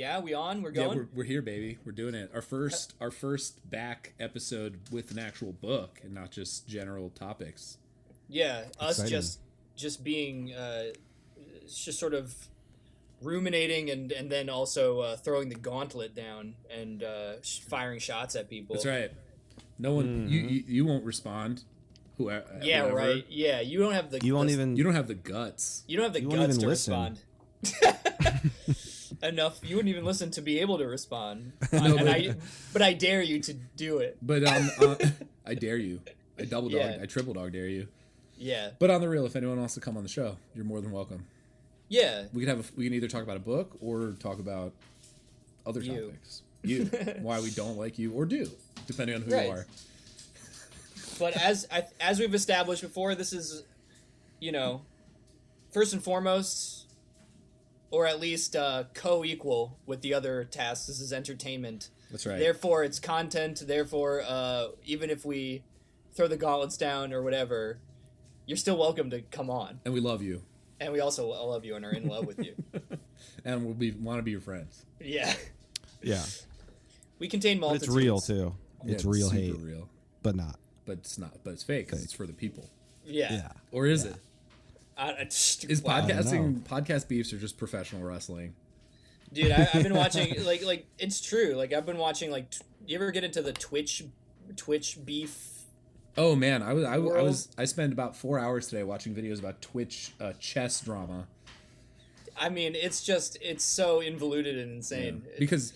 Yeah, we on? We're Yeah, going? we're here, baby. We're doing it. Our first back episode with an actual book and not just general topics. Yeah, us Exciting. just being just sort of ruminating and then also throwing the gauntlet down and firing shots at people. That's right. No one, you won't respond. Yeah, whoever. right. Yeah, you don't have the You won't the- even. You don't have the guts. you don't have the you won't guts even to listen. respond. Enough. You wouldn't even listen to be able to respond. No, But I dare you to do it. But I dare you. I double dog. Yeah. I triple dog dare you. Yeah. But on the real, if anyone wants to come on the show, you're more than welcome. Yeah. We can either talk about a book or talk about other You. topics. You. Why we don't like you or do, depending on who Right. you are. But as we've established before, this is, first and foremost, or at least co-equal with the other tasks. This is entertainment. That's right. Therefore, it's content. Therefore, even if we throw the gauntlets down or whatever, you're still welcome to come on. And we love you. And we also love you and are in love with you. And want to be your friends. Yeah. Yeah, We contain but multitudes. it's real too. It's real super hate, real. but not. But it's not. But it's fake because it's for the people. Yeah. Yeah. Or is it? Is Wow. podcast beefs or just professional wrestling? Dude, I've been watching like it's true. Like I've been watching you ever get into the Twitch beef? Oh man, I spent about 4 hours today watching videos about Twitch chess drama. I mean, it's so involuted and insane. Because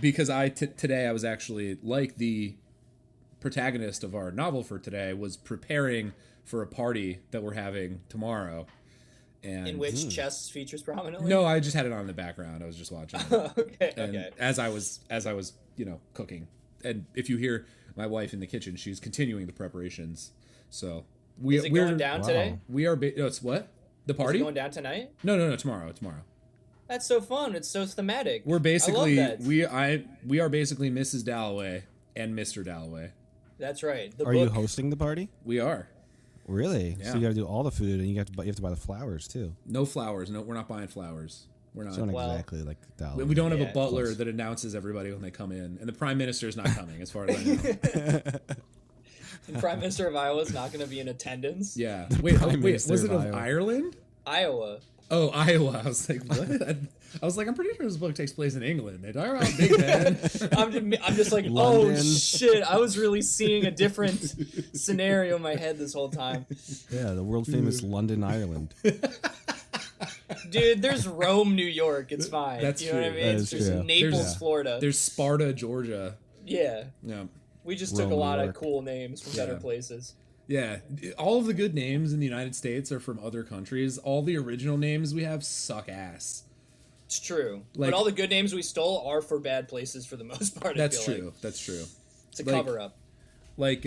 today I was actually, like the protagonist of our novel for today, was preparing for a party that we're having tomorrow. And In which chess features prominently? no, I just had it on in the background. I was just watching it. Okay. And Okay. as I was cooking. And if you hear my wife in the kitchen, she's continuing the preparations. So Is it going down today? We are it's what? The Is party? it going down tonight? No, tomorrow. That's so fun. It's so thematic. We're basically I love that. we are basically Mrs. Dalloway and Mr. Dalloway. That's right. The Are book. you hosting the party? We are. Really? Yeah. So you got to do all the food, and you have to buy the flowers too. No flowers. No, we're not buying flowers. We're not. So not Well, exactly like Dalloway. We don't have Yeah. a butler Close. that announces everybody when they come in, and the prime minister is not coming, as far as I know. The Prime Minister of Iowa is not going to be in attendance. Yeah. Wait. Prime Was Minister it of of Iowa. Ireland? Iowa. Oh, Iowa. I was like, what? I was like, I'm pretty sure this book takes place in England. They talk about Big Ben. I'm just like, oh London. shit! I was really seeing a different scenario in my head this whole time. Yeah, the world famous London, Ireland. Dude, there's Rome, New York. It's fine. That's you know what I true. mean? That It's is just true. Naples, There's- Florida. There's Sparta, Georgia. Yeah. Yeah. We just took Rome, a lot New of York. cool names from better Yeah. places. Yeah, all of the good names in the United States are from other countries. All the original names we have suck ass. It's true. Like- But all the good names we stole are for bad places for the most part. That's I feel true. Like. That's true. It's a Like- cover up. Like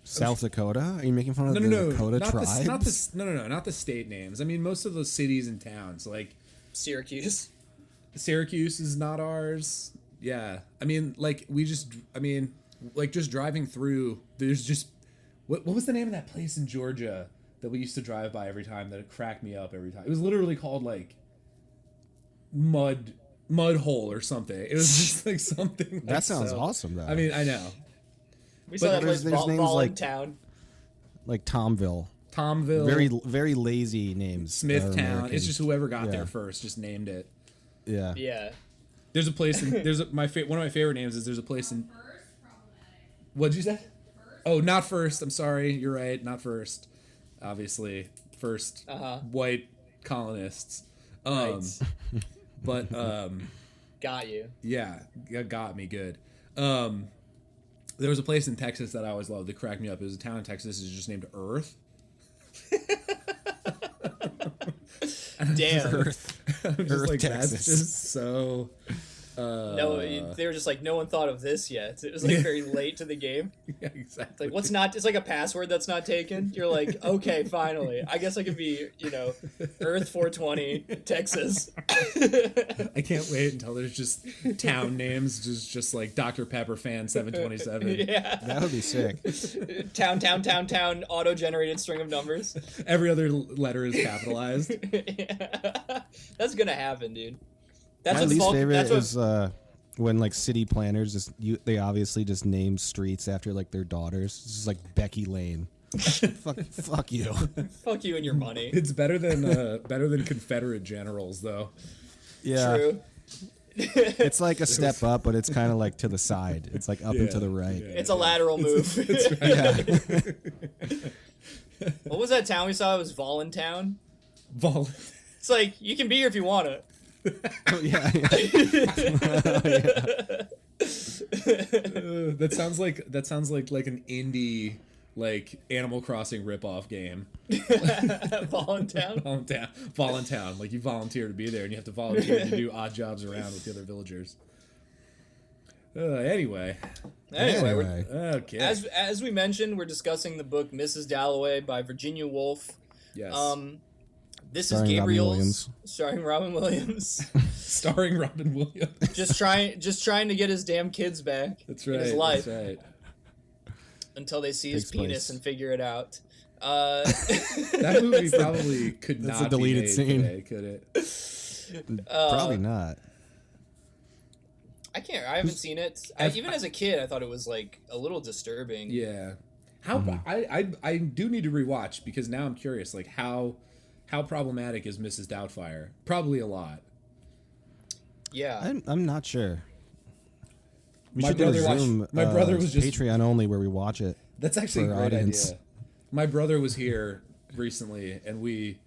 South Dakota? Are you making fun of no, the Dakota tribes? not the state names. I mean, most of those cities and towns, like Syracuse. Syracuse is not ours. Yeah, I mean, just driving through. There's just what was the name of that place in Georgia that we used to drive by every time that it cracked me up every time? It was literally called like Mud Hole or something. It was just like something. Like That sounds so. awesome, though. I mean, I know. We saw But that place there's names like- Town. Like Tomville. Tomville, Very, very lazy names. that are Smithtown. American. It's just whoever got Yeah. there first just named it. Yeah. Yeah. There's a place in one of my favorite names is there's a place in. What'd you say? Oh, not first. I'm sorry. You're right. Not first. Obviously, first white colonists. Right. But Got you. yeah, got me good. There was a place in Texas that I always loved that cracked me up. It was a town in Texas. It's just named Earth. Damn. Earth. I'm just Earth, like, Texas. that's just so. No, they were just like, no one thought of this yet. It was like very late to the game. Yeah, exactly. Like, what's not? It's like a password that's not taken. You're like, okay, finally. I guess I could be, Earth 420, Texas. I can't wait until there's just town names, just like Dr. Pepper fan 727. Yeah. That would be sick. Town, auto-generated string of numbers. Every other letter is capitalized. Yeah. That's gonna happen, dude. That's My what least Vulcan. favorite That's what. is when like city planners they obviously just name streets after like their daughters. It's just like Becky Lane. fuck you. Fuck you and your money. It's better than Confederate generals, though. Yeah. True. It's like a step up, but it's kind of like to the side. It's like up and to the right. Yeah, It's a lateral move. That's right. Yeah. What was that town we saw? It was Voluntown. Vol- It's like, you can be here if you want to. Oh, yeah. that sounds like an indie like Animal Crossing ripoff game. Voluntown? Voluntown. Like you volunteer to be there and you have to volunteer to do odd jobs around with the other villagers. Anyway. Anyway, Okay. as we mentioned, we're discussing the book Mrs. Dalloway by Virginia Woolf. Yes. This Starring is Robin Gabriel's, Williams. starring Robin Williams. Starring Robin Williams. just trying to get his damn kids back. That's right. In his life. That's right. Until they see his Takes penis place. and figure it out. That movie probably could That's not a deleted be made scene. today, could it? Probably not. I can't. I haven't seen it. Even as a kid, I thought it was like a little disturbing. Yeah. How I do need to rewatch because now I'm curious. Like how problematic is Mrs. Doubtfire? Probably a lot. Yeah. I'm not sure. We My should do a brother Zoom. my brother was just Patreon only where we watch it. That's actually a for our great audience. idea. My brother was here recently, and we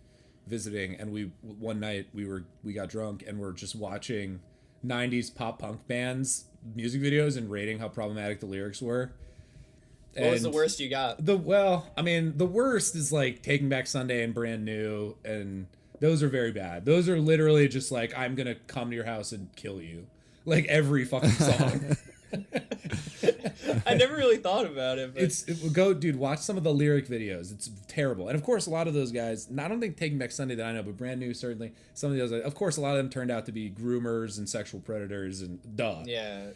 visiting, and one night we got drunk, and we're just watching '90s pop punk bands music videos and rating how problematic the lyrics were. What was the And worst you got? the worst is like Taking Back Sunday and Brand New, and those are very bad. Those are literally just like, I'm gonna come to your house and kill you, like every fucking song. I never really thought about it. But Dude, watch some of the lyric videos. It's terrible. And of course, a lot of those guys, I don't think Taking Back Sunday that I know, but Brand New, certainly. Some of those, of course, a lot of them turned out to be groomers and sexual predators and duh. yeah.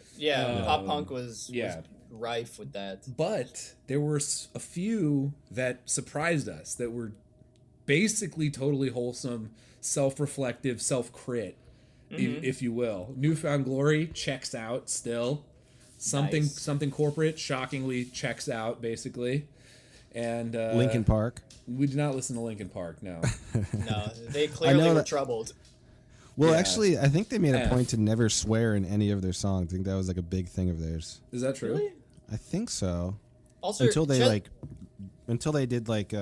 Pop punk was yeah. rife with that. But there were a few that surprised us that were basically totally wholesome, self-reflective, self-crit, if you will. Newfound Glory checks out still. Something corporate shockingly checks out basically. And Linkin Park. We did not listen to Linkin Park, no. No, they clearly were that- troubled. Well, Yeah. actually, I think they made a F. point to never swear in any of their songs. I think that was like a big thing of theirs. Is that true? Really? I think so. Also, Until they did like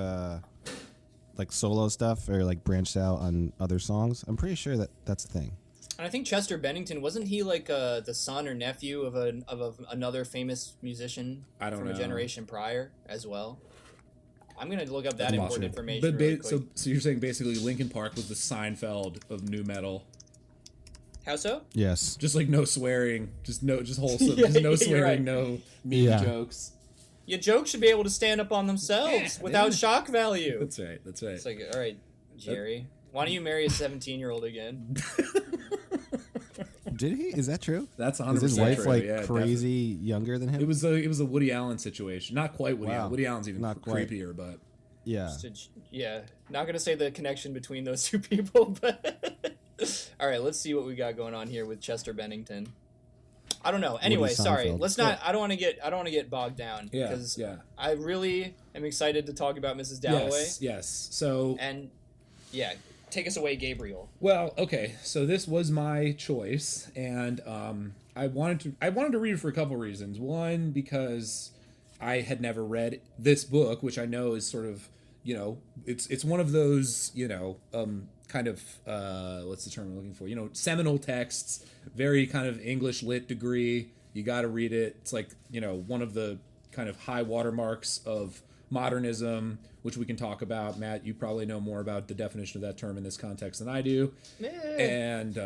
solo stuff or like branched out on other songs. I'm pretty sure that's a thing. and I think Chester Bennington, wasn't he like the son or nephew of another famous musician I don't from know. a generation prior as well? I'm gonna look up that That's important possible. information. But really quick. so you're saying basically Linkin Park was the Seinfeld of new metal. How so? Yes. Just like no swearing, just wholesome, Yeah, just no you're swearing, right. no mean Yeah. jokes. Your jokes should be able to stand up on themselves without yeah. shock value. That's right. That's right. It's like, all right, Jerry, why don't you marry a 17-year-old again? Did he? Is that true? That's 100% Is his wife true. like Yeah, crazy younger than him? definitely. It was a Woody Allen situation. Not quite Woody Wow. Allen. Woody Allen's even Not quite. creepier, but yeah. Yeah, not gonna say the connection between those two people, but all right, let's see what we got going on here with Chester Bennington. I don't know. Anyway, sorry. Seinfeld. Let's not. I don't want to get bogged down Yeah, because yeah. I really am excited to talk about Mrs. Dalloway. Yes. So And yeah, take us away, Gabriel. well, okay. So this was my choice, and I wanted to read it for a couple reasons. One, because I had never read this book, which I know is sort of, it's one of those, kind of what's the term I'm looking for? Seminal texts, very kind of English lit degree. You got to read it. It's like, one of the kind of high watermarks of modernism, which we can talk about. Matt, you probably know more about the definition of that term in this context than I do. And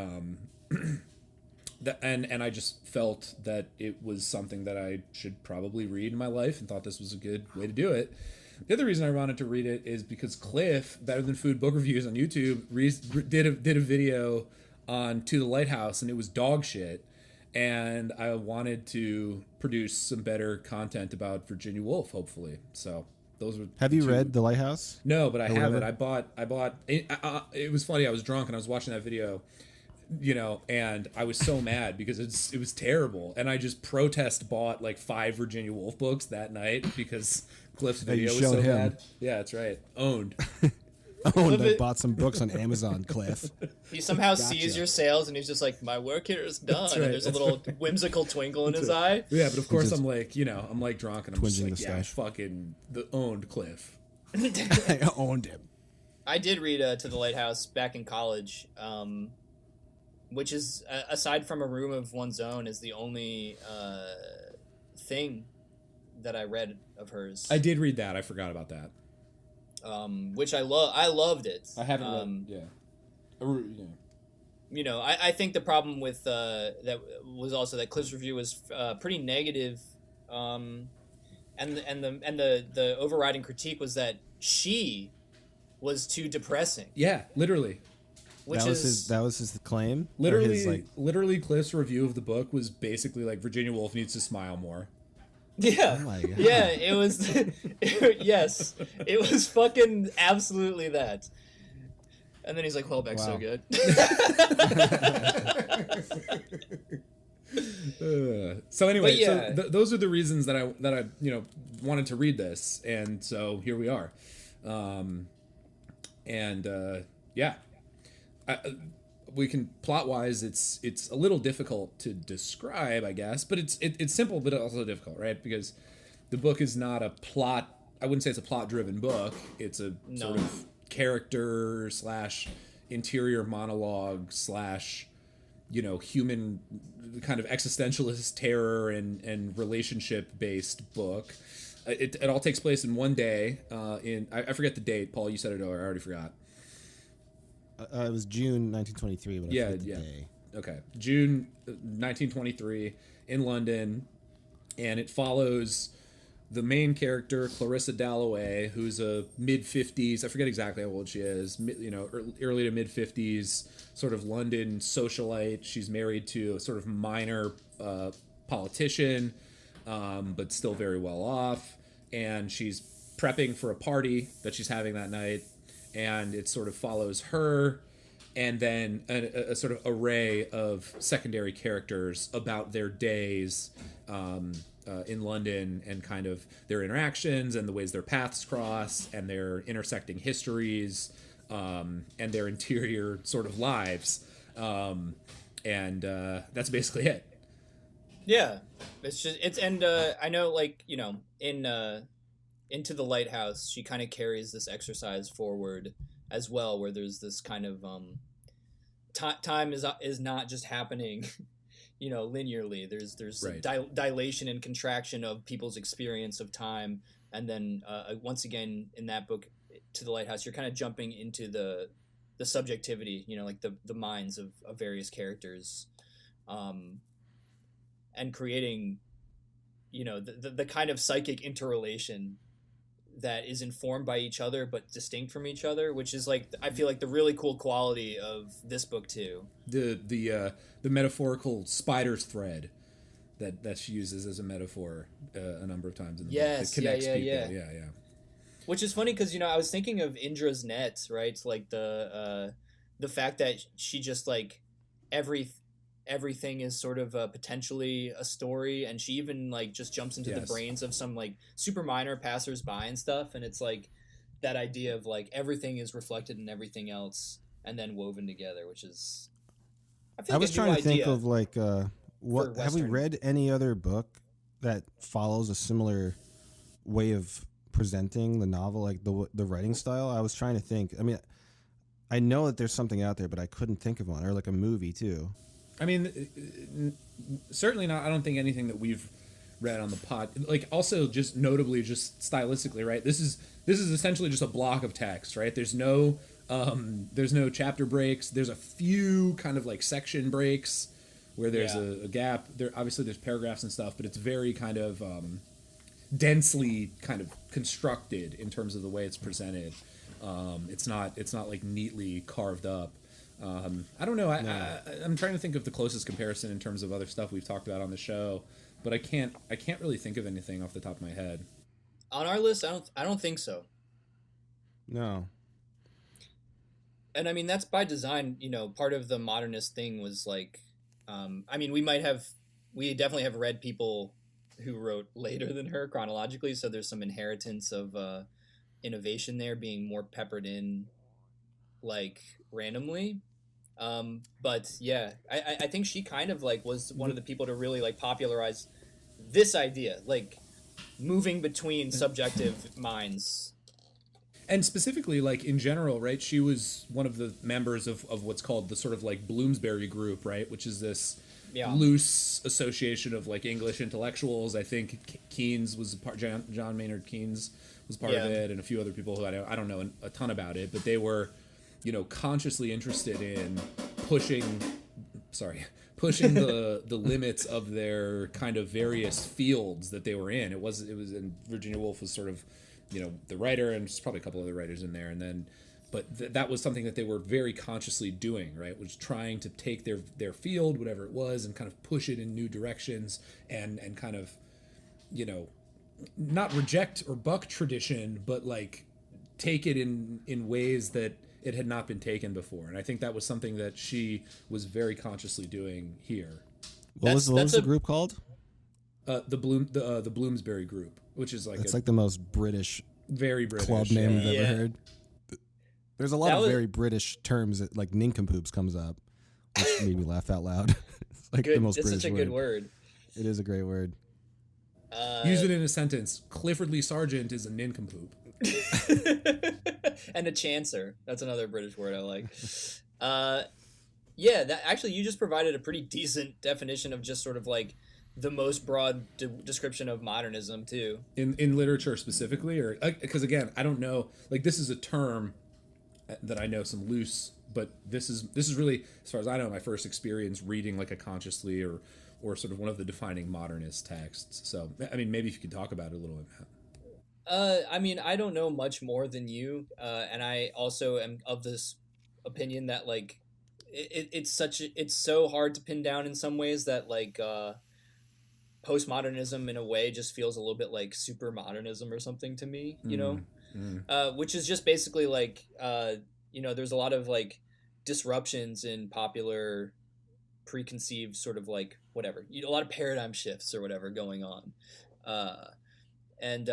and I just felt that it was something that I should probably read in my life and thought this was a good way to do it. The other reason I wanted to read it is because Cliff, Better Than Food Book Reviews on YouTube, did a video on To the Lighthouse, and it was dog shit. And I wanted to produce some better content about Virginia Woolf, hopefully. So those were. Have you read The Lighthouse? No, but I Or have it. whatever? I bought. It was funny. I was drunk and I was watching that video. you know, and I was so mad because it was terrible, and I just protest bought like 5 Virginia Woolf books that night because Cliff's Oh, you video was showed so him. bad. Yeah, that's right. Owned. Oh, and I Cliff- bought some books on Amazon, Cliff. He somehow Gotcha. sees your sales and he's just like, my work here is done. right, And there's a that's little whimsical twinkle in his eye. Yeah, but of course just I'm like, you know, I'm like drunk and I'm just twinging like, the yeah, stash. fucking the owned Cliff. I owned him. I did read To the Lighthouse back in college, which is, aside from A Room of One's Own, is the only thing that I read of hers. I did read that. I forgot about that. Which I loved it. I haven't read. Yeah. Yeah. You know, I think the problem with that was also that Cliff's review was pretty negative, and the overriding critique was that she was too depressing. Yeah, literally. Which That was his claim. Or Literally, his, like, literally, Cliff's review of the book was basically like Virginia Woolf needs to smile more. yeah, Oh my God. yeah, it was. Yes, it was fucking absolutely that. And then he's like, "Hellbeck's so Wow. good." So anyway, But yeah. so those are the reasons that I you know wanted to read this, and so here we are, yeah, we can plot wise it's a little difficult to describe, I guess, but it's simple but also difficult, right? Because the book is not a plot. I wouldn't say it's a plot driven book. It's a sort of character / interior monologue / you know, human kind of existentialist terror and relationship based book. It all takes place in one day. I forget the date. Paul, you said it. I already forgot. it was June 1923, but I forget the day. Okay, June 1923 in London, and it follows the main character, Clarissa Dalloway, who's a mid-50s, I forget exactly how old she is, you know, early to mid-50s, sort of London socialite. She's married to a sort of minor politician, but still very well off, and she's prepping for a party that she's having that night, and it sort of follows her and then a sort of array of secondary characters about their days in London and kind of their interactions and the ways their paths cross and their intersecting histories and their interior sort of lives. And that's basically it. Yeah, I know, like, you know, in Into the Lighthouse, she kind of carries this exercise forward as well, where there's this kind of time is not just happening, you know, linearly. There's Right. dilation and contraction of people's experience of time, and then once again in that book, To the Lighthouse, you're kind of jumping into the subjectivity, you know, like the minds of various characters, and creating, you know, the kind of psychic interrelation that is informed by each other but distinct from each other, which is, like, I feel like the really cool quality of this book too. The metaphorical spider's thread that she uses as a metaphor a number of times in the book. Yes, It connects yeah. people. Yeah. Which is funny because, you know, I was thinking of Indra's Net, right? Like the fact that she just, like, everything is sort of potentially a story, and she even, like, just jumps into the Yes. brains of some, like, super minor passersby and stuff, and it's like that idea of, like, everything is reflected in everything else and then woven together, which is, I was trying to think idea. of, like, what have we Western. read any other book that follows a similar way of presenting the novel, like the writing style? I was trying to think. I mean, I know that there's something out there, but I couldn't think of one, or like a movie too. I mean, certainly not. I don't think anything that we've read on the pod. Like, also, just notably, just stylistically, right? This is essentially just a block of text, right? There's no chapter breaks. There's a few kind of like section breaks where there's a gap. There obviously there's paragraphs and stuff, but it's very kind of densely kind of constructed in terms of the way it's presented. It's not like neatly carved up. I don't know. I'm trying to think of the closest comparison in terms of other stuff we've talked about on the show, but I can't really think of anything off the top of my head. On our list, I don't think so. No. And I mean, that's by design. You know, part of the modernist thing was like, I mean, we definitely have read people who wrote later than her chronologically, so there's some inheritance of innovation there being more peppered in like randomly. But yeah, I think she kind of like was one of the people to really like popularize this idea, like moving between subjective minds. And specifically, like in general, right? She was one of the members of what's called the sort of like Bloomsbury group, right? Which is this Yeah. loose association of like English intellectuals. I think Keynes was a part. John Maynard Keynes was part of Yeah. it, and a few other people who I don't know a ton about it, but they were, consciously interested in pushing. Sorry. Pushing the limits of their kind of various fields that they were in. It was and Virginia Woolf was sort of, the writer, and there's probably a couple other writers in there, and then but that was something that they were very consciously doing, right? Was trying to take their field, whatever it was, and kind of push it in new directions, and kind of, not reject or buck tradition, but like take it in ways that it had not been taken before. And I think that was something that she was very consciously doing here. What was the group called? The Bloomsbury group, which is like it's like the most British, very British club name I've Yeah. ever heard. There's a lot of very British terms that, like nincompoops comes up, which made me laugh out loud. It's like the most It's British such a good word. It is a great word. Use it in a sentence. Clifford Lee Sargent is a nincompoop. And a chancer. That's another British word I like. Yeah, that actually you just provided a pretty decent definition of just sort of like the most broad description of modernism too. In literature specifically, or because again, I don't know. Like this is a term that I know some loose, but this is really, as far as I know, my first experience reading like a consciously or sort of one of the defining modernist texts. So I mean, maybe if you could talk about it a little bit, Matt. I mean, I don't know much more than you, and I also am of this opinion that like it's so hard to pin down in some ways that like postmodernism in a way just feels a little bit like super modernism or something to me, which is just basically like there's a lot of like disruptions in popular preconceived sort of like whatever, a lot of paradigm shifts or whatever going on, and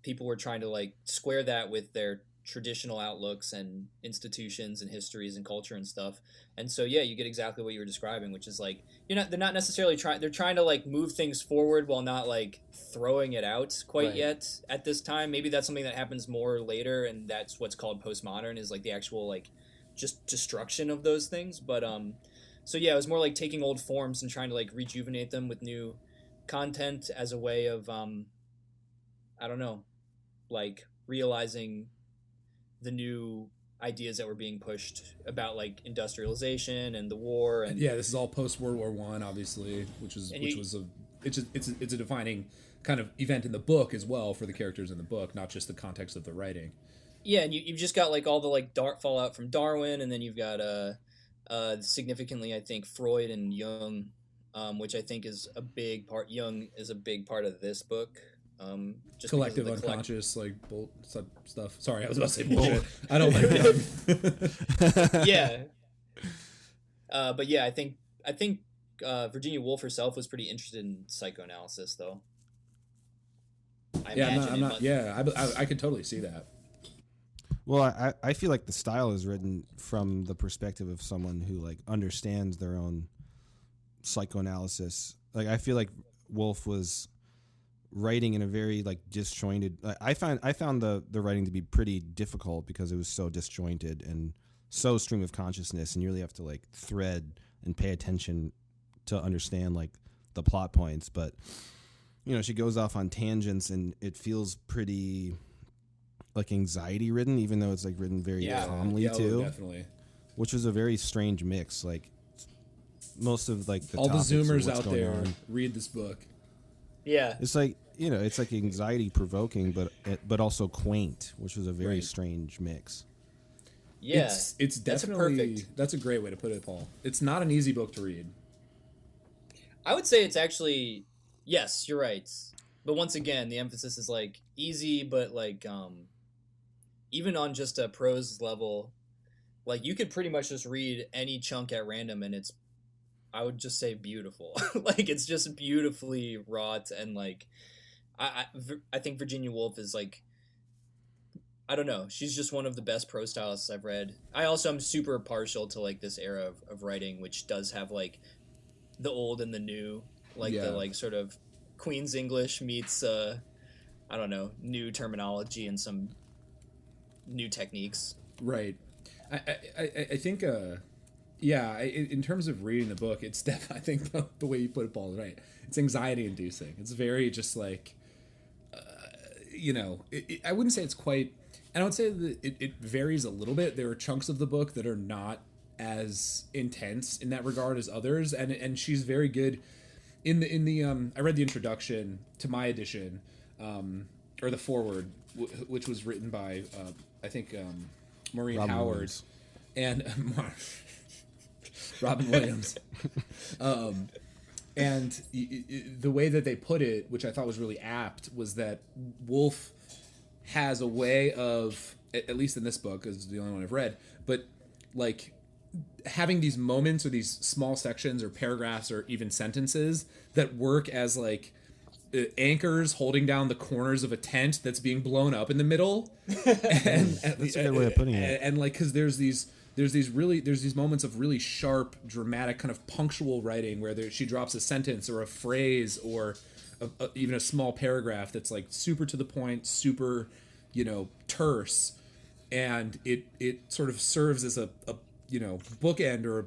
people were trying to like square that with their traditional outlooks and institutions and histories and culture and stuff. And so yeah, you get exactly what you were describing, which is like they're not necessarily they're trying to like move things forward while not like throwing it out quite yet at this time. Maybe that's something that happens more later, and that's what's called postmodern, is like the actual like just destruction of those things. But so yeah, it was more like taking old forms and trying to like rejuvenate them with new content as a way of I don't know, like realizing the new ideas that were being pushed about like industrialization and the war. And yeah, this is all post World War I, obviously, it's a defining kind of event in the book as well for the characters in the book, not just the context of the writing. Yeah, and you've just got like all the like fallout from Darwin, and then you've got significantly I think Freud and Jung, which I think is a big part. Jung is a big part of this book. Just collective unconscious like stuff. Sorry, I was about to say bullshit. I don't like Jung. Yeah. But yeah, I think Virginia Woolf herself was pretty interested in psychoanalysis, though. I could totally see that. Well, I feel like the style is written from the perspective of someone who like understands their own psychoanalysis. Like I feel like Woolf was writing in a very like disjointed. I found the writing to be pretty difficult because it was so disjointed and so stream of consciousness, and you really have to like thread and pay attention to understand like the plot points. But she goes off on tangents, and it feels pretty like anxiety ridden, even though it's like written very calmly too. Definitely. Which was a very strange mix. Like most of like all the Zoomers out there read this book. Yeah, it's like it's like anxiety provoking, but also quaint, which was a very strange mix. Yeah, it's definitely that's a great way to put it, Paul. It's not an easy book to read. I would say it's actually, yes, you're right. But once again, the emphasis is like easy, but like even on just a prose level, Like you could pretty much just read any chunk at random, and it's, I would just say, beautiful. Like it's just beautifully wrought, and like I think Virginia Woolf is like, I don't know, she's just one of the best prose stylists I've read. I also am super partial to like this era of writing, which does have like the old and the new, like Yeah. the like sort of Queen's English meets I don't know, new terminology and some new techniques. Right. I think in terms of reading the book, it's definitely, I think the way you put it, Paul, is right. It's anxiety inducing. It's very just like, I wouldn't say it's quite, and I would say that it varies a little bit. There are chunks of the book that are not as intense in that regard as others, and she's very good in the I read the introduction to my edition, or the foreword, which was written by I think Maureen Robin Howard Williams. and Robin Williams. And the way that they put it, which I thought was really apt, was that Woolf has a way of, at least in this book, because it's the only one I've read, but like having these moments or these small sections or paragraphs or even sentences that work as like anchors holding down the corners of a tent that's being blown up in the middle. And That's a good way of putting it. And like, because there's these moments of really sharp, dramatic, kind of punctual writing where she drops a sentence or a phrase or even a small paragraph that's like super to the point, super, terse, and it sort of serves as a bookend or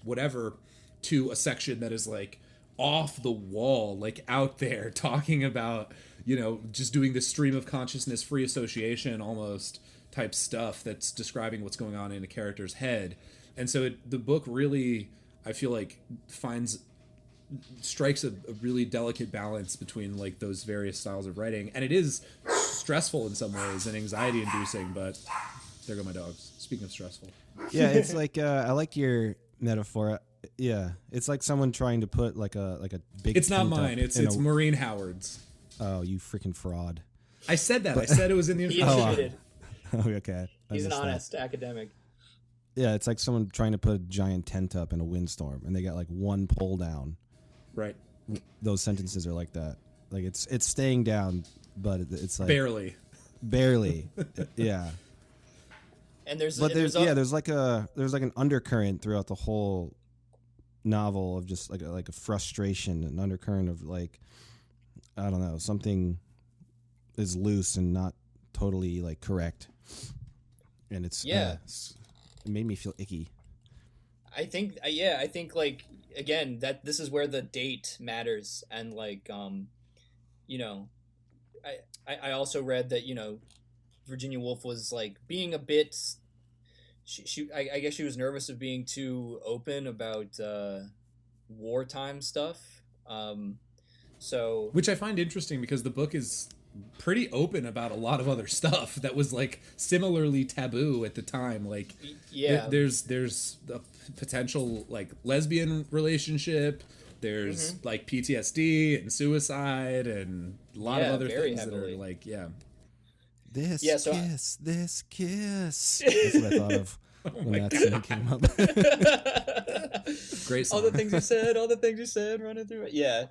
whatever to a section that is like off the wall, like out there talking about just doing this stream of consciousness, free association almost type stuff that's describing what's going on in a character's head. And so the book really, I feel like, strikes a really delicate balance between like those various styles of writing, and it is stressful in some ways and anxiety inducing, but there go my dogs. Speaking of stressful. Yeah, it's like I like your metaphor. Yeah, it's like someone trying to put like a big. It's not tent up mine. It's in Maureen Howard's. Oh, you freaking fraud! I said that. I said it was in the He introduction. admitted. Oh, okay. I He's an missed that. honest academic. Yeah, it's like someone trying to put a giant tent up in a windstorm, and they got like one pole down. Right. Those sentences are like that. Like it's staying down, but it's like Barely. Yeah. And there's There's like an undercurrent throughout the whole novel of just like a frustration, an undercurrent of like, I don't know, something is loose and not totally like correct, and it made me feel icky. I think like, again, that this is where the date matters, and like I also read that Virginia Woolf was like being a bit, I guess she was nervous of being too open about wartime stuff, so, Which I find interesting because the book is pretty open about a lot of other stuff that was like similarly taboo at the time. Like, yeah, there's a potential like lesbian relationship. There's like PTSD and suicide and a lot of other very things heavily. that are like, This kiss. That's what I thought of when that scene came up. great song. all the things you said running through it. Yeah.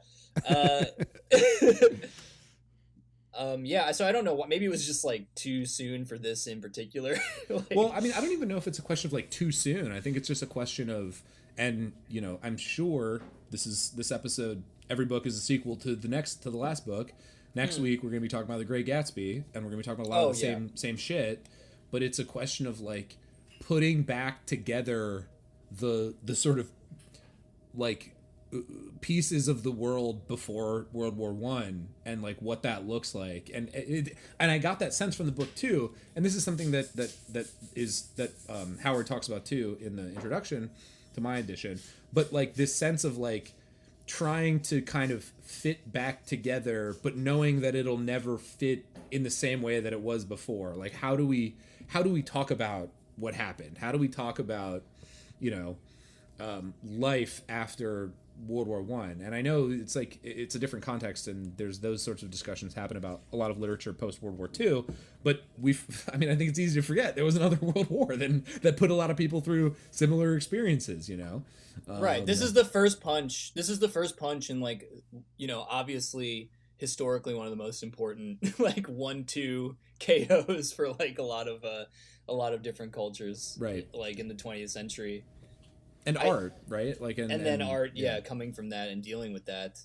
Yeah, so I don't know what, maybe it was just like too soon for this in particular. Like, Well, I mean, I don't even know if it's a question of like too soon. I think it's just a question of, and I'm sure this episode, every book is a sequel to the last book. Next week we're going to be talking about The Great Gatsby, and we're going to be talking about a lot of the same shit, but it's a question of like putting back together the sort of like pieces of the world before World War One and like what that looks like, and I got that sense from the book too. And this is something that Howard talks about too in the introduction to my edition. But like this sense of like trying to kind of fit back together, but knowing that it'll never fit in the same way that it was before. Like how do we talk about what happened? How do we talk about life after World War One. And I know it's like it's a different context, and there's those sorts of discussions happen about a lot of literature post World War II. But I think it's easy to forget there was another World War that put a lot of people through similar experiences. Right. This is the first punch. This is the first punch in, like, obviously historically one of the most important like 1-2 KOs for like a lot of different cultures. Right. Like in the 20th century. And art, right? Like and then art, coming from that and dealing with that.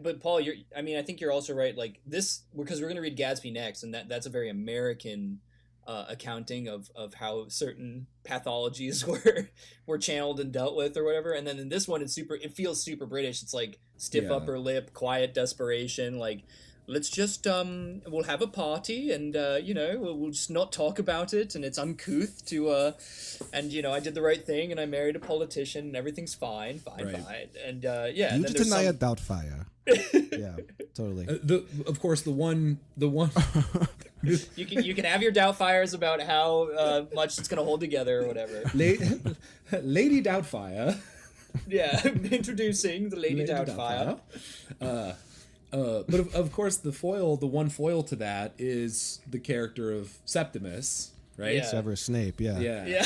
But Paul, I think you're also right. Like this, because we're going to read Gatsby next, and that's a very American accounting of how certain pathologies were channeled and dealt with or whatever. And then in this one, it feels super British. It's like stiff upper lip, quiet desperation, like. Let's just we'll have a party and we'll just not talk about it, and it's uncouth to and I did the right thing and I married a politician and everything's fine and you just deny a Doubtfire. Yeah, totally. Of course the one you can have your Doubtfires about how much it's gonna hold together or whatever. Lady Doubtfire. Yeah, introducing the Lady Doubtfire. But of course, the one foil to that is the character of Septimus, right? Yeah. Severus Snape, yeah.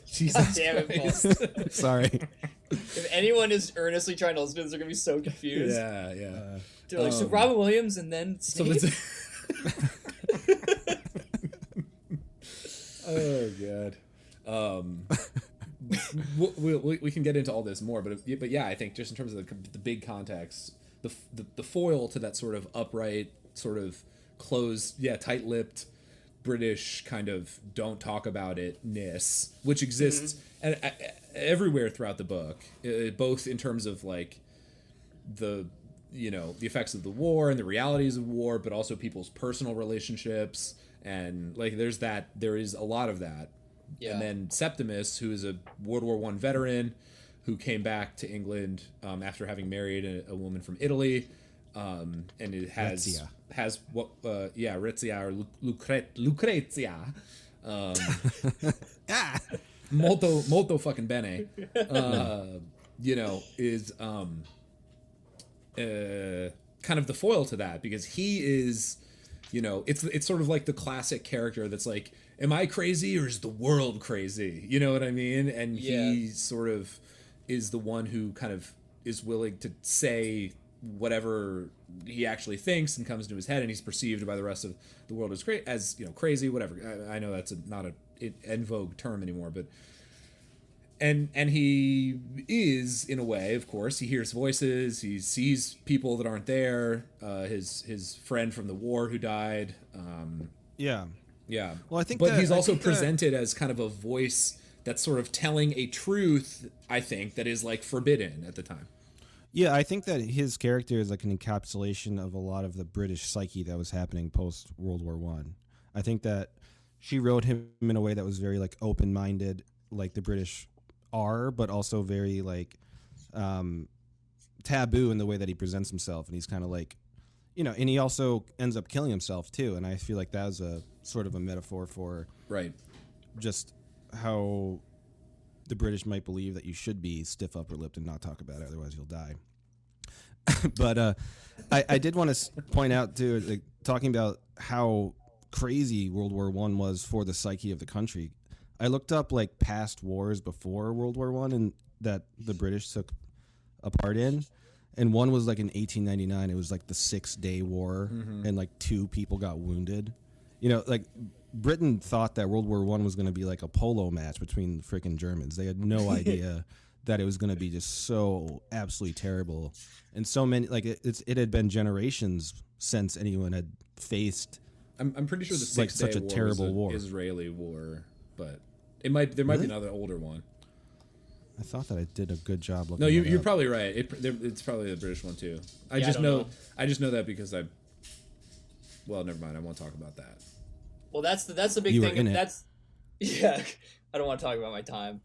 Jesus damn it, Paul. Sorry. If anyone is earnestly trying to listen to this, they're gonna be so confused. Yeah. They're like, so Robin Williams and then Snape? Oh god. We can get into all this more, but yeah, I think just in terms of the big context. The foil to that sort of upright, sort of closed, tight-lipped British kind of don't talk about it-ness, which exists everywhere throughout the book, both in terms of like the effects of the war and the realities of war, but also people's personal relationships, and like there is a lot of that. Yeah. And then Septimus, who is a World War I veteran, who came back to England after having married a woman from Italy, and it has what Ritzia or Lucrezia, molto fucking bene, is kind of the foil to that, because he is, it's sort of like the classic character that's like, am I crazy or is the world crazy? You know what I mean? And he sort of is the one who kind of is willing to say whatever he actually thinks and comes into his head, and he's perceived by the rest of the world as crazy, whatever. I know that's not an en vogue term anymore, but and he is, in a way, of course. He hears voices, he sees people that aren't there. His friend from the war who died. Yeah. Well, I think, but he's also presented as kind of a voice that's sort of telling a truth, I think, that is like forbidden at the time. Yeah, I think that his character is like an encapsulation of a lot of the British psyche that was happening post World War One. I think that she wrote him in a way that was very like open-minded, like the British are, but also very like taboo in the way that he presents himself, and he's kind of like, and he also ends up killing himself too. And I feel like that was a sort of a metaphor for just how the British might believe that you should be stiff upper lipped and not talk about it, otherwise you'll die. But I did want to point out too, like, talking about how crazy World War One was for the psyche of the country. I looked up like past wars before World War One and that the British took a part in, and one was like in 1899. It was like the 6-Day War, and like 2 people got wounded. Like Britain thought that World War One was going to be like a polo match between freaking Germans. They had no idea that it was going to be just so absolutely terrible, and so many like it had been generations since anyone had faced. I'm pretty sure the 6-Day War terrible war, Israeli war, but there might be another older one. I thought that I did a good job looking. No, you're probably right. It's probably the British one too. I just know that because well, never mind. I won't talk about that. Well, that's the big thing. I don't want to talk about my time.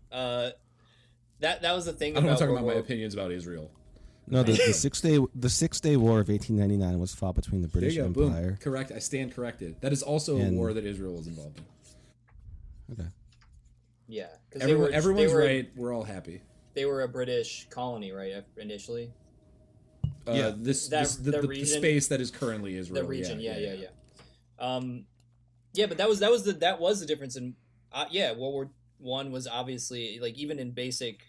That was the thing. I don't want to talk about my opinions about Israel. No, the 6-Day War of 1899 was fought between the British Empire. Boom. Correct. I stand corrected. That is also a war that Israel was involved in. Okay. Yeah. Everyone's right. We're all happy. They were a British colony, right? Initially, Yeah. The space that is currently Israel. the region. Yeah. Yeah, but that was the difference in World War I was obviously like even in basic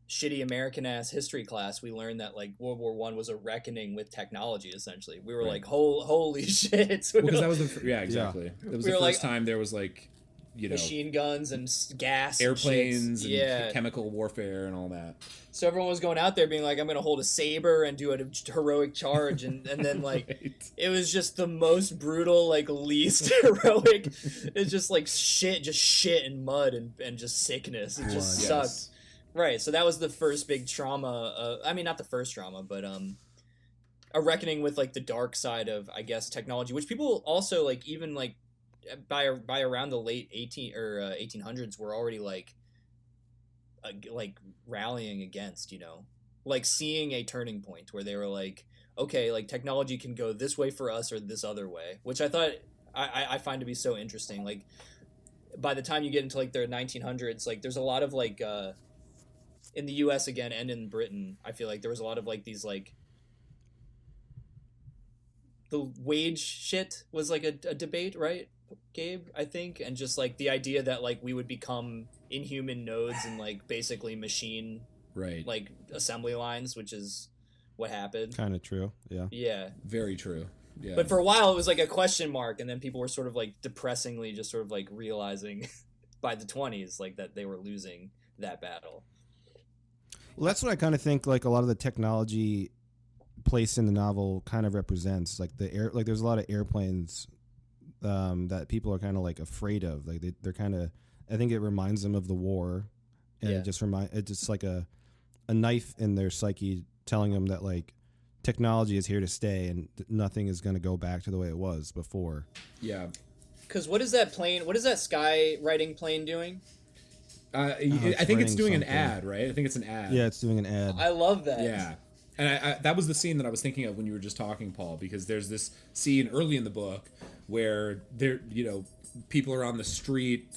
shitty American ass history class we learned that like World War I was a reckoning with technology essentially. We were Right. like holy shit. Well, because that was exactly. It was We the were first like, time there was like machine guns and gas airplanes and, and chemical warfare and all that. So everyone was going out there being like, I'm going to hold a saber and do a heroic charge. And then, like, Right. it was just the most brutal, like, least heroic. It's just, like, shit and mud and just sickness. It just Blood. sucked. Yes. Right. So that was the first big trauma. I mean, not the first trauma, but a reckoning with, like, the dark side of, I guess, technology, which people also, like, even, like, by around the late 1800s were already, like rallying against, like seeing a turning point where they were like, okay, like technology can go this way for us or this other way, which I thought I find to be so interesting. Like by the time you get into like the 1900s, like there's a lot of like in the US again and in Britain, I feel like there was a lot of like these like the wage shit was like a debate, right, Gabe? I think, and just like the idea that like we would become inhuman nodes and like basically machine Right. like assembly lines, which is what happened. Kind of true. Yeah. Yeah. Very true. Yeah. But for a while it was like a question mark, and then people were sort of like depressingly just sort of like realizing by the 20s like that they were losing that battle. Well, that's what I kind of think. Like a lot of the technology placed in the novel kind of represents like like there's a lot of airplanes that people are kind of like afraid of. Like they're kind of. I think it reminds them of the war, and Yeah. it's just like a knife in their psyche telling them that like technology is here to stay and nothing is going to go back to the way it was before. Yeah. Because what is that skywriting plane doing? I think it's running doing an something. ad, right? I think it's an ad. Yeah, it's doing an ad. I love that. Yeah. And I that was the scene that I was thinking of when you were just talking, Paul, because there's this scene early in the book where people are on the street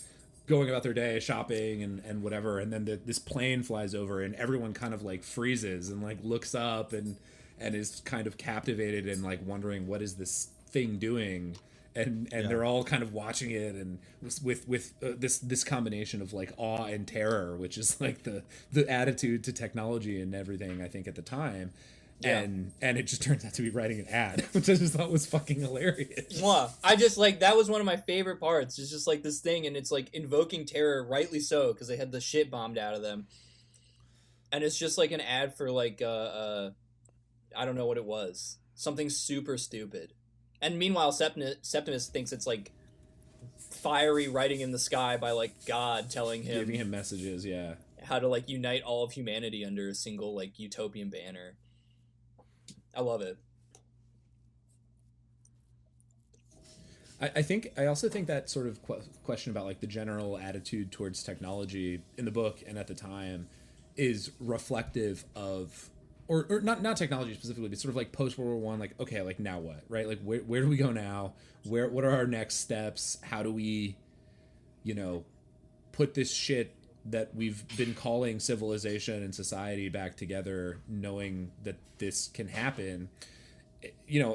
going about their day shopping and whatever, and then this plane flies over and everyone kind of like freezes and like looks up and is kind of captivated and like wondering what is this thing doing, and they're all kind of watching it and with this combination of like awe and terror, which is like the attitude to technology and everything, I think, at the time. Yeah. And it just turns out to be writing an ad, which I just thought was fucking hilarious. Mwah. I just like that was one of my favorite parts. It's just like this thing, and it's like invoking terror, rightly so, because they had the shit bombed out of them. And it's just like an ad for like I don't know what it was, something super stupid. And meanwhile, Septimus thinks it's like fiery writing in the sky by like God telling him Giving him messages, yeah. how to like unite all of humanity under a single like utopian banner. I love it. I also think that sort of question about like the general attitude towards technology in the book and at the time is reflective of, or not technology specifically, but sort of like post World War I. Like, okay, like now what, right? Like where do we go now? What are our next steps? How do we, put this shit that we've been calling civilization and society back together, knowing that this can happen?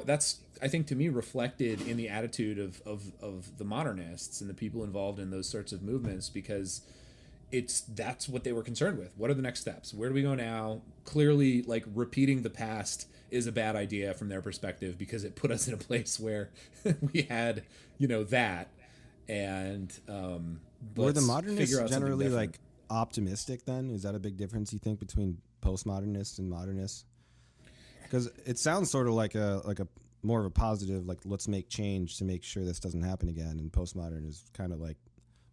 That's, I think, to me, reflected in the attitude of the modernists and the people involved in those sorts of movements, because that's what they were concerned with. What are the next steps? Where do we go now? Clearly, like, repeating the past is a bad idea from their perspective, because it put us in a place where we had, that. And Were the modernists figure out something generally different. like optimistic then? Is that a big difference, you think, between postmodernists and modernists? Because it sounds sort of like a more of a positive, like, let's make change to make sure this doesn't happen again. And postmodern is kind of like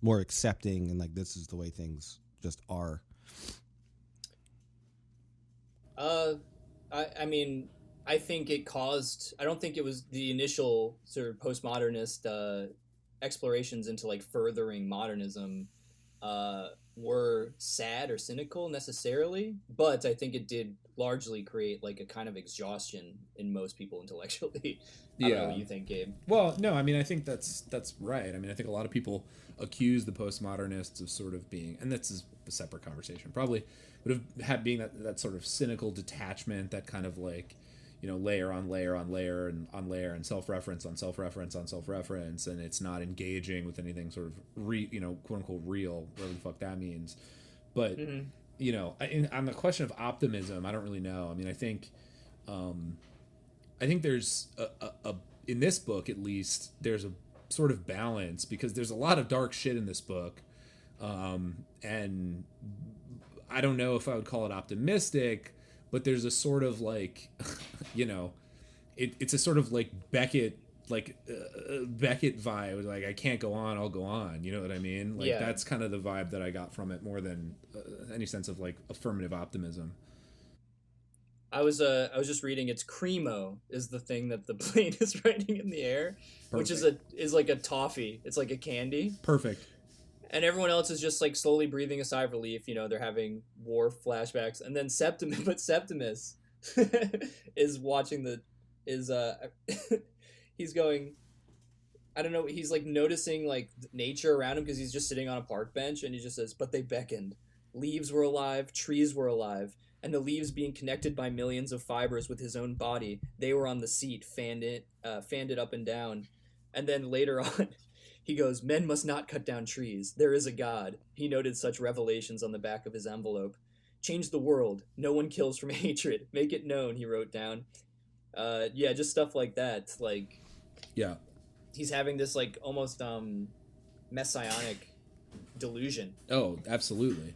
more accepting and like, this is the way things just are. I mean, I think it caused. I don't think it was the initial sort of postmodernist explorations into like furthering modernism were sad or cynical necessarily, but I think it did largely create like a kind of exhaustion in most people intellectually. I don't know Yeah. what you think, Gabe. Well, no, I mean, I think that's right. I mean, I think a lot of people accuse the postmodernists of sort of being, and this is a separate conversation, probably would have had being that sort of cynical detachment, that kind of like, layer on layer on layer and on layer, and self-reference on self-reference on self-reference, and it's not engaging with anything sort of quote unquote real, whatever the fuck that means. But Mm-hmm. on the question of optimism, I don't really know. I mean, I think there's a in this book at least there's a sort of balance, because there's a lot of dark shit in this book, and I don't know if I would call it optimistic, but there's a sort of like, it's a sort of like Beckett, Beckett vibe, like I can't go on, I'll go on. You know what I mean? Like Yeah. that's kind of the vibe that I got from it, more than any sense of like affirmative optimism. I was just reading it's Cremo is the thing that the plane is riding in the air, which is like a toffee. It's like a candy. Perfect. And everyone else is just like slowly breathing a sigh of relief. They're having war flashbacks, and then Septimus is watching is he's going. I don't know. He's like noticing like nature around him because he's just sitting on a park bench, and he just says, "But they beckoned. Leaves were alive. Trees were alive." And the leaves being connected by millions of fibers with his own body, they were on the seat, fanned it up and down. And then later on, he goes, "Men must not cut down trees. There is a God." He noted such revelations on the back of his envelope. "Change the world. No one kills from hatred. Make it known," he wrote down. Yeah, just stuff like that. Like, Yeah. he's having this, like, almost messianic delusion. Oh, absolutely.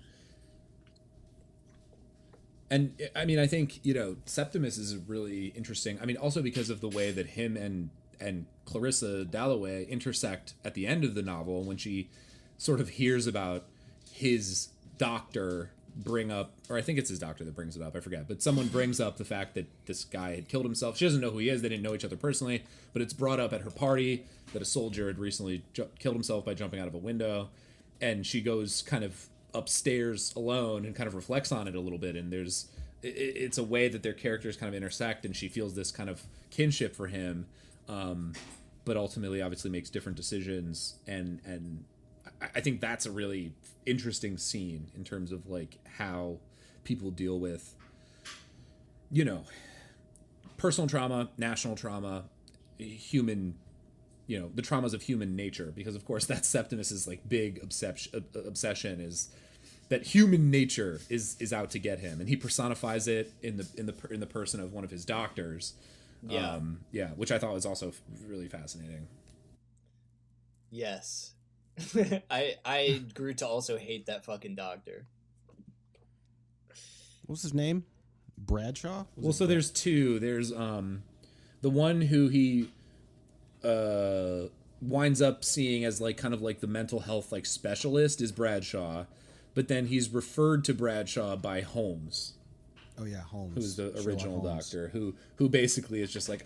And I mean, I think, Septimus is really interesting. I mean, also because of the way that him and Clarissa Dalloway intersect at the end of the novel, when she sort of hears about his doctor bring up, or I think it's his doctor that brings it up, I forget, but someone brings up the fact that this guy had killed himself. She doesn't know who he is. They didn't know each other personally, but it's brought up at her party that a soldier had recently killed himself by jumping out of a window. And she goes kind of upstairs alone and kind of reflects on it a little bit, and it's a way that their characters kind of intersect, and she feels this kind of kinship for him, but ultimately obviously makes different decisions, and I think that's a really interesting scene in terms of like how people deal with personal trauma, national trauma, human, the traumas of human nature, because of course that's Septimus's like big obsession, is that human nature is out to get him, and he personifies it in the person of one of his doctors. Yeah. Which I thought was also really fascinating. Yes. I grew to also hate that fucking doctor. What's his name? Bradshaw? Well, so there's two. There's the one who he winds up seeing as like kind of like the mental health like specialist is Bradshaw, but then he's referred to Bradshaw by Holmes. Oh yeah, Holmes. Who's the Sherlock original Holmes. doctor, who basically is just like,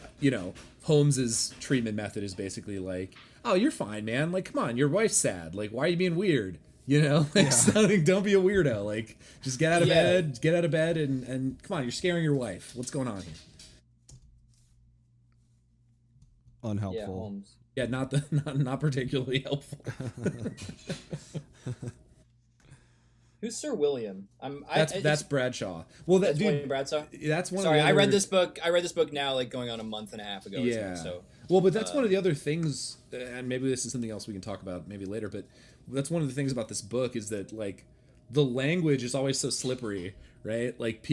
Holmes's treatment method is basically like, "Oh, you're fine, man. Like, come on, your wife's sad. Like, why are you being weird? Don't be a weirdo. Like, just get out of bed, and come on, you're scaring your wife. What's going on here?" Unhelpful. Yeah, Holmes. Yeah, not particularly helpful. Who's Sir William? That's Bradshaw. Well, That's dude, William Bradshaw. that's one. Sorry, of the I read other- this book. I read this book now, like going on a month and a half ago. Or Yeah. something, so Well, but that's one of the other things, and maybe this is something else we can talk about maybe later, but that's one of the things about this book is that, like, the language is always so slippery, right? Like,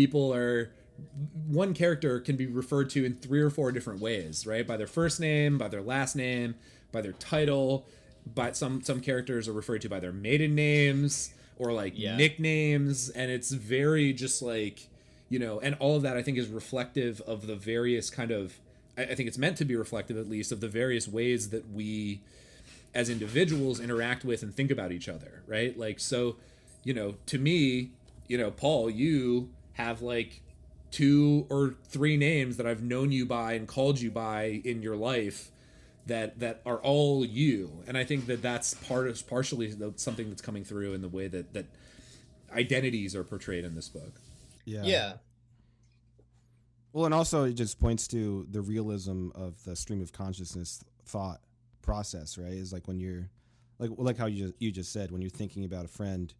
one character can be referred to in 3 or 4 different ways, right? By their first name, by their last name, by their title, but some characters are referred to by their maiden names or like nicknames, and it's very just like, and all of that I think is reflective of the various kind of, I think it's meant to be reflective at least of the various ways that we as individuals interact with and think about each other, right? Like, so, to me, Paul, you have like 2 or 3 names that I've known you by and called you by in your life that are all you. And I think that that's partially something that's coming through in the way that identities are portrayed in this book. Yeah. Well, and also it just points to the realism of the stream of consciousness thought process, right? Is like when you're like how you just said, when you're thinking about a friend,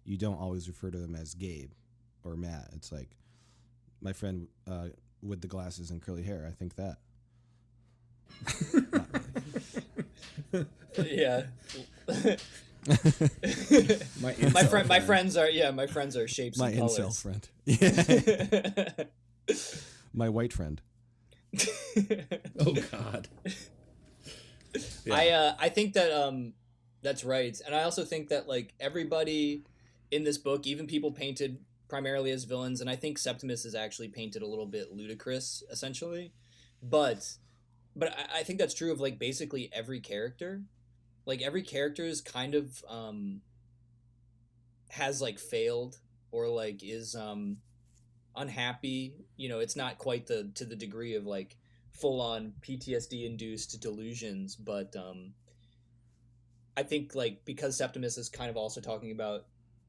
you don't always refer to them as Gabe or Matt. It's like my friend with the glasses and curly hair. I think that. Not really. Yeah. My friends are shapes my and incel colors. friend. Yeah. My white friend. Oh God. Yeah. I think that that's right, and I also think that like everybody in this book, even people painted primarily as villains, and I think Septimus is actually painted a little bit ludicrous, essentially, but I think that's true of like basically every character. Like every character is kind of has like failed or like is unhappy. You know, it's not quite to the degree of like full on PTSD induced delusions, but I think like because Septimus is kind of also talking about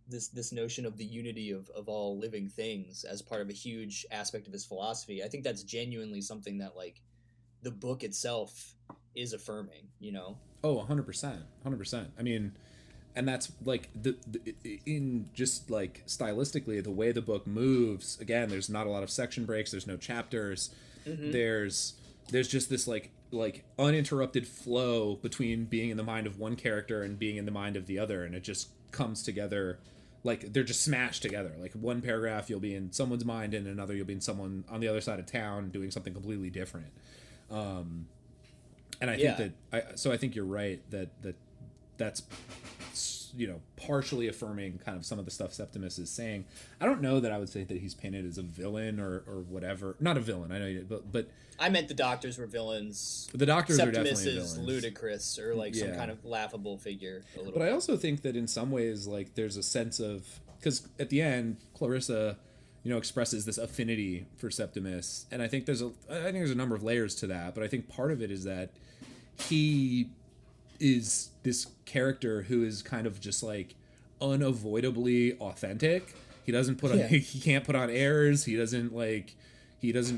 this notion of the unity of all living things as part of a huge aspect of his philosophy. I think that's genuinely something that like the book itself is affirming, you know? Oh, 100%. 100%. I mean, and that's like the in just like stylistically the way the book moves. Again, there's not a lot of section breaks, there's no chapters. Mm-hmm. There's just this like uninterrupted flow between being in the mind of one character and being in the mind of the other, and it just comes together like they're just smashed together. Like one paragraph you'll be in someone's mind, and another you'll be in someone on the other side of town doing something completely different. And I think I think you're right that's partially affirming kind of some of the stuff Septimus is saying. I don't know that I would say that he's painted as a villain or whatever. Not a villain, I know you did, but I meant the doctors were villains. The doctors Septimus are definitely is villains. ludicrous or like some kind of laughable figure a little But bit. I also think that in some ways like there's a sense of, because at the end Clarissa expresses this affinity for Septimus, and I think there's a number of layers to that, but I think part of it is that he is this character who is kind of just like unavoidably authentic. He doesn't put on he can't put on airs. He doesn't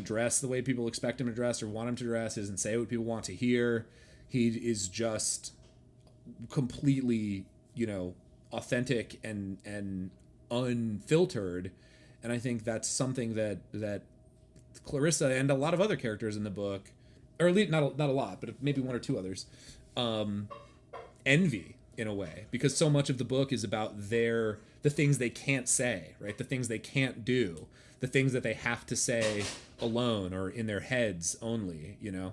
dress the way people expect him to dress or want him to dress. He doesn't say what people want to hear. He is just completely, authentic and unfiltered. And I think that's something that Clarissa and a lot of other characters in the book, or at least not a lot, but maybe one or two others, envy in a way, because so much of the book is about the things they can't say, right? The things they can't do, the things that they have to say alone or in their heads only, Yeah.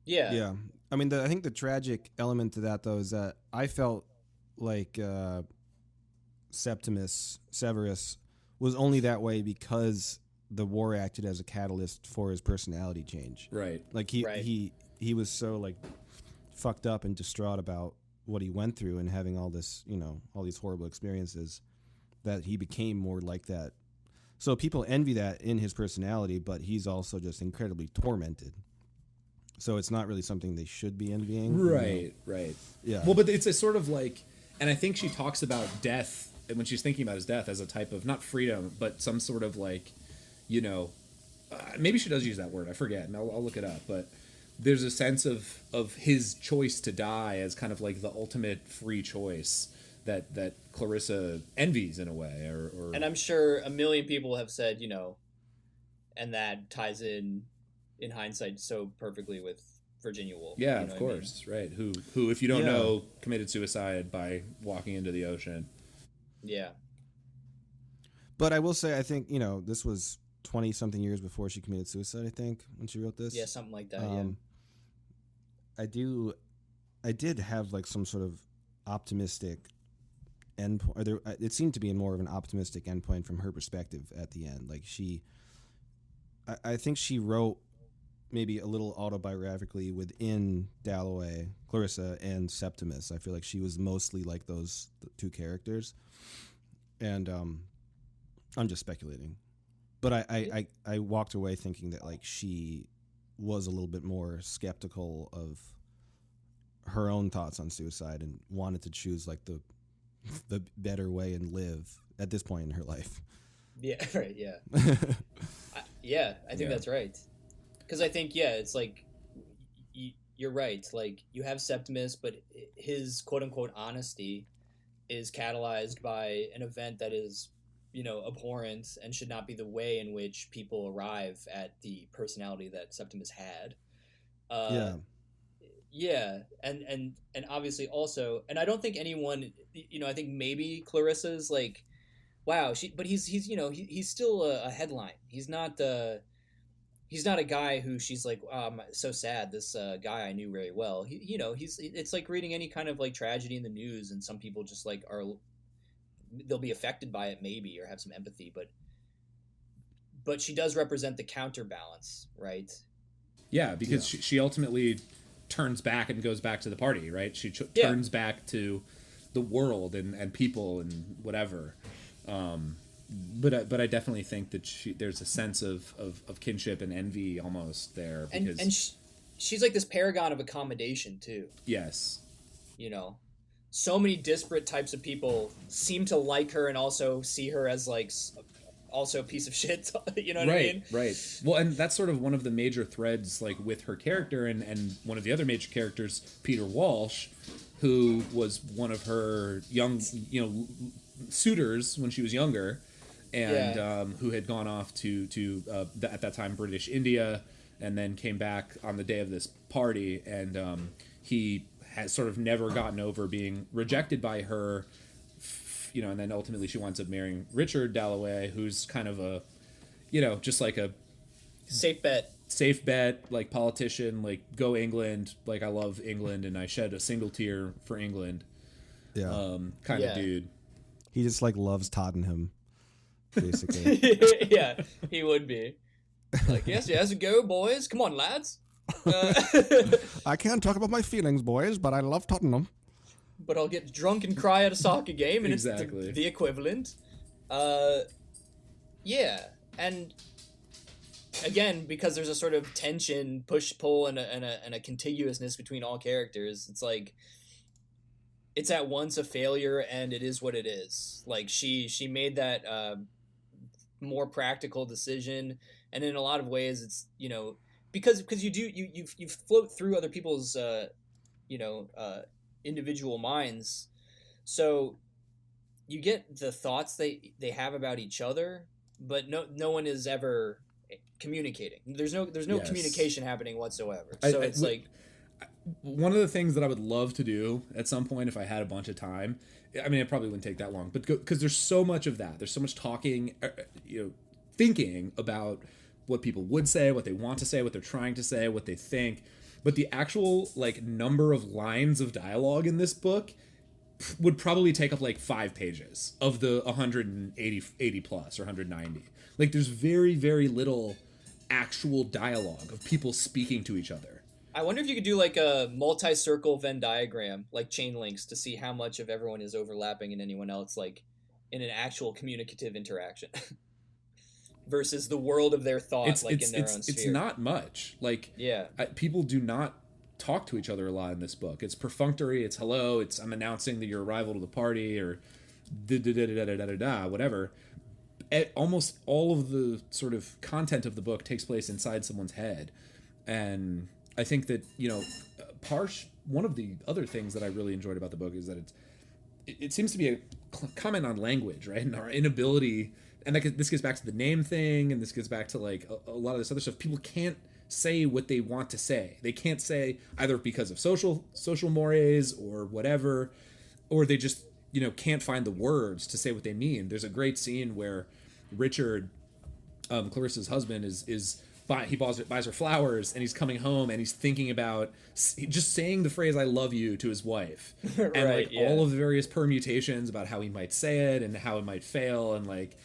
Yeah. I mean, I think the tragic element to that, though, is that I felt like Severus was only that way because the war acted as a catalyst for his personality change. Right. Like he was so like fucked up and distraught about what he went through and having all this, all these horrible experiences, that he became more like that. So people envy that in his personality, but he's also just incredibly tormented. So it's not really something they should be envying. Right. Yeah. Well, but it's a sort of like, and I think she talks about death, and when she's thinking about his death, as a type of not freedom, but some sort of like, maybe she does use that word. I forget, and I'll look it up. But there's a sense of his choice to die as kind of like the ultimate free choice that Clarissa envies in a way, or And I'm sure a million people have said, and that ties in hindsight so perfectly with Virginia Woolf. yeah, of course, right? Who, if you don't know, committed suicide by walking into the ocean. Yeah. But I will say, I think, this was 20-something years before she committed suicide, I think, when she wrote this. Yeah, something like that, yeah. I did have, like, some sort of optimistic endpoint. It seemed to be more of an optimistic endpoint from her perspective at the end. Like, I think she wrote maybe a little autobiographically within Dalloway, Clarissa, and Septimus. I feel like she was mostly like those two characters. And I'm just speculating. But I walked away thinking that like she was a little bit more skeptical of her own thoughts on suicide and wanted to choose like the better way and live at this point in her life. Yeah, right. Yeah, I think that's right. Because I think it's like you're right. Like you have Septimus, but his quote unquote honesty is catalyzed by an event that is, abhorrent and should not be the way in which people arrive at the personality that Septimus had. Yeah. Yeah, and obviously also, and I don't think anyone, I think maybe Clarissa's like, wow, but he's still a headline. He's not a guy who she's like, oh, I'm so sad. This guy I knew very well. It's like reading any kind of like tragedy in the news, and some people just like they'll be affected by it maybe or have some empathy, but she does represent the counterbalance, right? Yeah, because she ultimately turns back and goes back to the party, right? She turns back to the world and people and whatever. But I definitely think that there's a sense of kinship and envy almost there. Because, and she's like this paragon of accommodation too. Yes. So many disparate types of people seem to like her and also see her as like also a piece of shit. You know what I mean? Right. Well, and that's sort of one of the major threads, like with her character and one of the other major characters, Peter Walsh, who was one of her young, suitors when she was younger, and who had gone off to at that time British India, and then came back on the day of this party, and he has sort of never gotten over being rejected by her. And then ultimately she winds up marrying Richard Dalloway, who's kind of a, just like a safe bet, like politician, like go England, like I love England and I shed a single tear for England. Yeah. Kind of dude. He just like loves Tottenham, basically. Yeah, he would be. Like, yes, go boys. Come on, lads. I can't talk about my feelings, boys, but I love Tottenham. But I'll get drunk and cry at a soccer game, and exactly. It's the equivalent. Yeah, and again, because there's a sort of tension, push-pull, and a contiguousness between all characters, it's like it's at once a failure and it is what it is. Like she made that more practical decision, and in a lot of ways, it's because you float through other people's individual minds, so you get the thoughts they have about each other, but no one is ever communicating. There's no Yes. communication happening whatsoever. So it's like one of the things that I would love to do at some point if I had a bunch of time. I mean, it probably wouldn't take that long, but because there's so much of that. There's so much talking, thinking about what people would say, what they want to say, what they're trying to say, what they think. But the actual like number of lines of dialogue in this book would probably take up like 5 pages of the 180 plus or 190. Like there's very, very little actual dialogue of people speaking to each other. I wonder if you could do like a multi-circle Venn diagram, like chain links, to see how much of everyone is overlapping and anyone else, like in an actual communicative interaction. Versus the world of their thought, in their own sphere. It's not much. Like, people do not talk to each other a lot in this book. It's perfunctory. It's hello. It's I'm announcing that your arrival to the party, or whatever. Almost all of the sort of content of the book takes place inside someone's head, and I think that one of the other things that I really enjoyed about the book is that it seems to be a comment on language, right, and our inability. And this gets back to the name thing, and this gets back to like a lot of this other stuff. People can't say what they want to say. They can't say either because of social mores or whatever, or they just can't find the words to say what they mean. There's a great scene where Richard, Clarissa's husband, he buys her flowers, and he's coming home and he's thinking about just saying the phrase "I love you" to his wife, and all of the various permutations about how he might say it and how it might fail, and like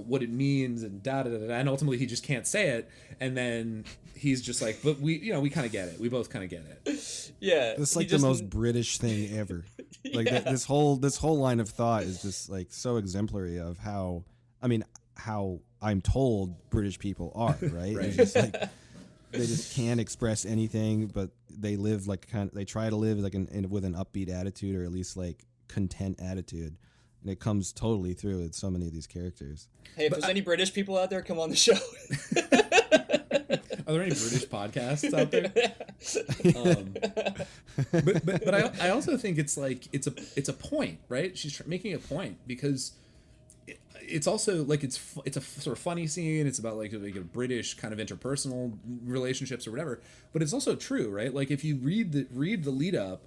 what it means, and and ultimately he just can't say it, and then he's just like, but we kind of get it. We both kind of get it. Yeah, it's like the most British thing ever. Like this whole line of thought is just like so exemplary of how I'm told British people are, right? Right. It's just like they just can't express anything, but they live like they try to live like with an upbeat attitude, or at least like content attitude, and it comes totally through with so many of these characters. Hey, if there's any British people out there, come on the show. Are there any British podcasts out there? But I also think it's like it's a point, right? She's making a point, because it's also like it's a sort of funny scene. It's about like a British kind of interpersonal relationships or whatever. But it's also true, right? Like if you read the lead up,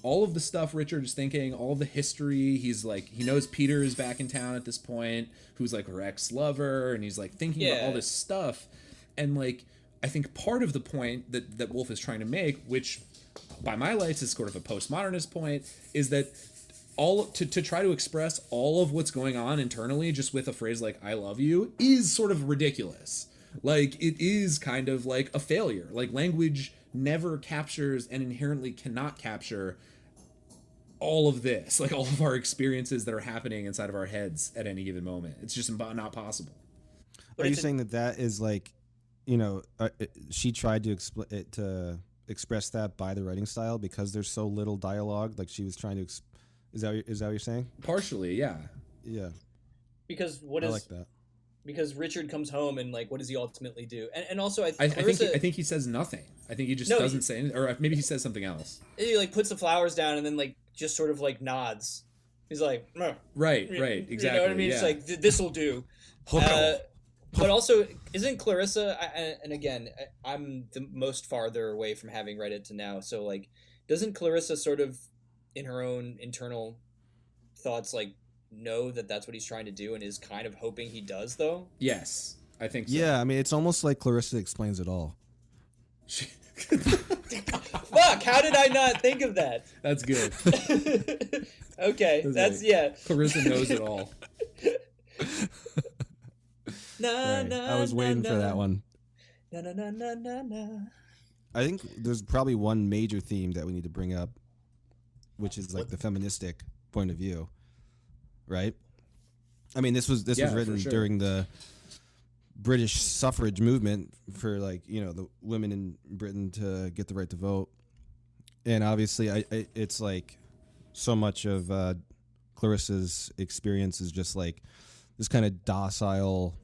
all of the stuff Richard is thinking, all of the history, he's like, he knows Peter is back in town at this point, who's like her ex-lover, and he's like thinking about all this stuff. And like, I think part of the point that Woolf is trying to make, which by my lights is sort of a postmodernist point, is that to try to express all of what's going on internally just with a phrase like "I love you" is sort of ridiculous. Like, it is kind of like a failure. Like, language never captures and inherently cannot capture all of this, like all of our experiences that are happening inside of our heads at any given moment. It's just not possible. Are you saying that is like, she tried to express that by the writing style because there's so little dialogue? Like she was trying to. Is that what you're saying? Partially, yeah. Yeah. Because I like that. Because Richard comes home and like, what does he ultimately do? And also, I think he says nothing. I think he just doesn't say anything, or maybe he says something else. He like puts the flowers down and then like just sort of like nods. He's like, right, exactly. You know what I mean? Yeah. It's like this will do. But also, isn't Clarissa? And again, I'm the most farther away from having read it to now. So like, doesn't Clarissa sort of, in her own internal thoughts, like know that that's what he's trying to do and is kind of hoping he does, though? Yes, I think so. Yeah, I mean, it's almost like Clarissa explains it all. Fuck, how did I not think of that? That's good. Okay, yeah. Clarissa knows it all. I was waiting for that one. I think there's probably one major theme that we need to bring up, which is like the feministic point of view, right? I mean, this was written during the British suffrage movement for like, the women in Britain to get the right to vote. And obviously it's like so much of Clarissa's experience is just like this kind of docile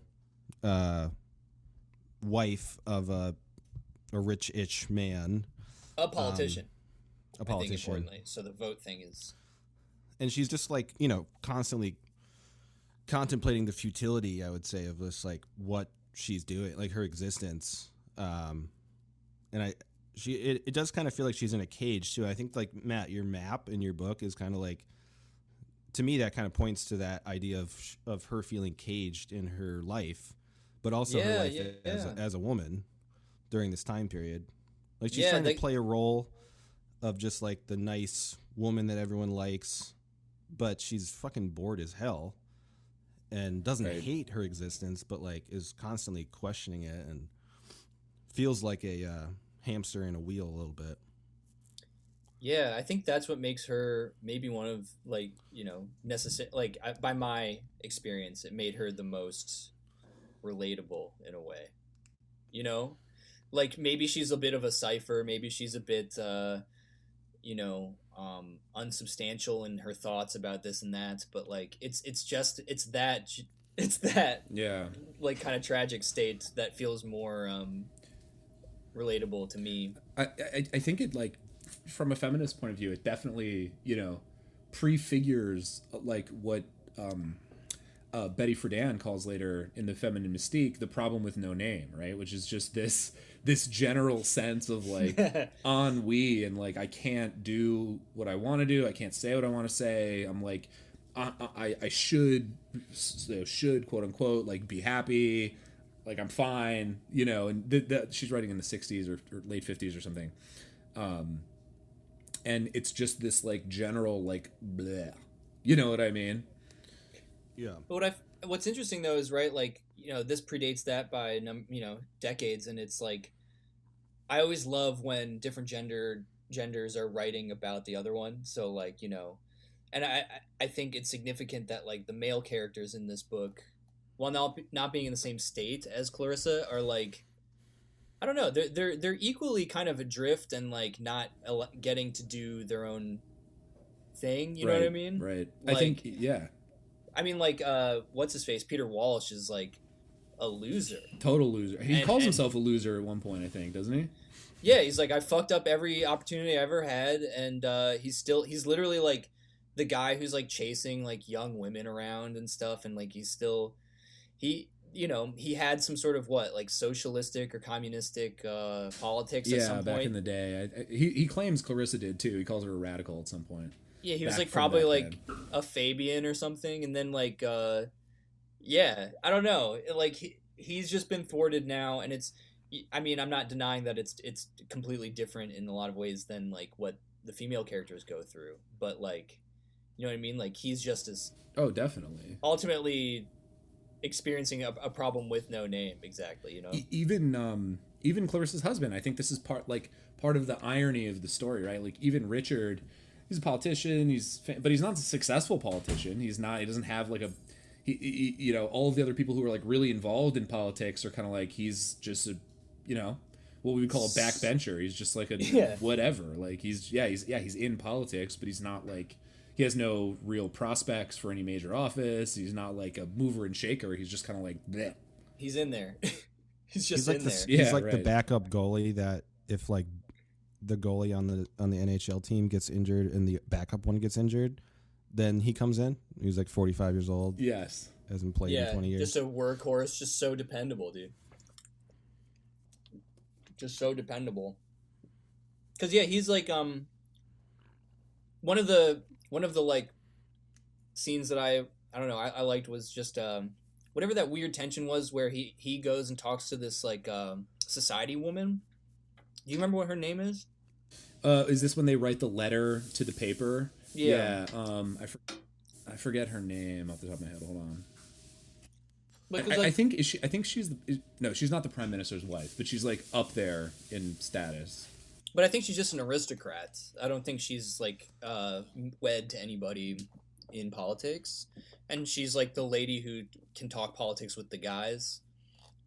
wife of a rich-ish man. A politician. A politician. I think importantly. So the vote thing is... And she's just like, constantly contemplating the futility, I would say, of this, like, what she's doing, like her existence. And it does kind of feel like she's in a cage too. I think, like, Matt, your map in your book is kind of like, to me, that kind of points to that idea of her feeling caged in her life, but also her life as a woman during this time period. Like, she's trying to play a role of just like the nice woman that everyone likes, but she's fucking bored as hell and doesn't hate her existence, but like is constantly questioning it and feels like a hamster in a wheel a little bit. Yeah, I think that's what makes her maybe one of, like, necessary. Like, by my experience, it made her the most relatable in a way. Like, maybe she's a bit of a cipher. Maybe she's a bit, unsubstantial in her thoughts about this and that. But like, it's that yeah, like kind of tragic state that feels more relatable to me. I think it, like, from a feminist point of view, it definitely, prefigures like what Betty Friedan calls later in The Feminine Mystique the problem with no name, right? Which is just this general sense of like ennui and like I can't do what I want to do, I can't say what I want to say. I'm like I should quote unquote like be happy, like I'm fine, and she's writing in the 60s or late 50s or something. And it's just this like general like bleh. You know what I mean? Yeah. But what's interesting though is, right, like, this predates that by decades, and it's like I always love when different genders are writing about the other one. So like, and I think it's significant that like the male characters in this book, while not being in the same state as Clarissa, are like I don't know. They're equally kind of adrift and like not getting to do their own thing. You know what I mean? Right. Like, I think yeah. I mean, like, what's his face? Peter Walsh is like a loser. Total loser. He calls and himself a loser at one point, I think, doesn't he? Yeah, he's like, I fucked up every opportunity I ever had, and he's literally like the guy who's like chasing like young women around and stuff, and like he he had some sort of what, like, socialistic or communistic politics at some point. Yeah, back in the day. He claims Clarissa did too. He calls her a radical at some point. Yeah, he was like probably like a Fabian or something, and then like yeah, I don't know, like he's just been thwarted now, and I mean, I'm not denying that it's completely different in a lot of ways than like what the female characters go through, but like, you know what I mean? Like, he's just as definitely ultimately experiencing a problem with no name, exactly, you know. Even Clarissa's husband. I think this is part of the irony of the story, right? Like, even Richard, he's a politician. But he's not a successful politician. He's not. He doesn't have like he all of the other people who are like really involved in politics are kind of like, he's just a, what we would call a backbencher. He's just like a whatever. Like, he's in politics, but he's not like, he has no real prospects for any major office. He's not like a mover and shaker. He's just kind of like bleh. He's in there. He's just like in there. He's like the backup goalie that if like the goalie on the NHL team gets injured and the backup one gets injured, then he comes in. He's like 45 years old. Yes. Hasn't played in 20 years. Just a workhorse, just so dependable, dude. Just so dependable. Cause yeah, he's like one of the like scenes that I don't know, I liked was just whatever that weird tension was where he goes and talks to this like society woman. Do you remember what her name is? Is this when they write the letter to the paper? Yeah. I forget her name off the top of my head. Hold on. I think she's she's not the prime minister's wife, but she's like up there in status. But I think she's just an aristocrat. I don't think she's like wed to anybody in politics, and she's like the lady who can talk politics with the guys.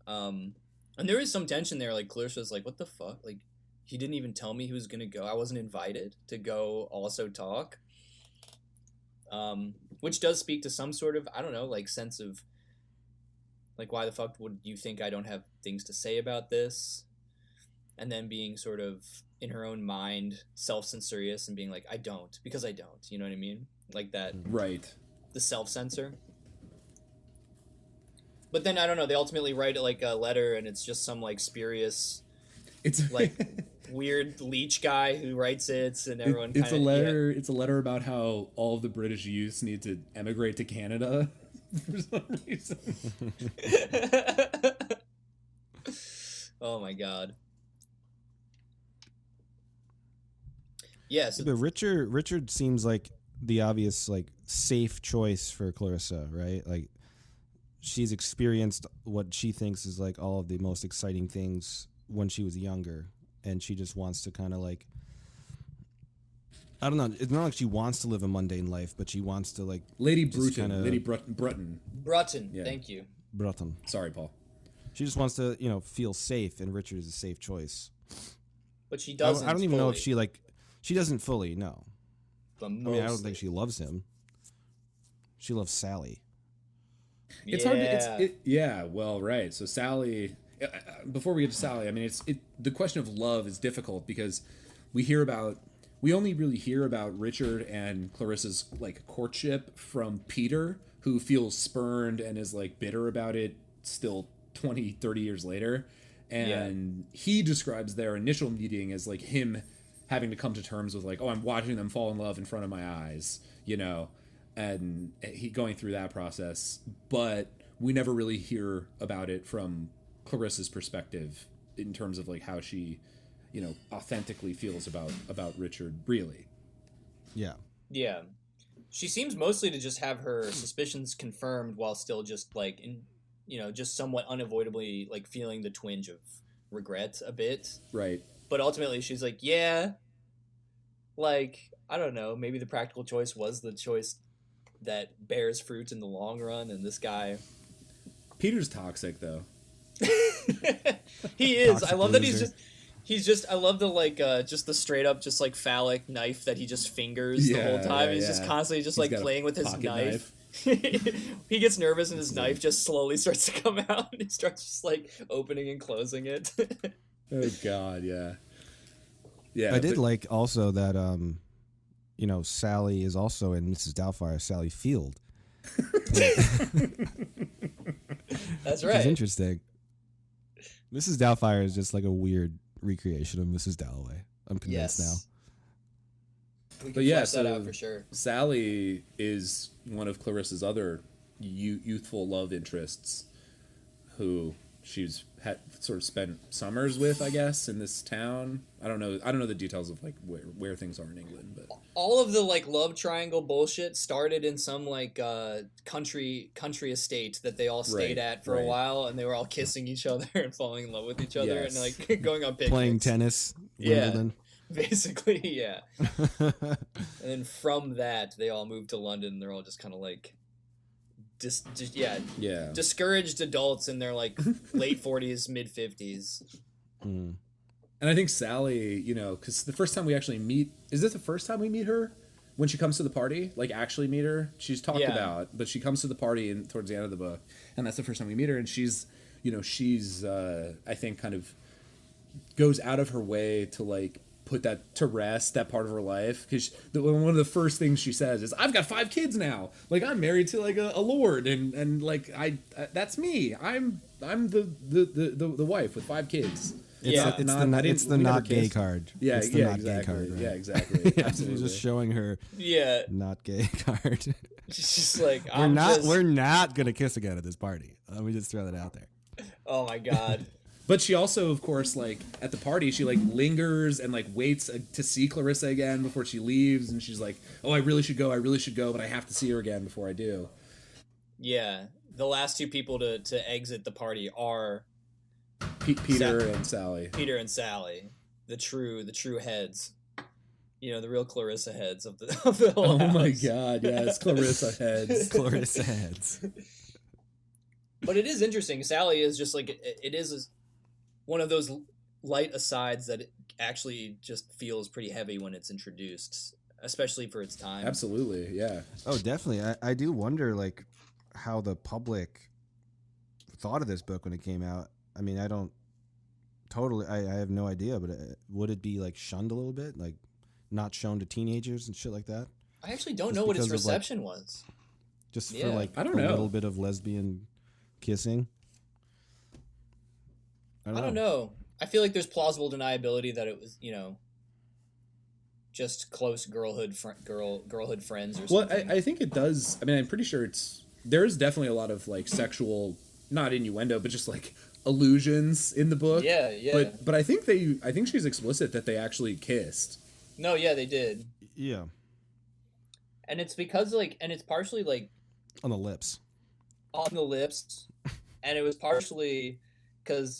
And there is some tension there. Like, Clarissa's like, "What the fuck? Like, he didn't even tell me he was gonna go. I wasn't invited to go also talk." Which does speak to some sort of, I don't know, like, sense of like, why the fuck would you think I don't have things to say about this? And then being sort of in her own mind self-censorious and being like, I don't, because I don't. You know what I mean? Like that. Right. The self-censor. But then, I don't know, they ultimately write like a letter, and it's just some like spurious, it's like weird leech guy who writes it, and everyone it's a letter. Yeah. It's a letter about how all of the British youths need to emigrate to Canada for some reason. Oh my god. Yes. Yeah, but Richard seems like the obvious like safe choice for Clarissa, right? Like, she's experienced what she thinks is like all of the most exciting things when she was younger, and she just wants to kind of like, I don't know, it's not like she wants to live a mundane life, but she wants to like Lady Bruton, Lady Brutton. Yeah. Thank you. Brutton. Sorry, Paul. She just wants to, feel safe, and Richard is a safe choice. But she doesn't. I don't even know if she doesn't fully, no. But I don't think she loves him. She loves Sally. It's hard to, yeah, well, right. So Sally, before we get to Sally, I mean, the question of love is difficult because we only really hear about Richard and Clarissa's like courtship from Peter, who feels spurned and is like bitter about it still 20, 30 years later. And he describes their initial meeting as like him having to come to terms with like, oh, I'm watching them fall in love in front of my eyes, and he going through that process, but we never really hear about it from Clarissa's perspective in terms of like how she, authentically feels about Richard, really. Yeah. Yeah. She seems mostly to just have her suspicions confirmed while still just like, just somewhat unavoidably like feeling the twinge of regret a bit. Right. But ultimately she's like, yeah, like, I don't know, maybe the practical choice was the choice that bears fruit in the long run, and this guy... Peter's toxic, though. He is. Toxic I love that loser. he's just I love the like just the straight up just like phallic knife that he just fingers the whole time. He's just constantly just He's like got a playing with his pocket knife. He gets nervous and his knife just slowly starts to come out and he starts just like opening and closing it. Oh God, yeah. Yeah, I did like also that Sally is also in Mrs. Doubtfire, Sally Field. That's Which is right. interesting. Mrs. Doubtfire is just like a weird recreation of Mrs. Dalloway. I'm convinced now. Yes. We can But yeah, flesh that so out for sure. Sally is one of Clarissa's other youthful love interests, who she's had sort of spent summers with, I guess, in this town. I don't know the details of like where things are in England, but All of the like love triangle bullshit started in some like country estate that they all stayed Right, at for a right. while, and they were all kissing each other and falling in love with each other and Yes. like going on picnics. Playing tennis, Yeah. Wimbledon. Basically, yeah. And then from that, they all moved to London. And they're all just kind of like, yeah. discouraged adults in their like late 40s, mid 50s. Mm. And I think Sally, because the first time we actually meet, is this the first time we meet her? When she comes to the party, like actually meet her? She's talked Yeah. about, but she comes to the party and towards the end of the book, and that's the first time we meet her. And she's I think kind of goes out of her way to like put that to rest, that part of her life, because one of the first things she says is, "I've got 5 kids now. Like I'm married to like a lord, and like I that's me. I'm the wife with 5 kids." Yeah. It's the not gay card. Yeah, It's the yeah, not exactly. gay card, right? Yeah, exactly. Yeah, Absolutely. just showing her Yeah. not gay card. She's just like, We're not gonna kiss again at this party. Let me just throw that out there. Oh my God. But she also, of course, like at the party, she like lingers and like waits to see Clarissa again before she leaves, and she's like, "Oh, I really should go, but I have to see her again before I do." Yeah. The last 2 people to exit the party are Peter and Sally. Peter and Sally, the true heads. The real Clarissa heads of the whole Oh my house. God! Yes, Clarissa heads. Clarissa heads. But it is interesting. Sally is just like it is one of those light asides that it actually just feels pretty heavy when it's introduced, especially for its time. Absolutely, yeah. Oh, definitely. I do wonder like how the public thought of this book when it came out. I mean, I have no idea, but would it be like shunned a little bit, like not shown to teenagers and shit like that? I actually don't Just know what its because of, like, reception was. Just for Yeah. like I don't know. little bit of lesbian kissing. I don't know. I feel like there's plausible deniability that it was, just close girlhood friends or Well, something. I think it does. I mean, I'm pretty sure there's definitely a lot of like sexual, not innuendo, but just like allusions in the book. Yeah. But I think she's explicit that they actually kissed. No, yeah, they did. Yeah, And it's because and it's partially like on the lips. on the lips, and it was partially because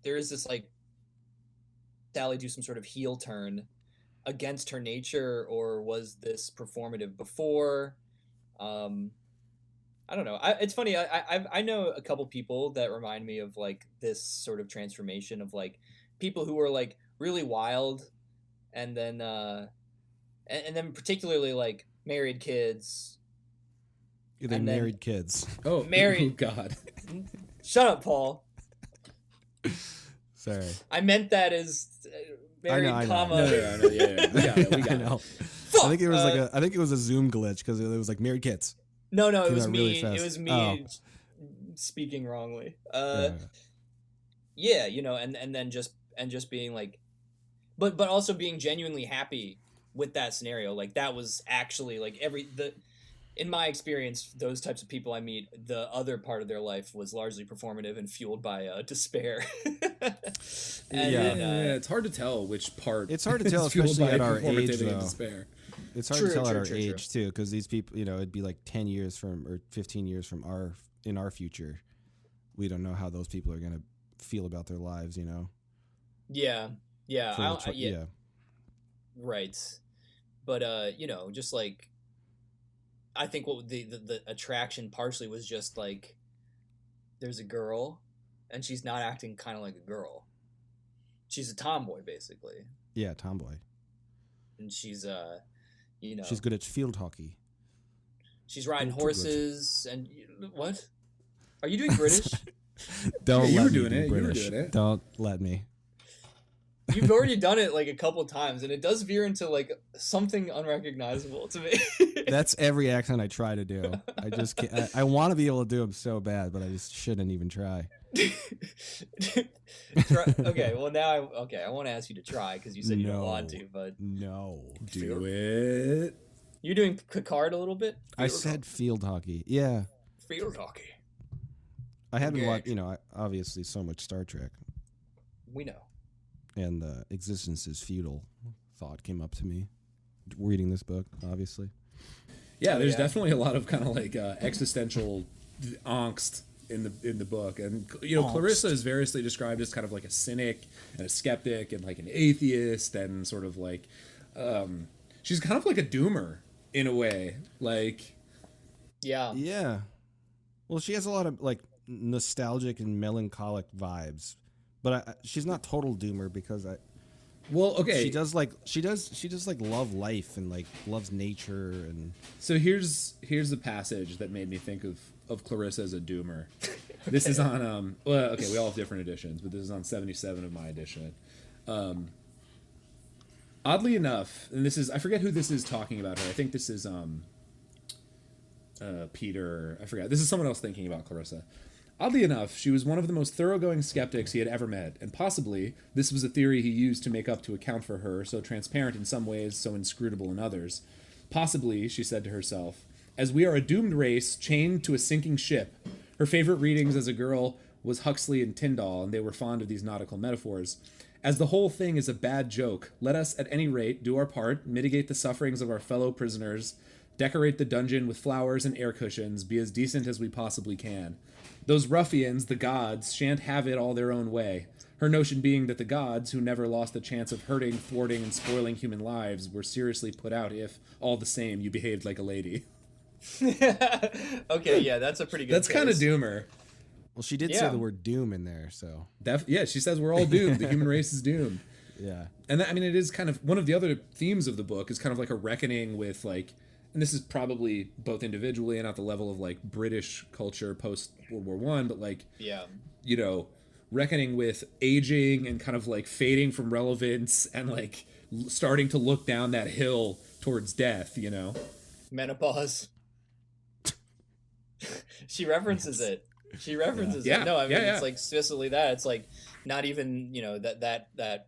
there is this like Sally do some sort of heel turn against her nature, or was this performative before? I don't know. It's funny. I know a couple people that remind me of like this sort of transformation of like people who were like really wild, and then and then particularly like married kids. They And then- married kids. Oh, Married. Oh God. Shut up, Paul. Sorry. I meant that as married, I know. comma. No, yeah. We got it. We got I know. it. Fuck! I think it was I think it was a Zoom glitch because it was like married kids. No, it Came was out me. really fast. It was me Oh. speaking wrongly. Yeah. Yeah, and then just being like, but also being genuinely happy with that scenario. Like that was actually like in my experience, those types of people I meet, the other part of their life was largely performative and fueled by despair. And Yeah. then, Yeah, it's hard to tell which part. It's hard to tell, is fueled especially by at our age, performativity and though. despair. It's hard True, to tell at true, our true, age too, because these people, it'd be like 10 years from or 15 years from in our future. We don't know how those people are gonna feel about their lives, yeah, For the tw- yeah, right. But just like I think what the attraction partially was just like there's a girl, and she's not acting kind of like a girl. She's a tomboy, basically. Yeah, tomboy. And she's she's good at field hockey. She's riding horses and what? Are you doing British? Don't you let were me doing do it. You were British. doing it. Don't let me. You've already done it like a couple times, and it does veer into like something unrecognizable to me. That's every accent I try to do. I just can't. I want to be able to do them so bad, but I just shouldn't even try. Okay, well now I want to ask you to try because you said you don't want to, but no, do it. You're doing Picard a little bit. I said field hockey. Yeah, field hockey. I haven't watched. Obviously, so much Star Trek. We know. And existence is futile thought came up to me reading this book, obviously. Yeah, there's definitely a lot of kind of like existential angst in the book, and Clarissa is variously described as kind of like a cynic and a skeptic and like an atheist and sort of like she's kind of like a doomer in a way, like yeah. Well, she has a lot of like nostalgic and melancholic vibes. But she's not total doomer because she does like love life and like loves nature and. So here's the passage that made me think of Clarissa as a doomer. Okay. This is on we all have different editions, but this is on 77 of my edition. Oddly enough, and I forget who this is talking about her. I think this is Peter. I forgot. This is someone else thinking about Clarissa. Oddly enough, she was one of the most thoroughgoing skeptics he had ever met, and possibly this was a theory he used to make up to account for her, so transparent in some ways, so inscrutable in others. Possibly, she said to herself, as we are a doomed race chained to a sinking ship. Her favorite readings as a girl was Huxley and Tyndall, and they were fond of these nautical metaphors. As the whole thing is a bad joke, let us, at any rate, do our part, mitigate the sufferings of our fellow prisoners, decorate the dungeon with flowers and air cushions, be as decent as we possibly can. Those ruffians, the gods, shan't have it all their own way. Her notion being that the gods, who never lost a chance of hurting, thwarting, and spoiling human lives, were seriously put out if, all the same, you behaved like a lady. Okay, yeah, that's a pretty good That's kind of doomer. Well, she did say the word doom in there, so. She says we're all doomed. The human race is doomed. Yeah. And it is kind of, one of the other themes of the book is kind of like a reckoning with like, and this is probably both individually and at the level of like British culture post World War I, but like, reckoning with aging and kind of like fading from relevance and like starting to look down that hill towards death, menopause. She references it. She references it. No, I mean it's like explicitly that. It's like not even that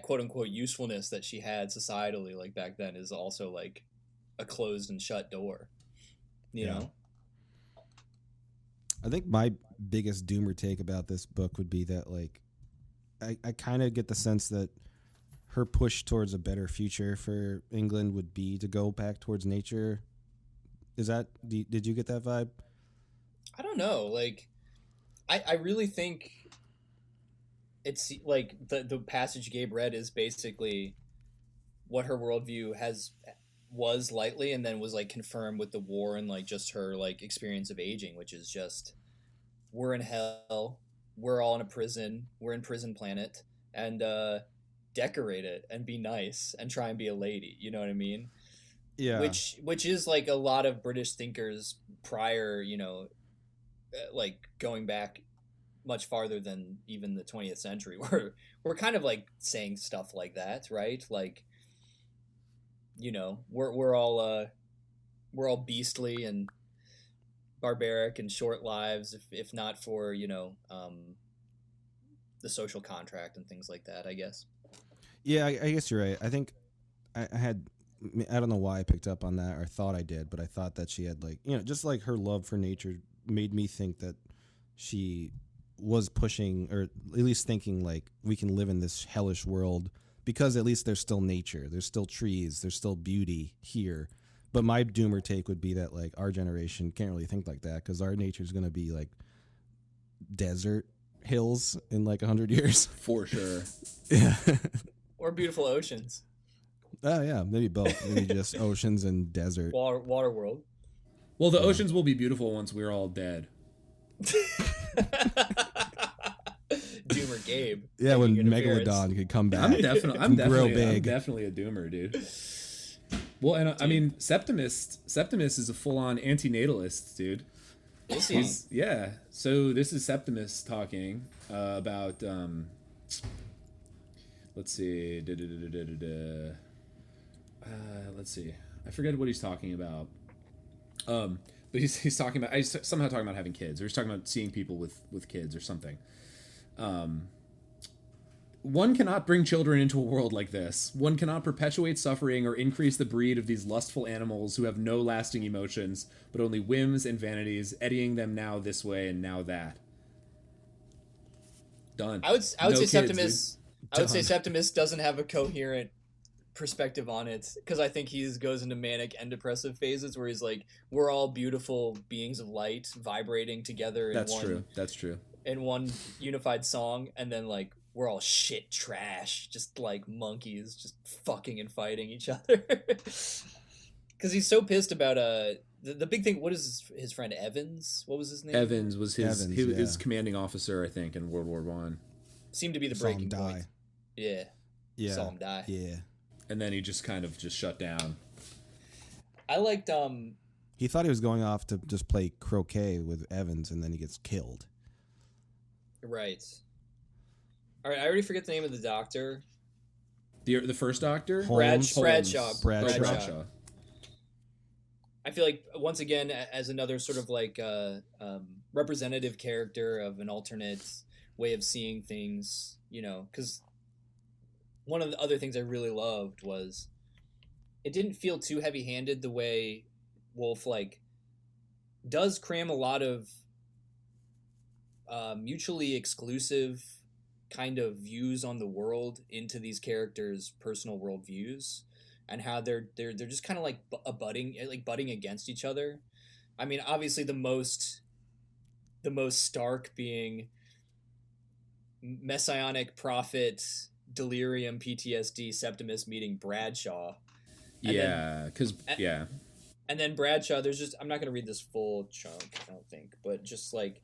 quote unquote usefulness that she had societally like back then is also like a closed and shut door, you know? I think my biggest doomer take about this book would be that like I kind of get the sense that her push towards a better future for England would be to go back towards nature. Did you get that vibe? I don't know. Like, I really think it's like the passage Gabe read is basically what her worldview was lightly and then was like confirmed with the war and like just her like experience of aging, which is just we're in hell, we're all in a prison, we're in prison planet, and decorate it and be nice and try and be a lady, you know what I mean? Yeah. Which is like a lot of British thinkers prior, like going back much farther than even the 20th century we're kind of like saying stuff like that, right? Like, we're all beastly and barbaric and short lives if not for the social contract and things like that, I guess. Yeah, I guess you're right. I think I don't know why I picked up on that or thought I did, but I thought that she had like, just like her love for nature made me think that she was pushing or at least thinking like we can live in this hellish world because at least there's still nature, there's still trees, there's still beauty here. But my doomer take would be that like our generation can't really think like that because our nature is going to be like desert hills in like 100 years. For sure. Yeah. Or beautiful oceans. Oh yeah, maybe both. Maybe just oceans and desert. Water world. Well, the oceans will be beautiful once we're all dead. Doomer Gabe. Yeah, when making an appearance. Megalodon could come back. I'm and grow definitely big. a doomer, dude. Well, and I mean, Septimus is a full-on antinatalist, dude. Is he? Yeah. So this is Septimus talking about. Let's see. Let's see. I forget what he's talking about. But he's talking about. He's somehow talking about having kids, or he's talking about seeing people with kids or something. One cannot bring children into a world like this. One cannot perpetuate suffering or increase the breed of these lustful animals who have no lasting emotions, but only whims and vanities, eddying them now this way and now that. Done. I would say kids, Septimus. dude. I would say Septimus doesn't have a coherent perspective on it, because I think he goes into manic and depressive phases where he's like, we're all beautiful beings of light vibrating together. That's true. In one unified song, and then like we're all shit trash, just like monkeys, just fucking and fighting each other. Because he's so pissed about the big thing. What is his friend Evans? What was his name? Evans was his commanding officer, I think, in World War I. Seemed to be the Saw him breaking die. point. Yeah. Saw him die. Yeah. And then he just kind of just shut down. I liked He thought he was going off to just play croquet with Evans, and then he gets killed. Right. All right, I already forget the name of the doctor. The first doctor? Bradshaw. Bradshaw. I feel like, once again, as another sort of like representative character of an alternate way of seeing things, you know, because one of the other things I really loved was it didn't feel too heavy-handed the way Woolf, like, does cram a lot of mutually exclusive kind of views on the world into these characters' personal worldviews, and how they're just kind of like butting against each other. I mean, obviously the most stark being messianic prophet delirium PTSD Septimus meeting Bradshaw. And then Bradshaw, there's just, I'm not going to read this full chunk, I don't think, but just like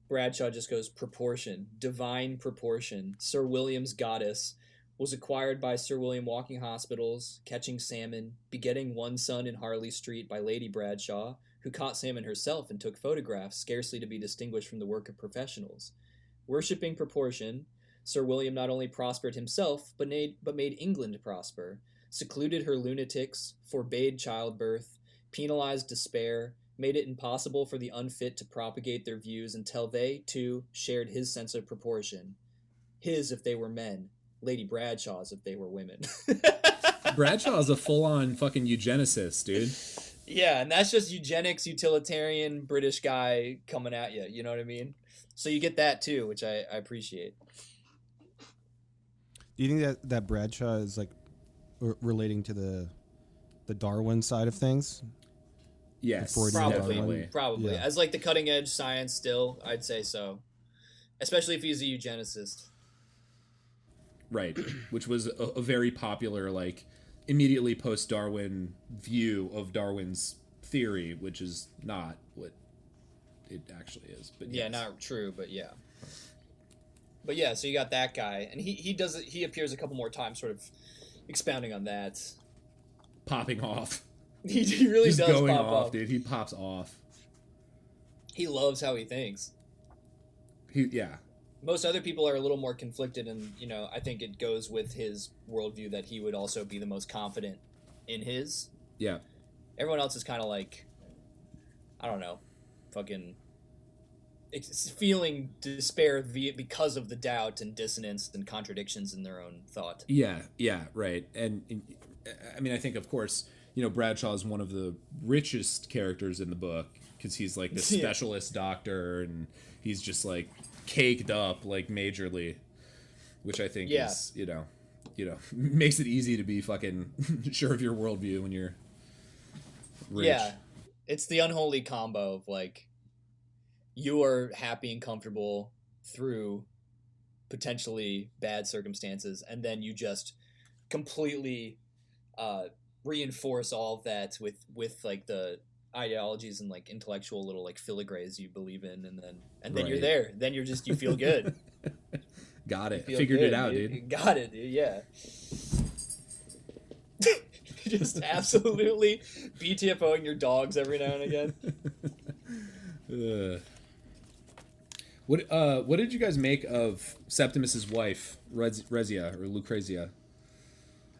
Bradshaw just goes, proportion, divine proportion. Sir William's goddess was acquired by Sir William walking hospitals, catching salmon, begetting one son in Harley Street by Lady Bradshaw, who caught salmon herself and took photographs, scarcely to be distinguished from the work of professionals. Worshipping proportion, Sir William not only prospered himself, but made England prosper, secluded her lunatics, forbade childbirth, penalized despair, made it impossible for the unfit to propagate their views until they, too, shared his sense of proportion. His if they were men, Lady Bradshaw's if they were women. Bradshaw is a full-on fucking eugenicist, dude. Yeah, and that's just eugenics, utilitarian, British guy coming at you, you know what I mean? So you get that too, which I appreciate. Do you think that Bradshaw is like relating to the Darwin side of things? Yes, probably. Yeah. As like the cutting edge science still, I'd say so. Especially if he's a eugenicist. Right, which was a very popular, like, immediately post-Darwin view of Darwin's theory, which is not what it actually is. But yeah, yes. not true, but yeah. But yeah, so you got that guy, and he appears a couple more times, sort of expounding on that. Popping off. He really Just does going pop off, up. dude. He pops off. He loves how he thinks. Yeah. Most other people are a little more conflicted, and, you know, I think it goes with his worldview that he would also be the most confident in his. Yeah. Everyone else is kind of like, I don't know, fucking feeling despair because of the doubt and dissonance and contradictions in their own thought. Yeah, right. And I mean, I think, of course, you know, Bradshaw is one of the richest characters in the book because he's like the specialist doctor, and he's just like caked up like majorly, which I think is, you know, makes it easy to be fucking sure of your worldview when you're rich. Yeah, it's the unholy combo of like, you are happy and comfortable through potentially bad circumstances, and then you just completely reinforce all of that with like the ideologies and like intellectual little like filigrees you believe in, and then you're Right. there. Then you feel good. Got it. Feel Figured good, it out, dude. You got it, dude. Yeah. Just absolutely BTFOing your dogs every now and again. What did you guys make of Septimus's wife, Rezia or Lucrezia?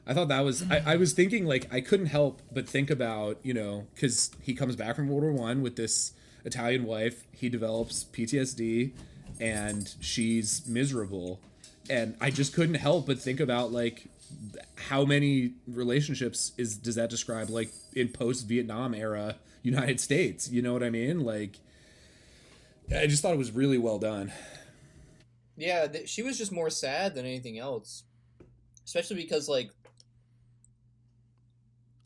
I thought that was I was thinking like I couldn't help but think about, you know, because he comes back from World War I with this Italian wife, he develops PTSD, and she's miserable, and I just couldn't help but think about like how many relationships does that describe like in post-Vietnam era United States? You know what I mean? Like, I just thought it was really well done. Yeah, she was just more sad than anything else, especially because like,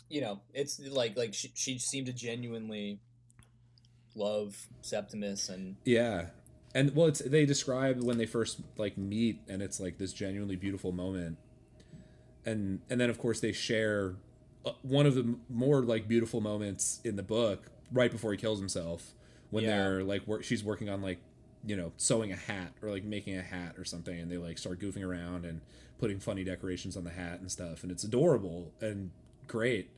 you know, it's like she seemed to genuinely love Septimus, and Yeah. And well, they describe when they first like meet, and it's like this genuinely beautiful moment, and then of course they share one of the more like beautiful moments in the book right before he kills himself, when they're like she's working on like, you know, sewing a hat or like making a hat or something, and they like start goofing around and putting funny decorations on the hat and stuff, and it's adorable and great.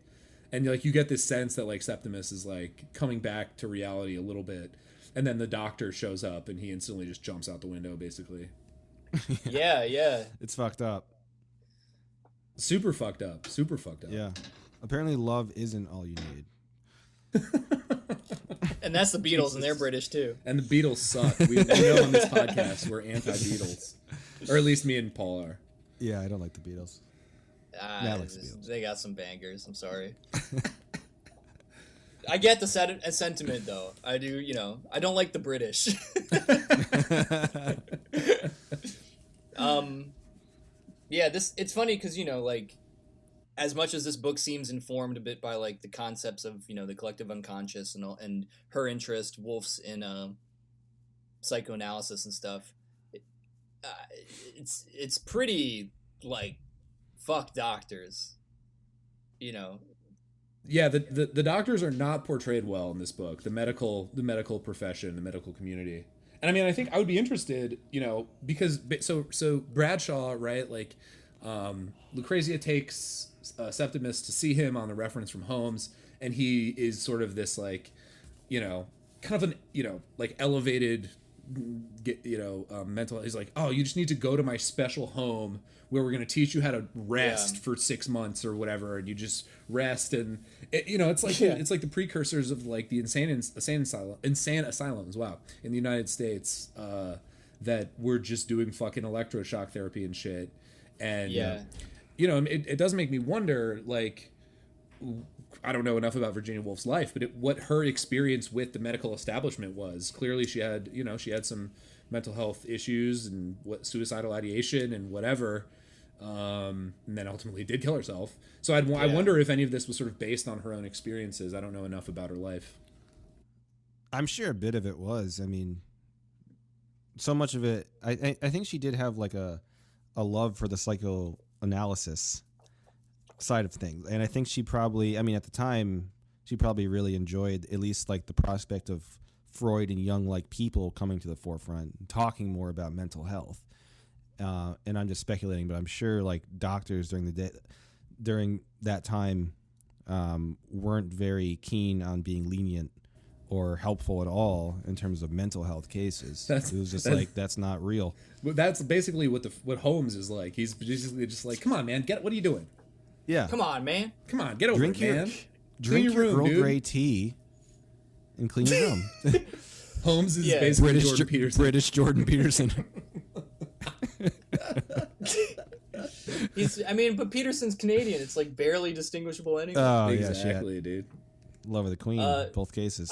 And like you get this sense that like Septimus is like coming back to reality a little bit, and then the doctor shows up and he instantly just jumps out the window basically. yeah. It's fucked up. Super fucked up. Yeah. Apparently love isn't all you need. And that's the Beatles, and they're British too. And the Beatles suck. We know on this podcast we're anti-Beatles, or at least me and Paul are. Yeah, I don't like the Beatles. They got some bangers. I'm sorry. I get the sentiment though. I do. You know, I don't like the British. Yeah, it's funny because, you know, like, as much as this book seems informed a bit by like the concepts of, you know, the collective unconscious and her interest, Woolf's in psychoanalysis and stuff, it's pretty like fuck doctors, you know. Yeah, the doctors are not portrayed well in this book. The medical profession, the medical community. And I mean, I think I would be interested, you know, because so Bradshaw, right? Like, Lucrezia takes Septimus to see him on the reference from Holmes, and he is sort of this like, you know, kind of an, you know, like elevated, mental. He's like, oh, you just need to go to my special home where we're going to teach you how to rest for 6 months or whatever, and you just rest, and you know, it's like it's like the precursors of like the insane asylums. Wow, in the United States, that we're just doing fucking electroshock therapy and shit, and you know, it does make me wonder, like, I don't know enough about Virginia Woolf's life, but what her experience with the medical establishment was. Clearly she had some mental health issues and suicidal ideation and whatever, and then ultimately did kill herself. So I wonder if any of this was sort of based on her own experiences. I don't know enough about her life. I'm sure a bit of it was. I mean, so much of it, I think she did have like a love for the psychoanalysis side of things, and I think she probably, I mean, at the time she probably really enjoyed at least like the prospect of Freud and Jung like people coming to the forefront and talking more about mental health, and I'm just speculating, but I'm sure like doctors during that time weren't very keen on being lenient or helpful at all in terms of mental health cases. It was just like, that's not real. But that's basically what Holmes is like. He's basically just like, come on, man, what are you doing? Yeah. Come on, man. Come on, get over it, man. Drink your room, Earl Grey tea and clean your room. Holmes is basically Jordan Peterson. British Jordan Peterson. But Peterson's Canadian. It's like barely distinguishable anyway. Oh, exactly, yeah, dude. Love of the Queen, both cases.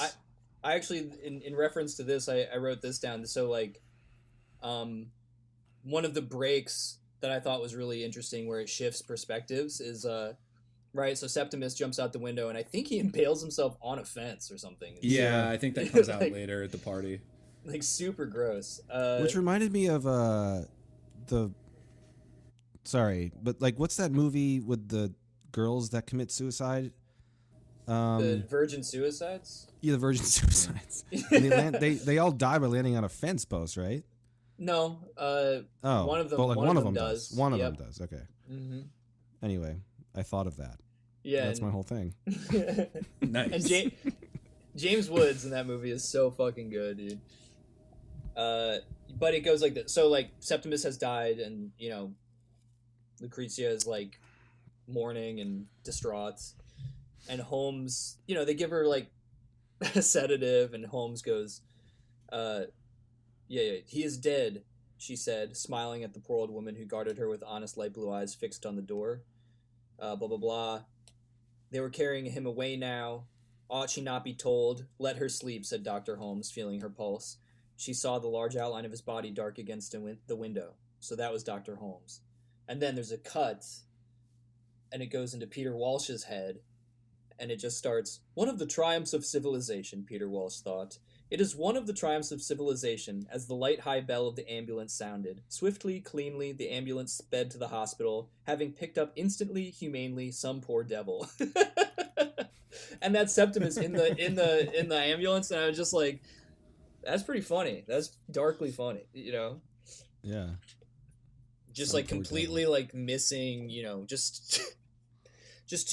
I actually, in reference to this, I wrote this down. So, like, one of the breaks that I thought was really interesting, where it shifts perspectives, is right. So Septimus jumps out the window, and I think he impales himself on a fence or something. Yeah, I think that comes out later at the party. Like super gross. Which reminded me of sorry, but like, what's that movie with the girls that commit suicide? The Virgin Suicides? Yeah, the Virgin Suicides. And they all die by landing on a fence post, right? No. One of them. But like one of them does. One of them does. Okay. Mm-hmm. Anyway, I thought of that. Yeah, that's my whole thing. Nice. And James Woods in that movie is so fucking good, dude. But it goes like this. So like Septimus has died, and Lucrezia is like mourning and distraught, and Holmes, they give her like a sedative, and Holmes goes, yeah, he is dead, she said, smiling at the poor old woman who guarded her with honest light blue eyes fixed on the door. Blah blah blah. They were carrying him away now. Ought she not be told? Let her sleep, said Dr. Holmes, feeling her pulse. She saw the large outline of his body dark against the window. So that was Dr. Holmes. And then there's a cut, and it goes into Peter Walsh's head, and it just starts, one of the triumphs of civilization, Peter Walsh thought. It is one of the triumphs of civilization, as the light high bell of the ambulance sounded. Swiftly, cleanly, the ambulance sped to the hospital, having picked up instantly, humanely, some poor devil. And that Septimus in the ambulance, and I was just like, that's pretty funny. That's darkly funny, Yeah. Just Some like poor completely devil. like missing, just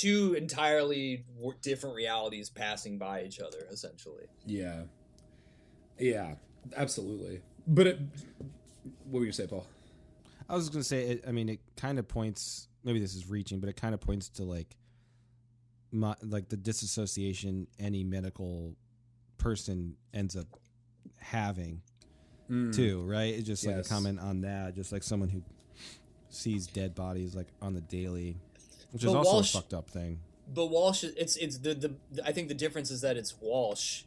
two entirely different realities passing by each other, essentially. Yeah. Yeah, absolutely. But what were you say, Paul? I was going to say, it kind of points, maybe this is reaching, but it kind of points to like the disassociation any medical person ends up having too, right? It's just like a comment on that, just like someone who sees dead bodies like on the daily, which is also a fucked up thing. But Walsh, it's the I think the difference is that it's Walsh,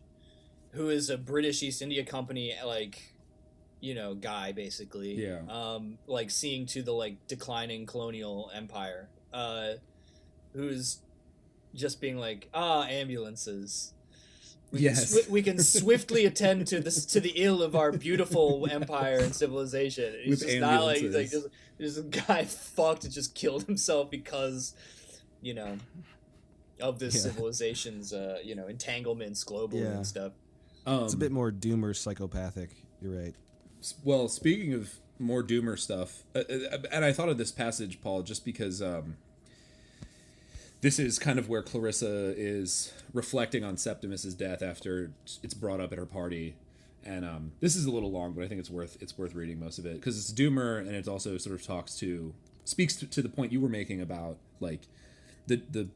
who is a British East India Company guy basically. Yeah. Like seeing to the like declining colonial empire. Who's just being like, ambulances. We can swiftly attend to the ill of our beautiful empire and civilization. And he's With just not like ambulances. just a guy fucked and just killed himself because, of this civilization's entanglements globally and stuff. It's a bit more doomer psychopathic. You're right. Well, speaking of more doomer stuff, and I thought of this passage, Paul, just because this is kind of where Clarissa is reflecting on Septimus's death after it's brought up at her party, and this is a little long, but I think it's worth reading most of it because it's doomer, and it also sort of speaks to the point you were making about like the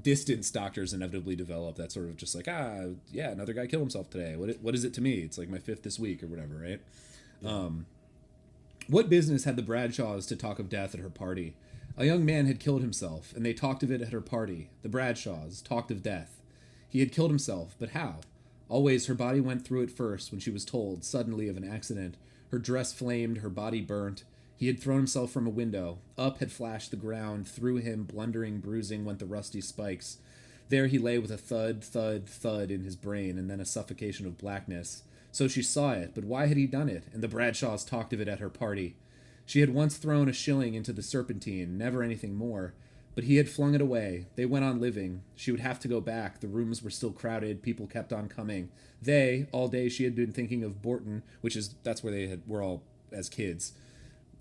distance doctors inevitably develop, that sort of just like, another guy killed himself today. What is it to me? It's like my 5th this week or whatever, right? Yeah. What business had the Bradshaws to talk of death at her party? A young man had killed himself, and they talked of it at her party. The Bradshaws talked of death. He had killed himself, but how? Always her body went through it first when she was told, suddenly, of an accident. Her dress flamed, her body burnt. He had thrown himself from a window. Up had flashed the ground. Through him, blundering, bruising, went the rusty spikes. There he lay with a thud, thud, thud in his brain, and then a suffocation of blackness. So she saw it, but why had he done it? And the Bradshaws talked of it at her party. She had once thrown a shilling into the Serpentine, never anything more. But he had flung it away. They went on living. She would have to go back. The rooms were still crowded. People kept on coming. All day she had been thinking of Borton, that's where were all as kids.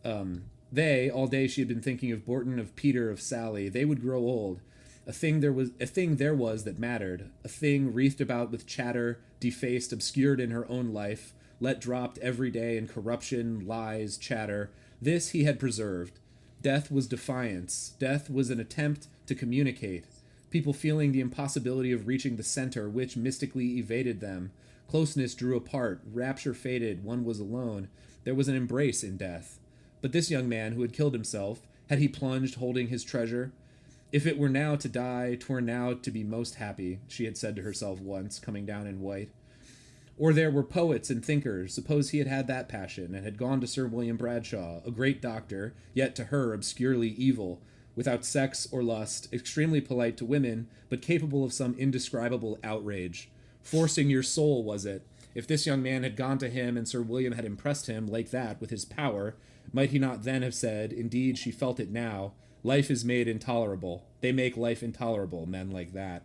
All day she had been thinking of Borton, of Peter, of Sally. They would grow old. A thing there was that mattered. A thing wreathed about with chatter, defaced, obscured in her own life, let dropped every day in corruption, lies, chatter. This he had preserved. Death was defiance. Death was an attempt to communicate. People feeling the impossibility of reaching the center, which mystically evaded them. Closeness drew apart. Rapture faded. One was alone. There was an embrace in death. But this young man who had killed himself, had he plunged holding his treasure? If it were now to die, 'twere now to be most happy, she had said to herself once, coming down in white. Or there were poets and thinkers. Suppose he had had that passion, and had gone to Sir William Bradshaw, a great doctor, yet to her obscurely evil, without sex or lust, extremely polite to women, but capable of some indescribable outrage. Forcing your soul, was it? If this young man had gone to him, and Sir William had impressed him like that with his power, might he not then have said, indeed she felt it now, life is made intolerable. They make life intolerable, men like that.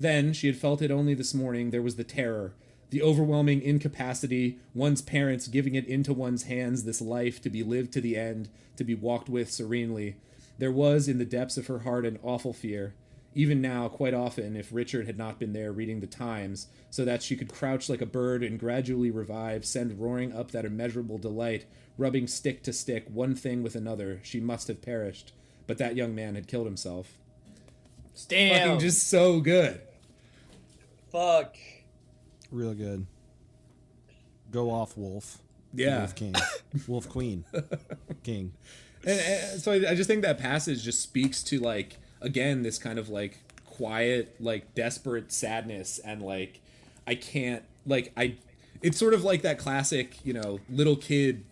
Then, she had felt it only this morning, there was the terror, the overwhelming incapacity, one's parents giving it into one's hands, this life to be lived to the end, to be walked with serenely. There was, in the depths of her heart, an awful fear. Even now, quite often, if Richard had not been there reading the Times, so that she could crouch like a bird and gradually revive, send roaring up that immeasurable delight, rubbing stick to stick, one thing with another, she must have perished. But that young man had killed himself. Damn. Fucking just so good. Fuck. Real good. Go off, Wolf. Yeah. Wolf King. Wolf Queen. King. And so I just think that passage just speaks to, like, again, this kind of, like, quiet, like, desperate sadness, and, like, I can't, like, it's sort of like that classic, you know, little kid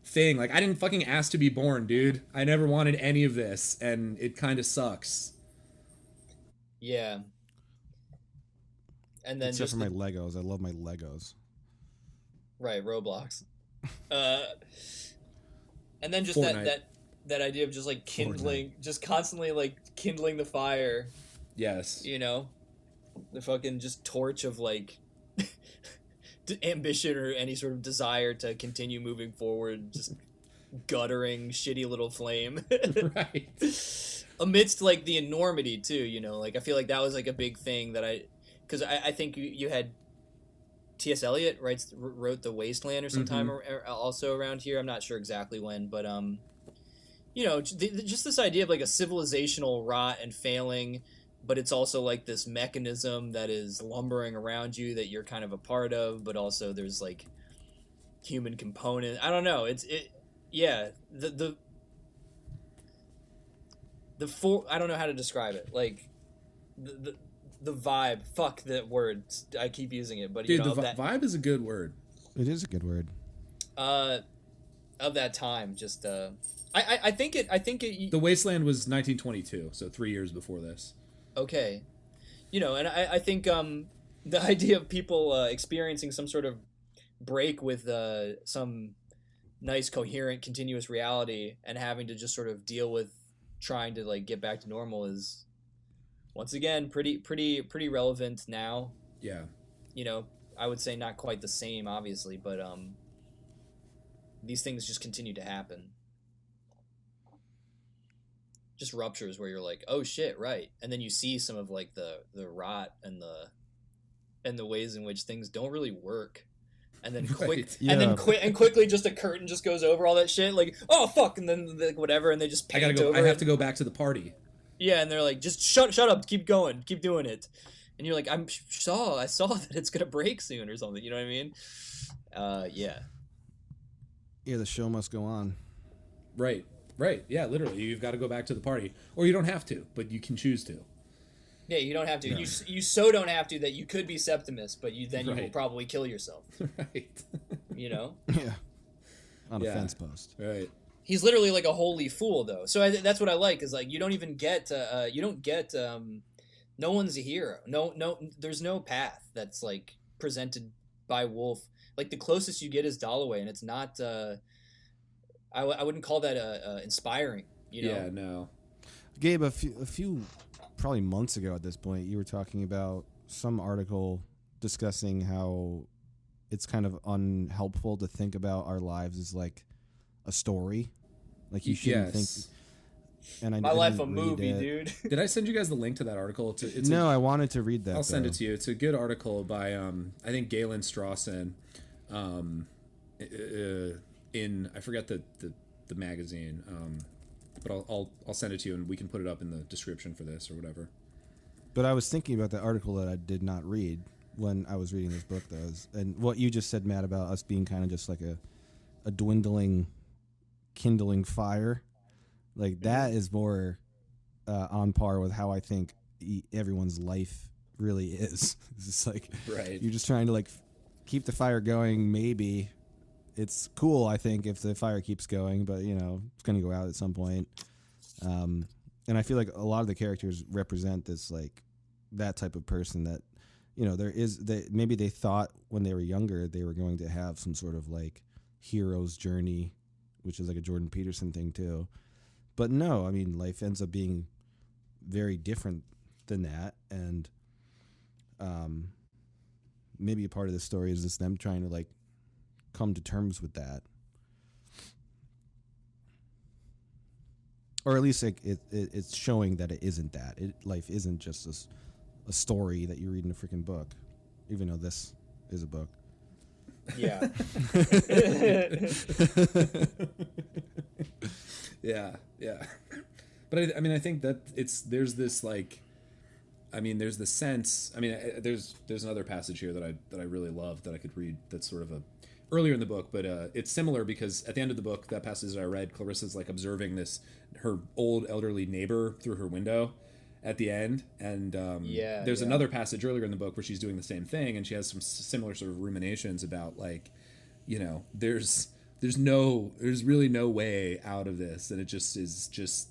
thing. Like, I didn't fucking ask to be born, dude. I never wanted any of this, and it kind of sucks. Yeah. And then Except for my Legos. I love my Legos. Right, Roblox. And then just Fortnite. that idea of just like kindling, Fortnite. just constantly like kindling the fire. Yes. You know, the fucking just torch of like ambition or any sort of desire to continue moving forward, just guttering shitty little flame. Right. Amidst like the enormity too, you know, like I feel like that was like a big thing that because I think you had T.S. Eliot wrote The Wasteland or sometime also around here. I'm not sure exactly when, but you know, just this idea of like a civilizational rot and failing, but it's also like this mechanism that is lumbering around you that you're kind of a part of, but also there's like human component. I don't know. Yeah. I don't know how to describe it. Like the vibe. Fuck that word. I keep using it, but dude, you know, vibe is a good word. It is a good word. Of that time, just I think it. The Wasteland was 1922, so 3 years before this. Okay, you know, and I think the idea of people experiencing some sort of break with some nice, coherent, continuous reality and having to just sort of deal with trying to like get back to normal is once again pretty relevant now. Yeah. You know, I would say not quite the same, obviously, but these things just continue to happen. Just ruptures where you're like, oh shit, right, and then you see some of like the rot and the ways in which things don't really work, and then quickly just a curtain just goes over all that shit, like, oh fuck, and then like whatever, and they just paint over I have to go back to the party. Yeah, and they're like, just shut up, keep going, keep doing it, and you're like, I saw that it's gonna break soon or something, you know what I mean? Yeah. Yeah, the show must go on. Right. Yeah, literally, you've got to go back to the party, or you don't have to, but you can choose to. Yeah, you don't have to. No. You so don't have to that you could be Septimus, but you will probably kill yourself. Right. You know? Yeah. On a fence post. Right. He's literally like a holy fool, though. So that's what I like, is like you don't even get no one's a hero. No, there's no path that's like presented by Woolf. Like the closest you get is Dalloway, and it's not. I wouldn't call that inspiring. You know? Yeah. No. Gabe, a few probably months ago at this point, you were talking about some article discussing how it's kind of unhelpful to think about our lives as like a story. Like you shouldn't think. And my life a movie, dude. Did I send you guys the link to that article? I wanted to read that. I'll send it to you. It's a good article by I think Galen Strawson, in I forget the magazine, but I'll send it to you and we can put it up in the description for this or whatever. But I was thinking about that article that I did not read when I was reading this book, though, and what you just said, Matt, about us being kind of just like a dwindling, kindling fire. Like that is more on par with how I think everyone's life really is. It's just like you're just trying to like keep the fire going. Maybe it's cool, I think, if the fire keeps going, but you know it's going to go out at some point. And I feel like a lot of the characters represent this like that type of person that you know maybe they thought when they were younger they were going to have some sort of like hero's journey, which is like a Jordan Peterson thing too. But no, I mean, life ends up being very different than that. And maybe a part of the story is just them trying to like come to terms with that, or at least like it's showing that it isn't that. Life isn't just a story that you read in a freaking book, even though this is a book. Yeah. Yeah. But I mean, I think that there's this like, I mean, there's the sense. I mean, there's another passage here that I really love that I could read. That's sort of earlier in the book, but it's similar because at the end of the book, that passage that I read, Clarissa's like observing her old elderly neighbor through her window at the end, and there's another passage earlier in the book where she's doing the same thing, and she has some similar sort of ruminations about like, you know, there's really no way out of this, and it just is just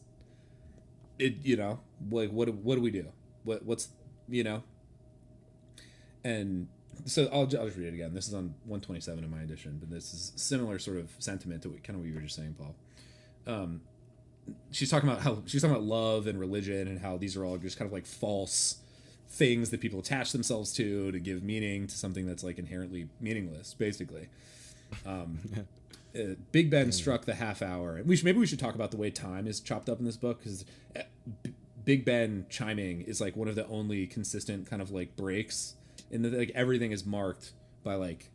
it, you know, like what do we do? What's, you know? And so I'll just read it again. This is on 127 in my edition, but this is similar sort of sentiment to kind of what you were just saying, Paul. She's talking about love and religion and how these are all just kind of like false things that people attach themselves to give meaning to something that's like inherently meaningless, basically. Big Ben struck the half hour. Maybe we should talk about the way time is chopped up in this book, because Big Ben chiming is like one of the only consistent kind of like breaks in the, like, everything is marked by like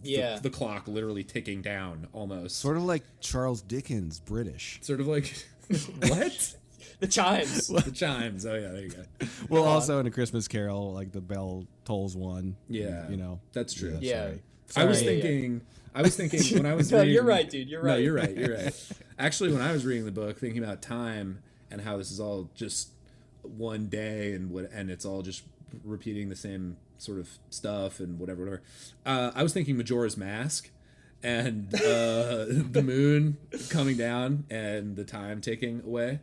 the clock literally ticking down, almost sort of like Charles Dickens British, sort of like what the chimes. The chimes. Oh yeah, there you go. Well, also in A Christmas Carol, like the bell tolls one. Yeah, you know, that's true. Yeah. Sorry. I was thinking when I was no, reading, you're right, dude. You're right. No, you're right. Actually, when I was reading the book, thinking about time and how this is all just one day and it's all just repeating the same sort of stuff and whatever. I was thinking Majora's Mask and the moon coming down and the time ticking away.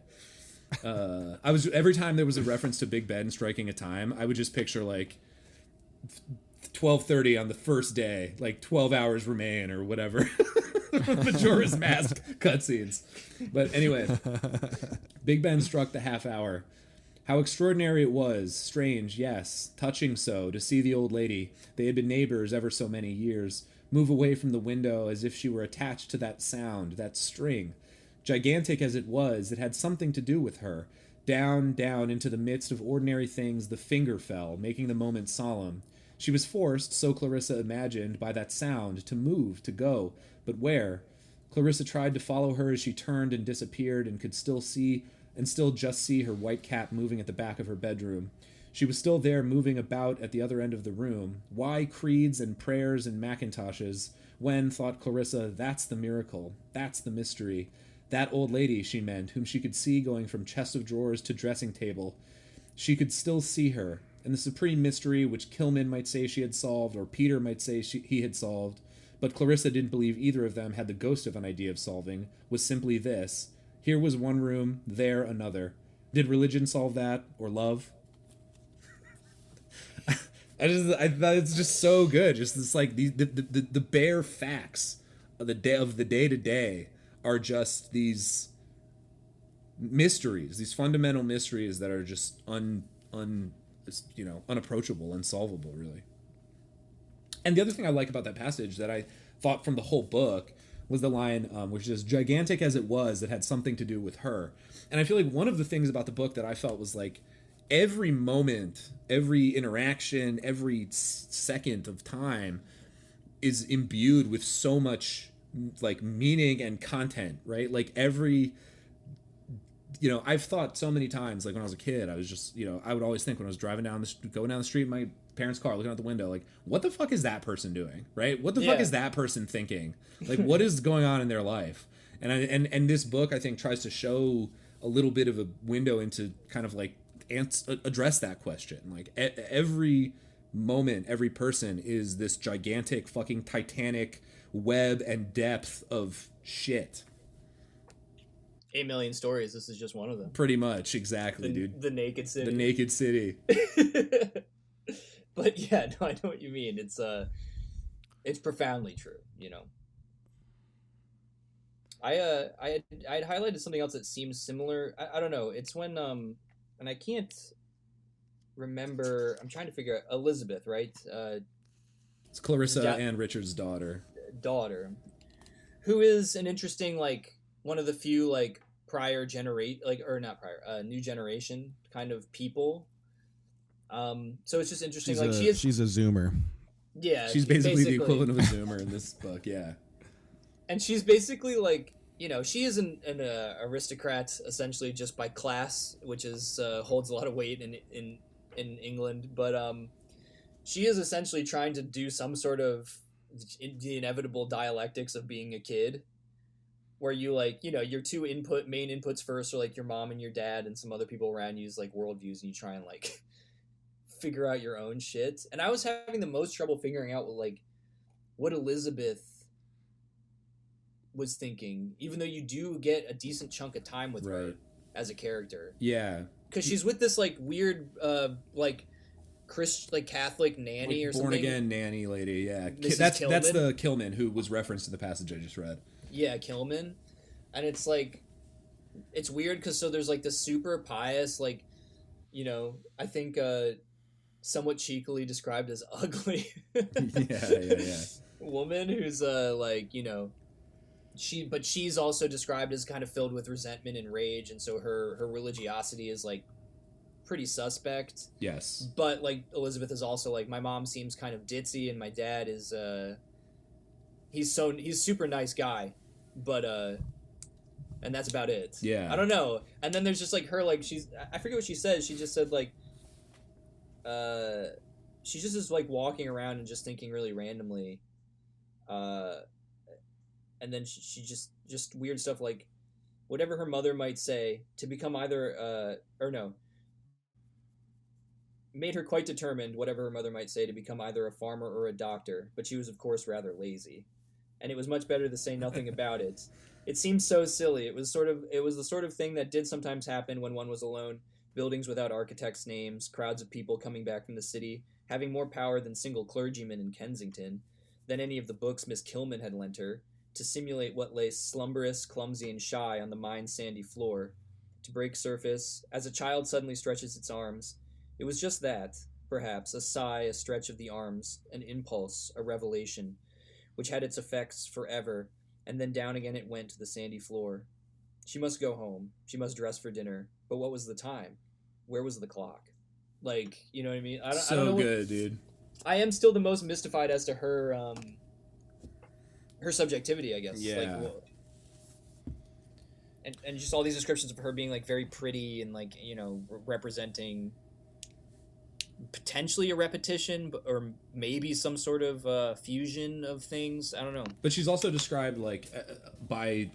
Every time there was a reference to Big Ben striking a time, I would just picture like 12:30 on the first day, like 12 hours remain or whatever. Majora's Mask cutscenes. But anyway, Big Ben struck the half hour. How extraordinary it was, strange, yes, touching so, to see the old lady, they had been neighbors ever so many years, move away from the window as if she were attached to that sound, that string. Gigantic as it was, it had something to do with her. Down, down into the midst of ordinary things the finger fell, making the moment solemn. She was forced, so Clarissa imagined, by that sound, to move, to go. But where? Clarissa tried to follow her as she turned and disappeared and could still just see her white cap moving at the back of her bedroom. She was still there, moving about at the other end of the room. Why creeds and prayers and macintoshes? When, thought Clarissa, that's the miracle. That's the mystery. That old lady, she meant, whom she could see going from chest of drawers to dressing table. She could still see her. And the supreme mystery, which Kilman might say she had solved, or Peter might say he had solved, but Clarissa didn't believe either of them had the ghost of an idea of solving, was simply this. Here was one room, there another. Did religion solve that, or love? I thought it's just so good. Just this, like, the bare facts of the day to day are just these mysteries, these fundamental mysteries that are just unapproachable, unsolvable, really. And the other thing I like about that passage that I thought from the whole book was the line, which is, gigantic as it was, it had something to do with her. And I feel like one of the things about the book that I felt was like every moment, every interaction, every second of time is imbued with so much like meaning and content, right? Like every, I've thought so many times, like when I was a kid, I was just, I would always think when I was going down the street in my parents' car, looking out the window, like, what the fuck is that person doing, right? What the fuck is that person thinking? Like, what is going on in their life? And this book, I think, tries to show a little bit of a window into kind of like address that question. Like every moment, every person is this gigantic fucking titanic web and depth of shit. 8 million stories. This is just one of them. Pretty much, exactly, dude. The Naked City. The Naked City. But yeah, no, I know what you mean. It's profoundly true. I had highlighted something else that seems similar. I don't know. It's when and I can't remember. I'm trying to figure out Elizabeth, right? It's Clarissa Ja- and Richard's daughter. Daughter, who is an interesting, like, one of the few, like, new generation kind of people. So it's just interesting. She's a Zoomer. Yeah, She's basically the equivalent of a Zoomer in this book. Yeah. And she's basically like, she is an aristocrat essentially just by class, which is holds a lot of weight in England. But she is essentially trying to do some sort of the inevitable dialectics of being a kid, where you like, your two main inputs first are like your mom and your dad and some other people around you, like worldviews, and you try and like figure out your own shit. And I was having the most trouble figuring out what Elizabeth was thinking, even though you do get a decent chunk of time with her as a character. Yeah, because she's with this like weird Catholic nanny, like, or something. Born again nanny lady. Yeah, that's the Kilman who was referenced in the passage I just read. Yeah, Kilman, and it's like, it's weird because so there's like this super pious, like, I think somewhat cheekily described as ugly yeah woman who's like, she's also described as kind of filled with resentment and rage, and so her religiosity is like pretty suspect. Yes. But like Elizabeth is also like, my mom seems kind of ditzy and my dad is he's super nice guy, but and that's about it. Yeah. I don't know. And then there's just like her, like, I forget what she said. She just said like she just is like walking around and just thinking really randomly. And then she just weird stuff like, whatever her mother might say, to become either made her quite determined, whatever her mother might say, to become either a farmer or a doctor, but she was of course rather lazy, and it was much better to say nothing about it. It seemed so silly. It was the sort of thing that did sometimes happen when one was alone. Buildings without architects' names, crowds of people coming back from the city, having more power than single clergymen in Kensington, than any of the books Miss Kilman had lent her, to simulate what lay slumberous, clumsy, and shy on the mine's sandy floor, to break surface, as a child suddenly stretches its arms. It was just that, perhaps, a sigh, a stretch of the arms, an impulse, a revelation, which had its effects forever, and then down again it went to the sandy floor. She must go home. She must dress for dinner. But what was the time? Where was the clock? Like, you know what I mean? I don't know good, dude. I am still the most mystified as to her her subjectivity, I guess. Yeah. Like, and just all these descriptions of her being like very pretty and like, representing potentially a repetition, or maybe some sort of fusion of things. I don't know. But she's also described like by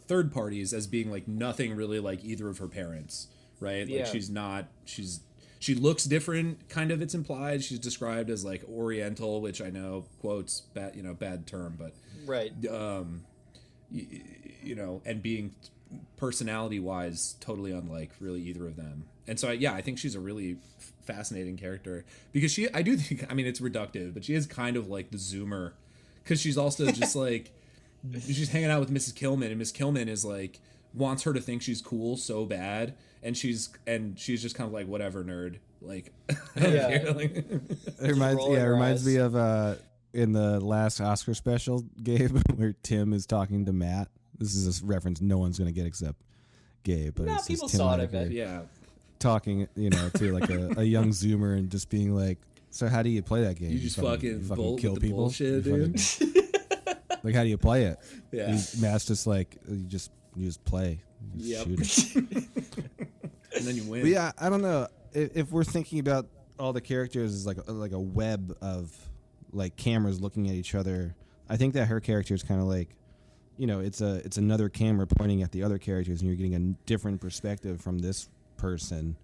third parties as being like nothing really like either of her parents, right? Yeah. Like she looks different, kind of, it's implied. She's described as like Oriental, which I know, quotes, bad term, but right. And being personality wise totally unlike really either of them. And so I think she's a really fascinating character, because I do think, I mean, it's reductive, but she is kind of like the Zoomer, because she's also just like she's hanging out with Mrs. Kilman, and Miss Kilman is like wants her to think she's cool so bad, and she's just kind of like, whatever, nerd, like. Yeah. It reminds me of in the last Oscar special, Gabe, where Tim is talking to Matt. This is a reference no one's gonna get except Gabe, but it's people just Tim saw it, I Heidecker bet. Yeah. talking, to like a young Zoomer, and just being like, "So how do you play that game? You just fucking kill people, bullshit, you dude. like, how do you play it?" Yeah. Matt's just like, you just play. You just shoot it. And then you win. But yeah, I don't know if we're thinking about all the characters as like a web of like cameras looking at each other. I think that her character is kind of like, it's another camera pointing at the other characters, and you're getting a different perspective from this person,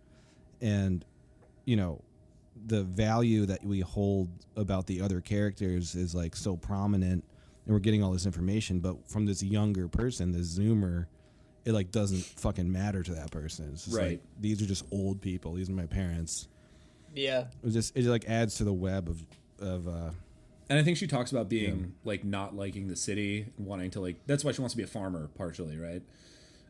and the value that we hold about the other characters is like so prominent, and we're getting all this information, but from this younger person, this Zoomer, it like doesn't fucking matter to that person. It's just right. Like, these are just old people. These are my parents. Yeah. It like adds to the web of and I think she talks about being like not liking the city and wanting to like, that's why she wants to be a farmer partially, right?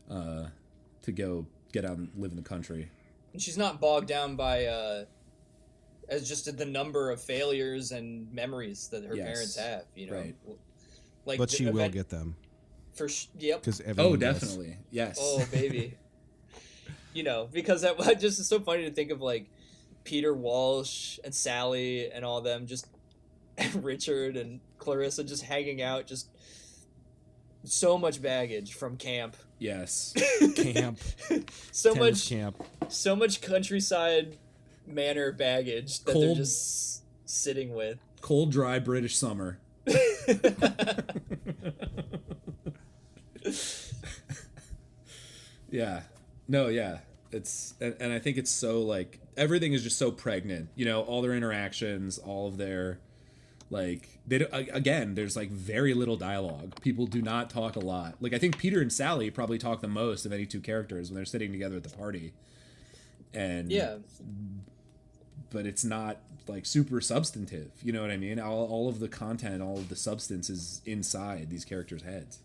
To go get out and live in the country. And she's not bogged down by as just the number of failures and memories that her parents Yes. have. You know, Right. like But the she will event get them yep. because Oh, everyone does. definitely. Yes. Oh baby, you know, because that just is so funny to think of like Peter Walsh and Sally and all them just and Richard and Clarissa just hanging out, just so much baggage from camp. Yes. Camp, so tennis much camp. so much countryside manor baggage that they're Cold- just sitting with. Cold, dry British summer. Yeah. No, yeah. It's and I think it's so like everything is just so pregnant. You know, all their interactions, all of their like they don't, again, there's like very little dialogue. People do not talk a lot. Like I think Peter and Sally probably talk the most of any two characters when they're sitting together at the party. And Yeah. but it's not like super substantive. You know what I mean? All of the content, all of the substance is inside these characters' heads.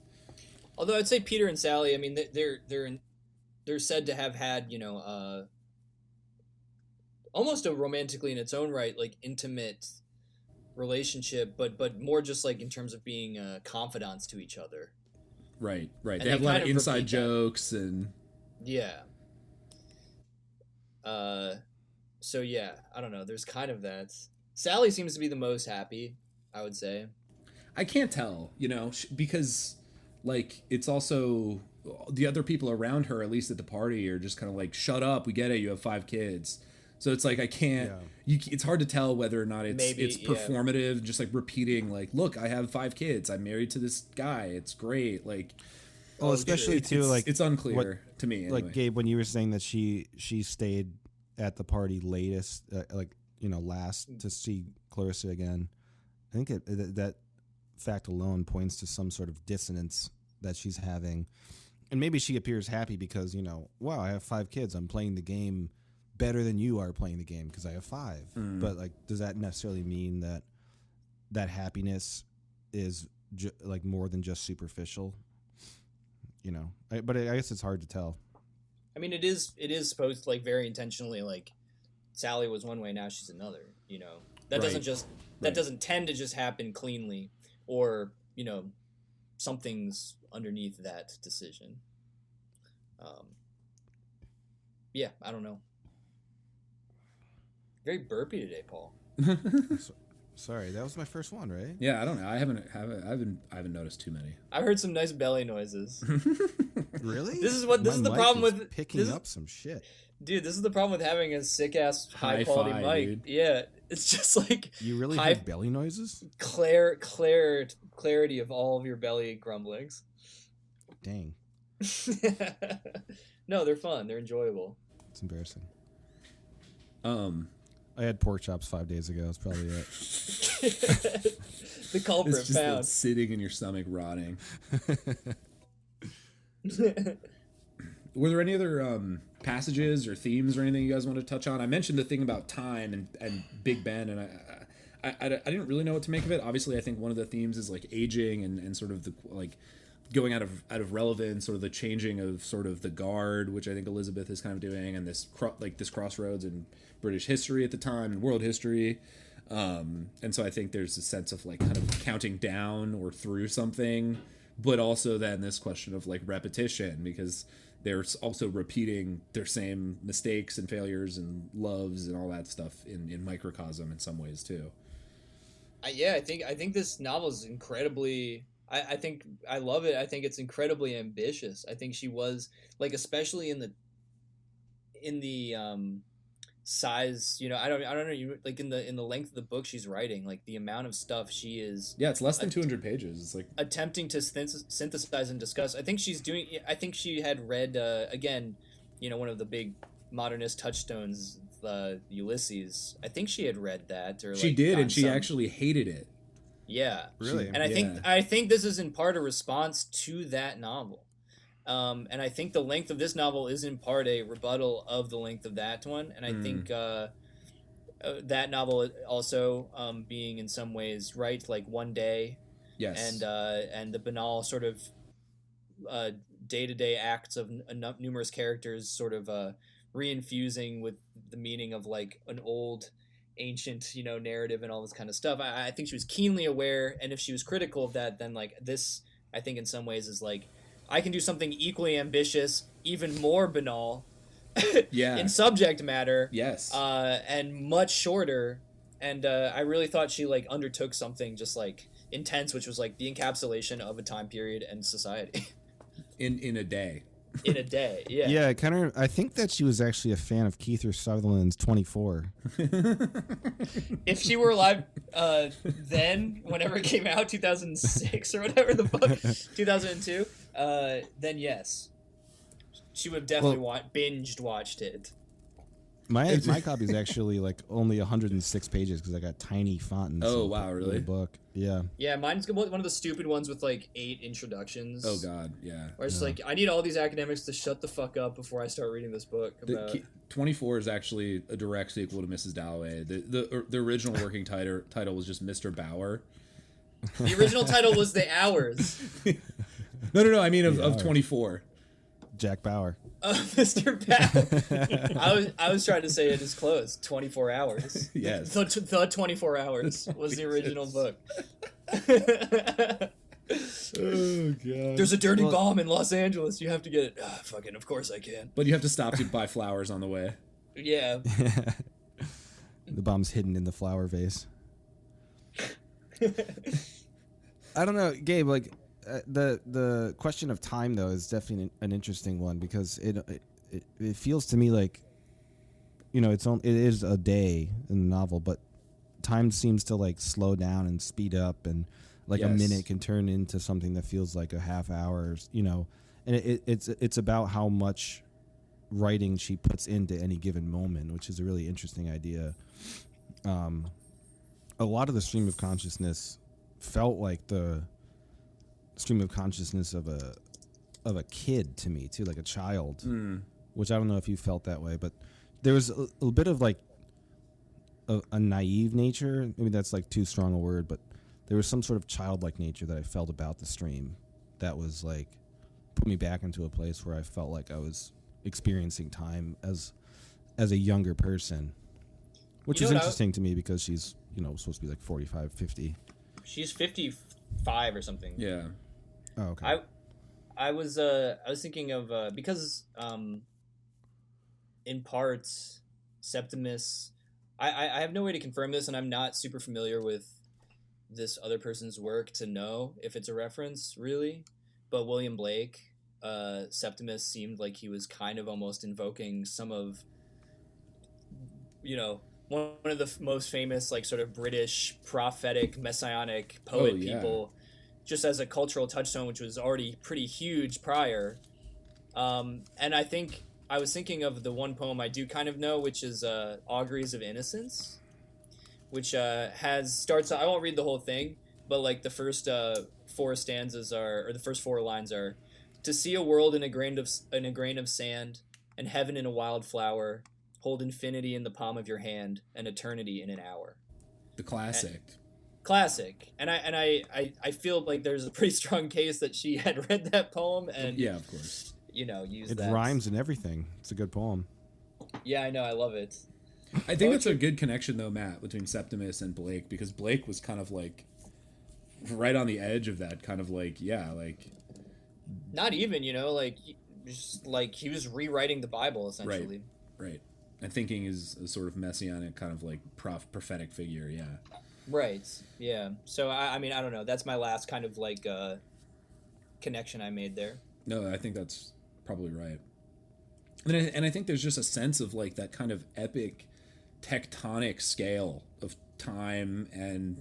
Although I'd say Peter and Sally, I mean, they're said to have had, you know, almost a romantically in its own right, like intimate relationship, but more just like in terms of being confidants to each other. Right. And They have a lot kind of of inside repeat that. jokes and Yeah. So yeah, I don't know. There's kind of that. Sally seems to be the most happy, I would say. I can't tell, you know, because like it's also the other people around her, at least at the party, are just kind of like, "Shut up, we get it. You have 5 kids." So it's like I can't. Yeah. It's hard to tell whether or not Maybe, it's yeah. performative, just like repeating, like, "Look, I have 5 kids. I'm married to this guy. It's great." Like, Well, especially too, like it's unclear what- to me. Anyway. like Gabe, when you were saying that she stayed at the party latest, like last to see Clarissa again, I think that fact alone points to some sort of dissonance that she's having, and maybe she appears happy because wow, I have 5 kids, I'm playing the game better than you are playing the game because I have 5. But like, does that necessarily mean that happiness is like more than just superficial? But I guess it's hard to tell. I mean, it is supposed to, like, very intentionally, like, Sally was one way, now she's another, you know. That Right. doesn't just that Right. doesn't tend to just happen cleanly, or, something's underneath that decision. Yeah, I don't know. Very burpy today, Paul. Sorry, that was my first one, right? Yeah, I don't know. I haven't noticed too many. I heard some nice belly noises. Really? This is the mic problem is with picking up some shit. Dude, this is the problem with having a sick ass high quality Hi-fi, mic. dude. Yeah, it's just like You really high- heard belly noises? clarity of all of your belly grumblings. Dang, No, they're fun. They're enjoyable. it's embarrassing. I I had pork chops 5 days ago. That's probably it. The culprit It's just that found. sitting in your stomach rotting. Were there any other passages or themes or anything you guys want to touch on? I mentioned the thing about time and Big Ben, and I didn't really know what to make of it. Obviously, I think one of the themes is like aging and sort of the like going out of relevance, or the changing of sort of the guard, which I think Elizabeth is kind of doing, and this this crossroads in British history at the time and world history. And so I think there's a sense of like kind of counting down or through something, but also then this question of like repetition, because they're also repeating their same mistakes and failures and loves and all that stuff in microcosm in some ways too. Yeah, I think this novel is incredibly. I think I love it. I think it's incredibly ambitious. I think she was like, especially in the size. I don't know. Like in the length of the book she's writing, like the amount of stuff she is. Yeah, it's less than 200 pages. It's like attempting to synthesize and discuss. I think she's doing. I think she had read again, one of the big modernist touchstones, Ulysses. I think she had read that, or she like, did, gotten and she some- actually hated it. Yeah, Really? and I think this is in part a response to that novel, and I think the length of this novel is in part a rebuttal of the length of that one, and I think that novel also being in some ways right, like One Day, Yes. and the banal sort of day-to-day acts of numerous characters sort of reinfusing with the meaning of like an old ancient, narrative and all this kind of stuff. I think she was keenly aware, and if she was critical of that, then like this, I think in some ways is like, I can do something equally ambitious, even more banal, Yeah. in subject matter, Yes. and much shorter. And I really thought she like undertook something just like intense, which was like the encapsulation of a time period and society in a day. in a day. Yeah. Yeah, I think that she was actually a fan of Kiefer Sutherland's 24. If she were alive then, whenever it came out, 2006 or whatever the fuck, 2002, then yes, she would have definitely binged watched it. My copy is actually like only 106 pages because I got tiny font. And Oh, wow, really? The book, yeah. Yeah, mine's one of the stupid ones with like 8 introductions. Oh God, yeah. Where it's like, I need all these academics to shut the fuck up before I start reading this book. About... 24 is actually a direct sequel to Mrs. Dalloway. The original working title was just Mr. Bauer. The original title was The Hours. No. I mean of 24. Jack Bauer. Mr. Bauer. I was trying to say it is close. 24 Hours. Yes. The 24 Hours was the original book. Oh God. There's a dirty bomb in Los Angeles. You have to get it. Fucking, of course I can. But you have to stop to buy flowers on the way. Yeah. The bomb's hidden in the flower vase. I don't know, Gabe. Like the question of time though is definitely an interesting one because it feels to me like, it is a day in the novel, but time seems to like slow down and speed up, and like a minute can turn into something that feels like a half hour, and it's about how much writing she puts into any given moment, which is a really interesting idea. A lot of the stream of consciousness felt like the stream of consciousness of a kid to me too, like a child, which I don't know if you felt that way, but there was a bit of like a naive nature. Maybe that's like too strong a word, but there was some sort of childlike nature that I felt about the stream that was like put me back into a place where I felt like I was experiencing time as a younger person, which is interesting to me because she's supposed to be like 45, 50. She's 55 or something. Yeah. Oh, okay. I was thinking of because in part Septimus, I have no way to confirm this, and I'm not super familiar with this other person's work to know if it's a reference really, but William Blake, Septimus seemed like he was kind of almost invoking some of one of the most famous like sort of British prophetic messianic poet people, just as a cultural touchstone, which was already pretty huge prior. And I think I was thinking of the one poem I do kind of know, which is Auguries of Innocence, which starts. I won't read the whole thing, but like the first 4 stanzas or the first 4 lines are: to see a world in a grain of sand, and heaven in a wild flower. Hold infinity in the palm of your hand, and eternity in an hour. The classic. And I feel like there's a pretty strong case that she had read that poem and yeah, of course, used it rhymes and everything. It's a good poem. Yeah, I know, I love it. I think that's a good connection though, Matt, between Septimus and Blake, because Blake was kind of like right on the edge of that kind of like not even just like he was rewriting the Bible essentially. Right. And thinking is a sort of messianic kind of like prophetic figure, yeah. Right, yeah. So, I mean, I don't know. That's my last kind of, like, connection I made there. No, I think that's probably right. And I think there's just a sense of, like, that kind of epic tectonic scale of time and,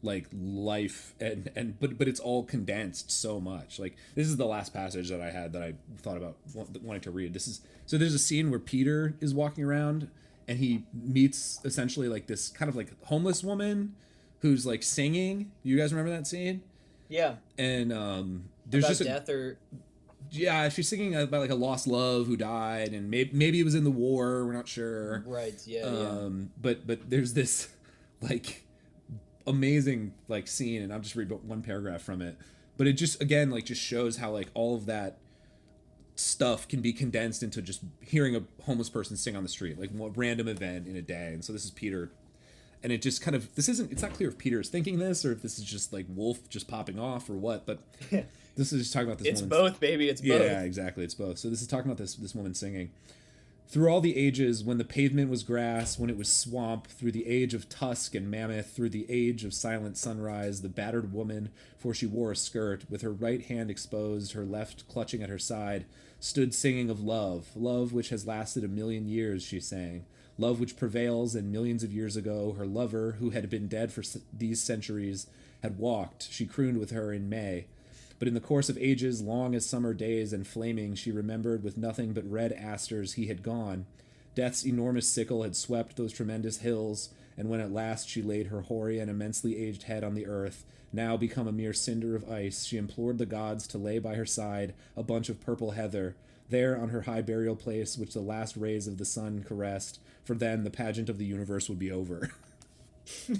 like, life. But it's all condensed so much. Like, this is the last passage that I had that I thought about wanting to read. So there's a scene where Peter is walking around and he meets essentially like this kind of like homeless woman who's like singing. You guys remember that scene? Yeah. And there's about just death or she's singing about like a lost love who died, and maybe it was in the war. We're not sure. Right. Yeah. But there's this like amazing like scene, and I'll just read one paragraph from it. But it just again like just shows how like all of that stuff can be condensed into just hearing a homeless person sing on the street, like one random event in a day. And so this is Peter And it just kind of, it's not clear if Peter is thinking this or if this is just like Woolf just popping off or what, but this is just talking about this It's woman. both, baby. It's both. Yeah, exactly. It's both. So this is talking about this woman singing. Through all the ages, when the pavement was grass, when it was swamp, through the age of tusk and mammoth, through the age of silent sunrise, the battered woman, for she wore a skirt, with her right hand exposed, her left clutching at her side, stood singing of love, love which has lasted 1,000,000 years, she sang. Love which prevails, and millions of years ago, her lover, who had been dead for these centuries, had walked. She crooned with her in May. But in the course of ages, long as summer days and flaming, she remembered with nothing but red asters he had gone. Death's enormous sickle had swept those tremendous hills, and when at last she laid her hoary and immensely aged head on the earth, now become a mere cinder of ice, she implored the gods to lay by her side a bunch of purple heather, there on her high burial place which the last rays of the sun caressed, for then the pageant of the universe would be over.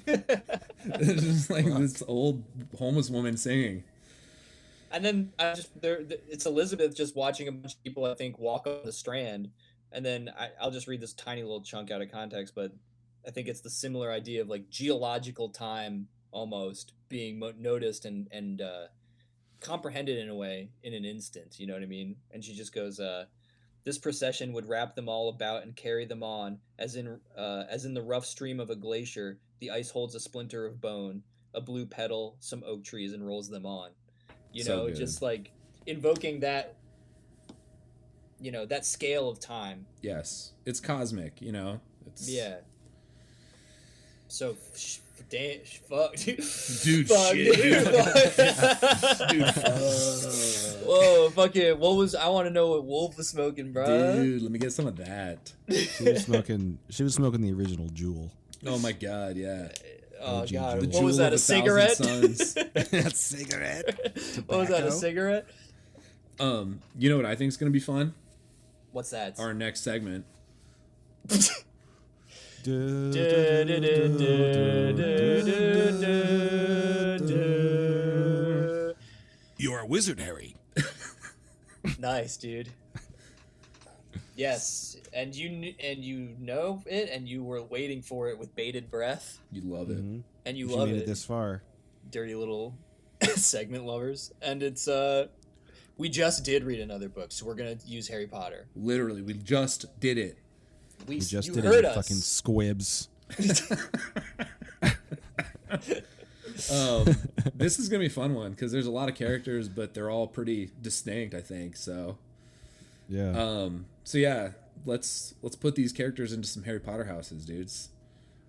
It's just like this old homeless woman singing. And then it's Elizabeth just watching a bunch of people, I think, walk on the Strand. And then I'll just read this tiny little chunk out of context, but I think it's the similar idea of like geological time almost being noticed and comprehended in a way in an instant. You know what I mean? And she just goes, this procession would wrap them all about and carry them on, as in the rough stream of a glacier, the ice holds a splinter of bone, a blue petal, some oak trees, and rolls them on. You know, just like invoking that, you know, that scale of time. Yes. It's cosmic, you know? Yeah. So, fuck, dude. Dude, fuck, shit. Dude, whoa, fucking, I want to know what Wolf was smoking, bro. Dude, let me get some of that. She was smoking the original Jewel. Oh my god, yeah. Oh god, The what was that? A cigarette? That cigarette. What was that? A cigarette? You know what I think is gonna be fun? What's that? Our next segment. You're a wizard, Harry. Nice, dude. Yes, and you know it, and you were waiting for it with bated breath. You love it. Mm-hmm. And you She love made it. it this far. Dirty little segment lovers. And it's we just did read another book, so we're gonna use Harry Potter. Literally, we just did it. We just you did heard it, us. fucking squibs. This is gonna be a fun one because there's a lot of characters, but they're all pretty distinct, I think. So Yeah. So yeah, let's put these characters into some Harry Potter houses, dudes.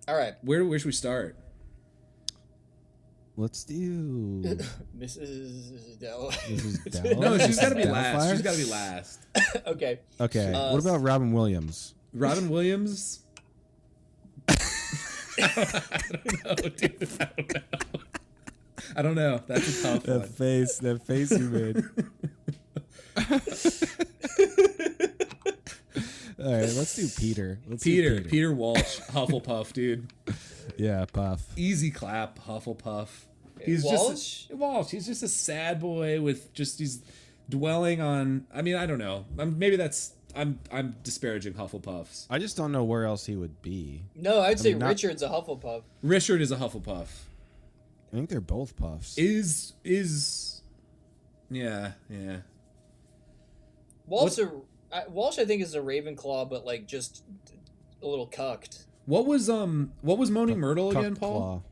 All right, Where should we start? Let's do Mrs. Dalloway. Mrs. Dalloway. No, she's gotta be Doubtfire? last. She's gotta be last. Okay. Okay. What about Robin Williams? Robin Williams. I don't know, dude. I don't know. That's a tough one. That face you made. All right, let's do Peter. Peter Walsh, Hufflepuff, dude. Yeah, Puff. Easy clap, Hufflepuff. He's Walsh? Walsh. He's just a sad boy with he's dwelling on. I mean, I don't know. Maybe that's. I'm disparaging Hufflepuffs. I just don't know where else he would be. No, I'd say not- Richard's a Hufflepuff. Richard is a Hufflepuff. I think they're both Puffs. Is yeah. Walsh, I think, is a Ravenclaw, but like just a little cucked. What was Moaning Myrtle again, Paul?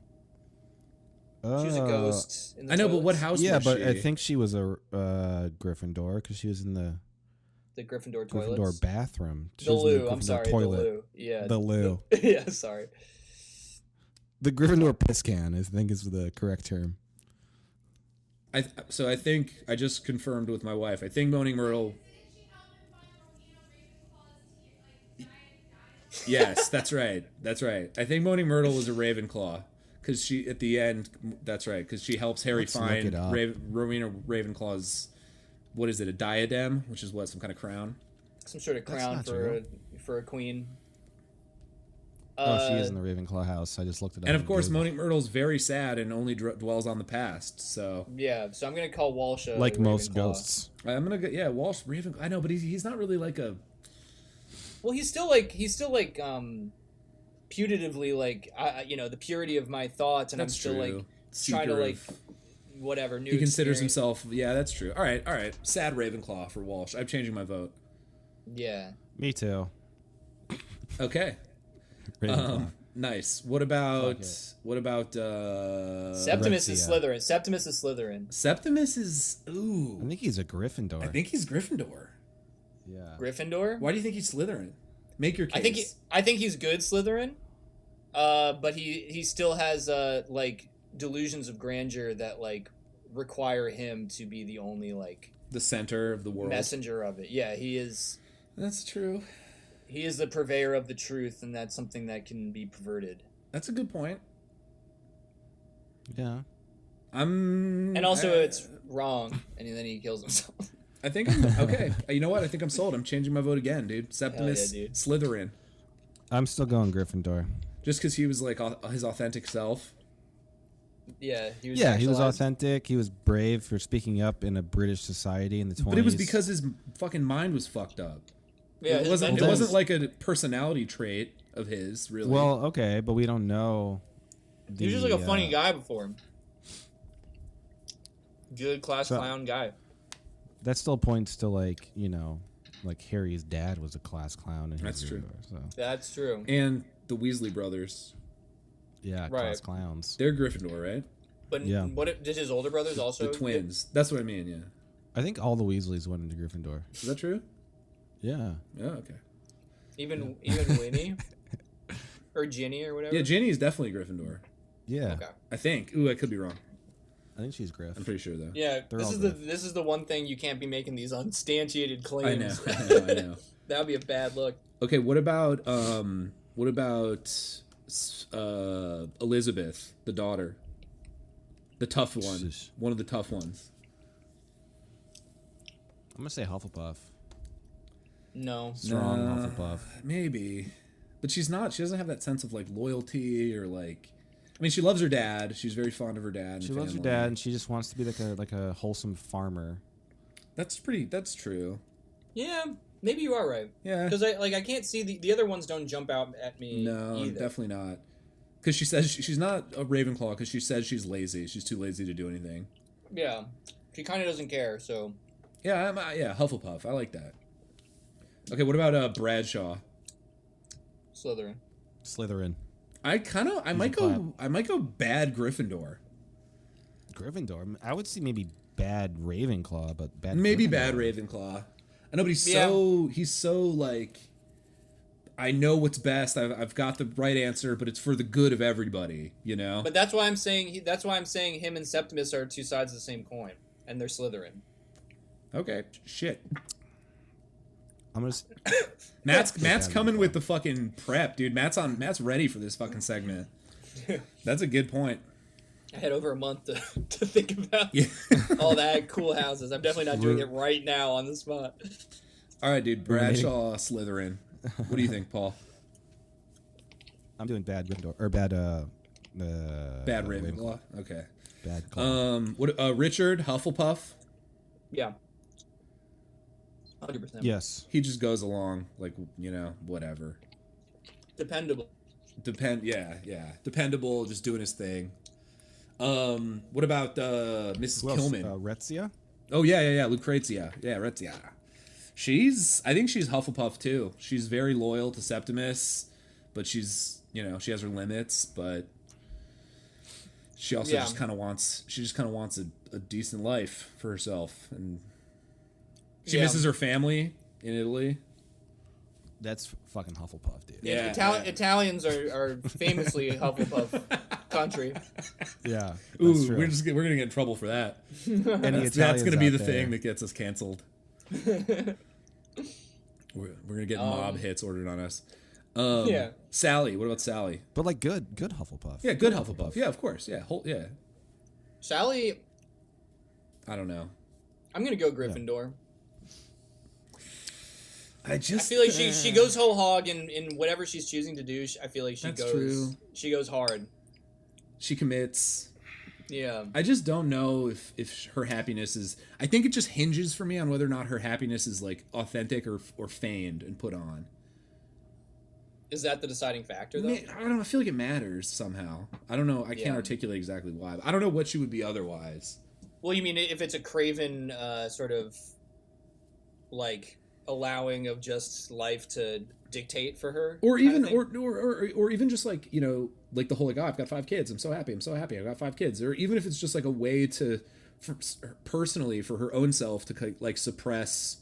Claw. She was a ghost. In the I know, but toilets. what house? Yeah, was but she? I think she was a Gryffindor because she was in the The Gryffindor toilets. Gryffindor bathroom. She The was in loo. I'm Gryffindor sorry. Toilet. The loo. Yeah. The loo. Yeah. Sorry. The Gryffindor piss can, I think, is the correct term. So I think I just confirmed with my wife. I think Moaning Myrtle. Yes, that's right. That's right. I think Moaning Myrtle was a Ravenclaw because she at the end. That's right because she helps Harry Let's look find it up. Rowena Ravenclaw's. What is it? A diadem, which is what, some kind of crown. Some sort of That's crown not for a queen. Oh, she is in the Ravenclaw house. I just looked it up. And of on course, Google. Moaning Myrtle's very sad and only dwells on the past. So Yeah, so I'm gonna call Walsh a like most Ravenclaw. ghosts. I'm gonna go. Walsh Ravenclaw. I know, but he's not really like a. Well, he's still like putatively like the purity of my thoughts, and That's I'm still true. like trying to Seeker like of- whatever new. He considers experience. himself. Yeah, that's true. All right. Sad Ravenclaw for Walsh. I'm changing my vote. Yeah. Me too. Okay. Ravenclaw. Nice. What Fuck about it. Septimus is Rexia. Slytherin. Septimus is Slytherin. Septimus is I ooh. think he's a Gryffindor. I think he's Gryffindor. Yeah. Gryffindor. Why do you think he's Slytherin? Make your case. I think he's good Slytherin. But he still has like delusions of grandeur that like require him to be the only like the center of the world. messenger of it. Yeah, he is. That's true. He is the purveyor of the truth, and that's something that can be perverted. That's a good point. Yeah. And also, it's wrong, and then he kills himself. I think I'm okay. You know what? I think I'm sold. I'm changing my vote again, dude. Septimus dude. Slytherin. I'm still going Gryffindor. Just because he was like his authentic self. Yeah, he was. Yeah, he was sexualized. authentic. He was brave for speaking up in a British society in the 20s. But it was because his fucking mind was fucked up. Yeah, it his wasn't. It mental- wasn't like a personality trait of his, really. Well, okay, but we don't know. He was just like a funny uh, guy before him. Good class So- clown guy. That still points to like like Harry's dad was a class clown. In his That's true. universe, so That's true. and the Weasley brothers, yeah, Right. class clowns. they're Gryffindor, right? But Yeah. did his older brothers also? The twins. That's what I mean. Yeah. I think all the Weasleys went into Gryffindor. Is that true? Yeah. Yeah. Okay. Even Winnie or Ginny or whatever. Yeah, Ginny is definitely Gryffindor. Yeah. Okay. I think. Ooh, I could be wrong. I think she's Griff. I'm pretty sure though. Yeah, They're this all is good. this is the one thing you can't be making these unsubstantiated I claims. know. I know. That would be a bad look. Okay. What about Elizabeth, the daughter, the tough one, Sheesh. one of the tough ones? I'm gonna say Hufflepuff. No. Strong Nah. Hufflepuff. Maybe, but she's not. She doesn't have that sense of like loyalty or like. I mean, she loves her dad. She's very fond of her dad. And She loves her family. dad, and she just wants to be like a wholesome farmer. That's true. Yeah, maybe you are right. Yeah. Because I can't see the other ones don't jump out at me. No, either. definitely not. Because she says she's not a Ravenclaw. Because she says she's lazy. She's too lazy to do anything. Yeah, she kind of doesn't care. So Yeah, yeah, Hufflepuff. I like that. Okay, what about Bradshaw? Slytherin. Slytherin. I might clap. go bad Gryffindor. Gryffindor. I would see maybe bad Ravenclaw, but bad. Maybe Gryffindor. bad Ravenclaw. I know, but he's Yeah. so like. I know what's best. I've got the right answer, but it's for the good of everybody. You know. But that's why I'm saying him and Septimus are two sides of the same coin, and they're Slytherin. Okay. Shit. I'm gonna. Matt's coming with the fucking prep, dude. Matt's ready for this fucking segment. That's a good point. I had over a month to think about Yeah. all that cool houses. I'm definitely not doing it right now on the spot. All right, dude. Bradshaw, Slytherin. What do you think, Paul? I'm doing bad Gryffindor or bad. Bad Ravenclaw. Okay. Bad. Claw. What? Richard Hufflepuff. Yeah. 100%. Yes. He just goes along, like whatever. Dependable. Yeah. Dependable, just doing his thing. What about Mrs. Who else? Kilman? Retzia. Oh yeah. Lucrezia. Yeah, Retzia. I think she's Hufflepuff too. She's very loyal to Septimus, but she's she has her limits, but she also Yeah. just kind of wants a decent life for herself, and she Yeah. misses her family in Italy. That's fucking Hufflepuff, dude. Yeah. Italians are famously Hufflepuff country. Yeah. Ooh, That's true. we're gonna get in trouble for that. Any That's Italians gonna be out the there. thing that gets us canceled. We're gonna get mob hits ordered on us. Yeah. Sally. What about Sally? But like good Hufflepuff. Yeah, good Hufflepuff. Yeah, of course. Yeah, yeah. Sally, I don't know. I'm gonna go Gryffindor. I I feel like she goes whole hog in whatever she's choosing to do. I feel like That's true. she goes hard. She commits. Yeah. I just don't know if her happiness is. I think it just hinges for me on whether or not her happiness is like authentic or feigned and put on. Is that the deciding factor, though? I don't know. I feel like it matters somehow. I don't know. I can't articulate exactly why. But I don't know what she would be otherwise. Well, you mean if it's a craven sort of like allowing of just life to dictate for her, or even or even just like, you know, like the whole like, oh, I've got 5 kids. I'm so happy. I've got 5 kids. Or even if it's just like a way to, personally, for her own self to like suppress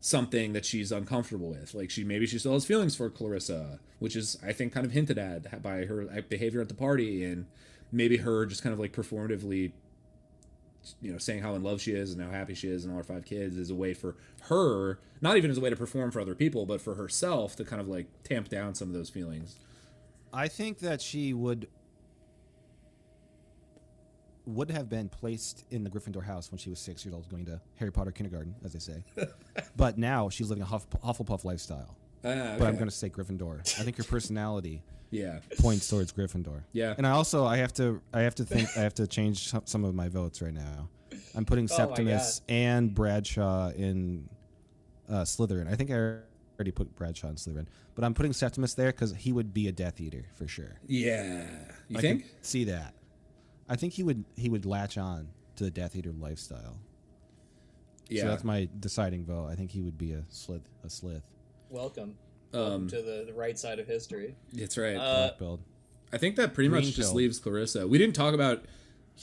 something that she's uncomfortable with. Like maybe she still has feelings for Clarissa, which is, I think, kind of hinted at by her behavior at the party, and maybe her just kind of like performatively, you know, saying how in love she is and how happy she is and all her 5 kids is a way for her, not even as a way to perform for other people, but for herself to kind of like tamp down some of those feelings. I think that she would have been placed in the Gryffindor house when she was 6 years old, going to Harry Potter kindergarten, as they say. But now she's living a Hufflepuff lifestyle. Okay. But I'm going to say Gryffindor. I think her personality Yeah. points towards Gryffindor. Yeah. And I have to change some of my votes right now. I'm putting Septimus and Bradshaw in Slytherin. I think I already put Bradshaw in Slytherin, but I'm putting Septimus there because he would be a Death Eater for sure. Yeah. You I think? can see that. I think he would latch on to the Death Eater lifestyle. Yeah. So that's my deciding vote. I think he would be a Slith. Welcome to the right side of history. That's right. Black build. I think that pretty much Green just pill. leaves Clarissa. We didn't talk about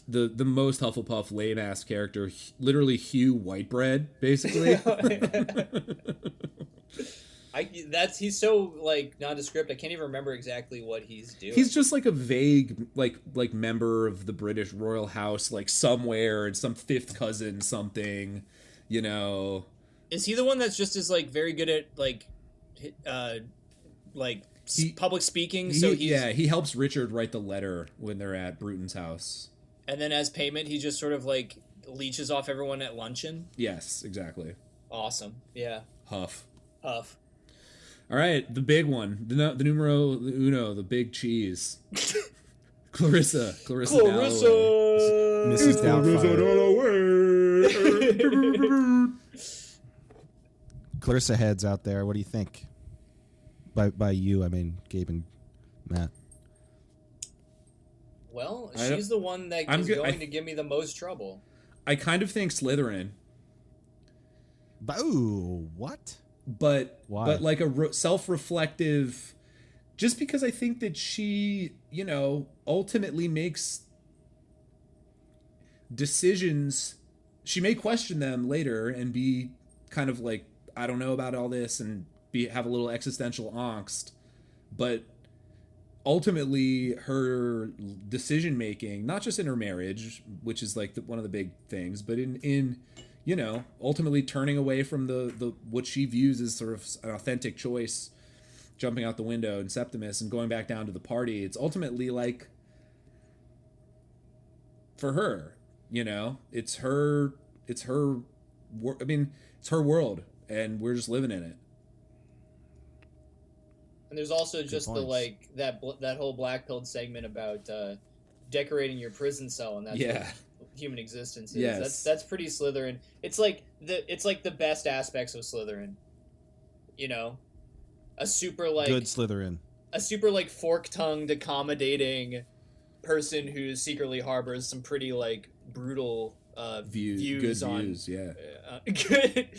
the most Hufflepuff lame ass character, literally Hugh Whitebread, basically. He's so like nondescript. I can't even remember exactly what he's doing. He's just like a vague like member of the British royal house, like somewhere, and some 5th cousin something, you know. Is he the one that's just as like very good at public speaking? He helps Richard write the letter when they're at Bruton's house. And then as payment, he just sort of like leeches off everyone at luncheon. Yes, exactly. Awesome. Yeah. Huff. All right, the big one, the numero uno, the big cheese. Clarissa Dalloway. Mrs. Doubtfire. Clarissa heads out there. What do you think? By you, I mean Gabe and Matt. Well, she's the one that is going to give me the most trouble. I kind of think Slytherin. Ooh, what? But why? But like a self-reflective, just because I think that she, you know, ultimately makes decisions. She may question them later and be kind of like, I don't know about all this, and have a little existential angst, but ultimately her decision making, not just in her marriage, which is like one of the big things, but in you know, ultimately turning away from the what she views as sort of an authentic choice, jumping out the window in Septimus and going back down to the party. It's ultimately like, for her, you know, it's her I mean, it's her world, and we're just living in it. And there's also just the like that whole black pilled segment about decorating your prison cell, and that's what human existence is. Yes. That's pretty Slytherin. It's like the best aspects of Slytherin. You know, a super like good Slytherin, a super like fork-tongued, accommodating person who secretly harbors some pretty like brutal views good on views, yeah. Good.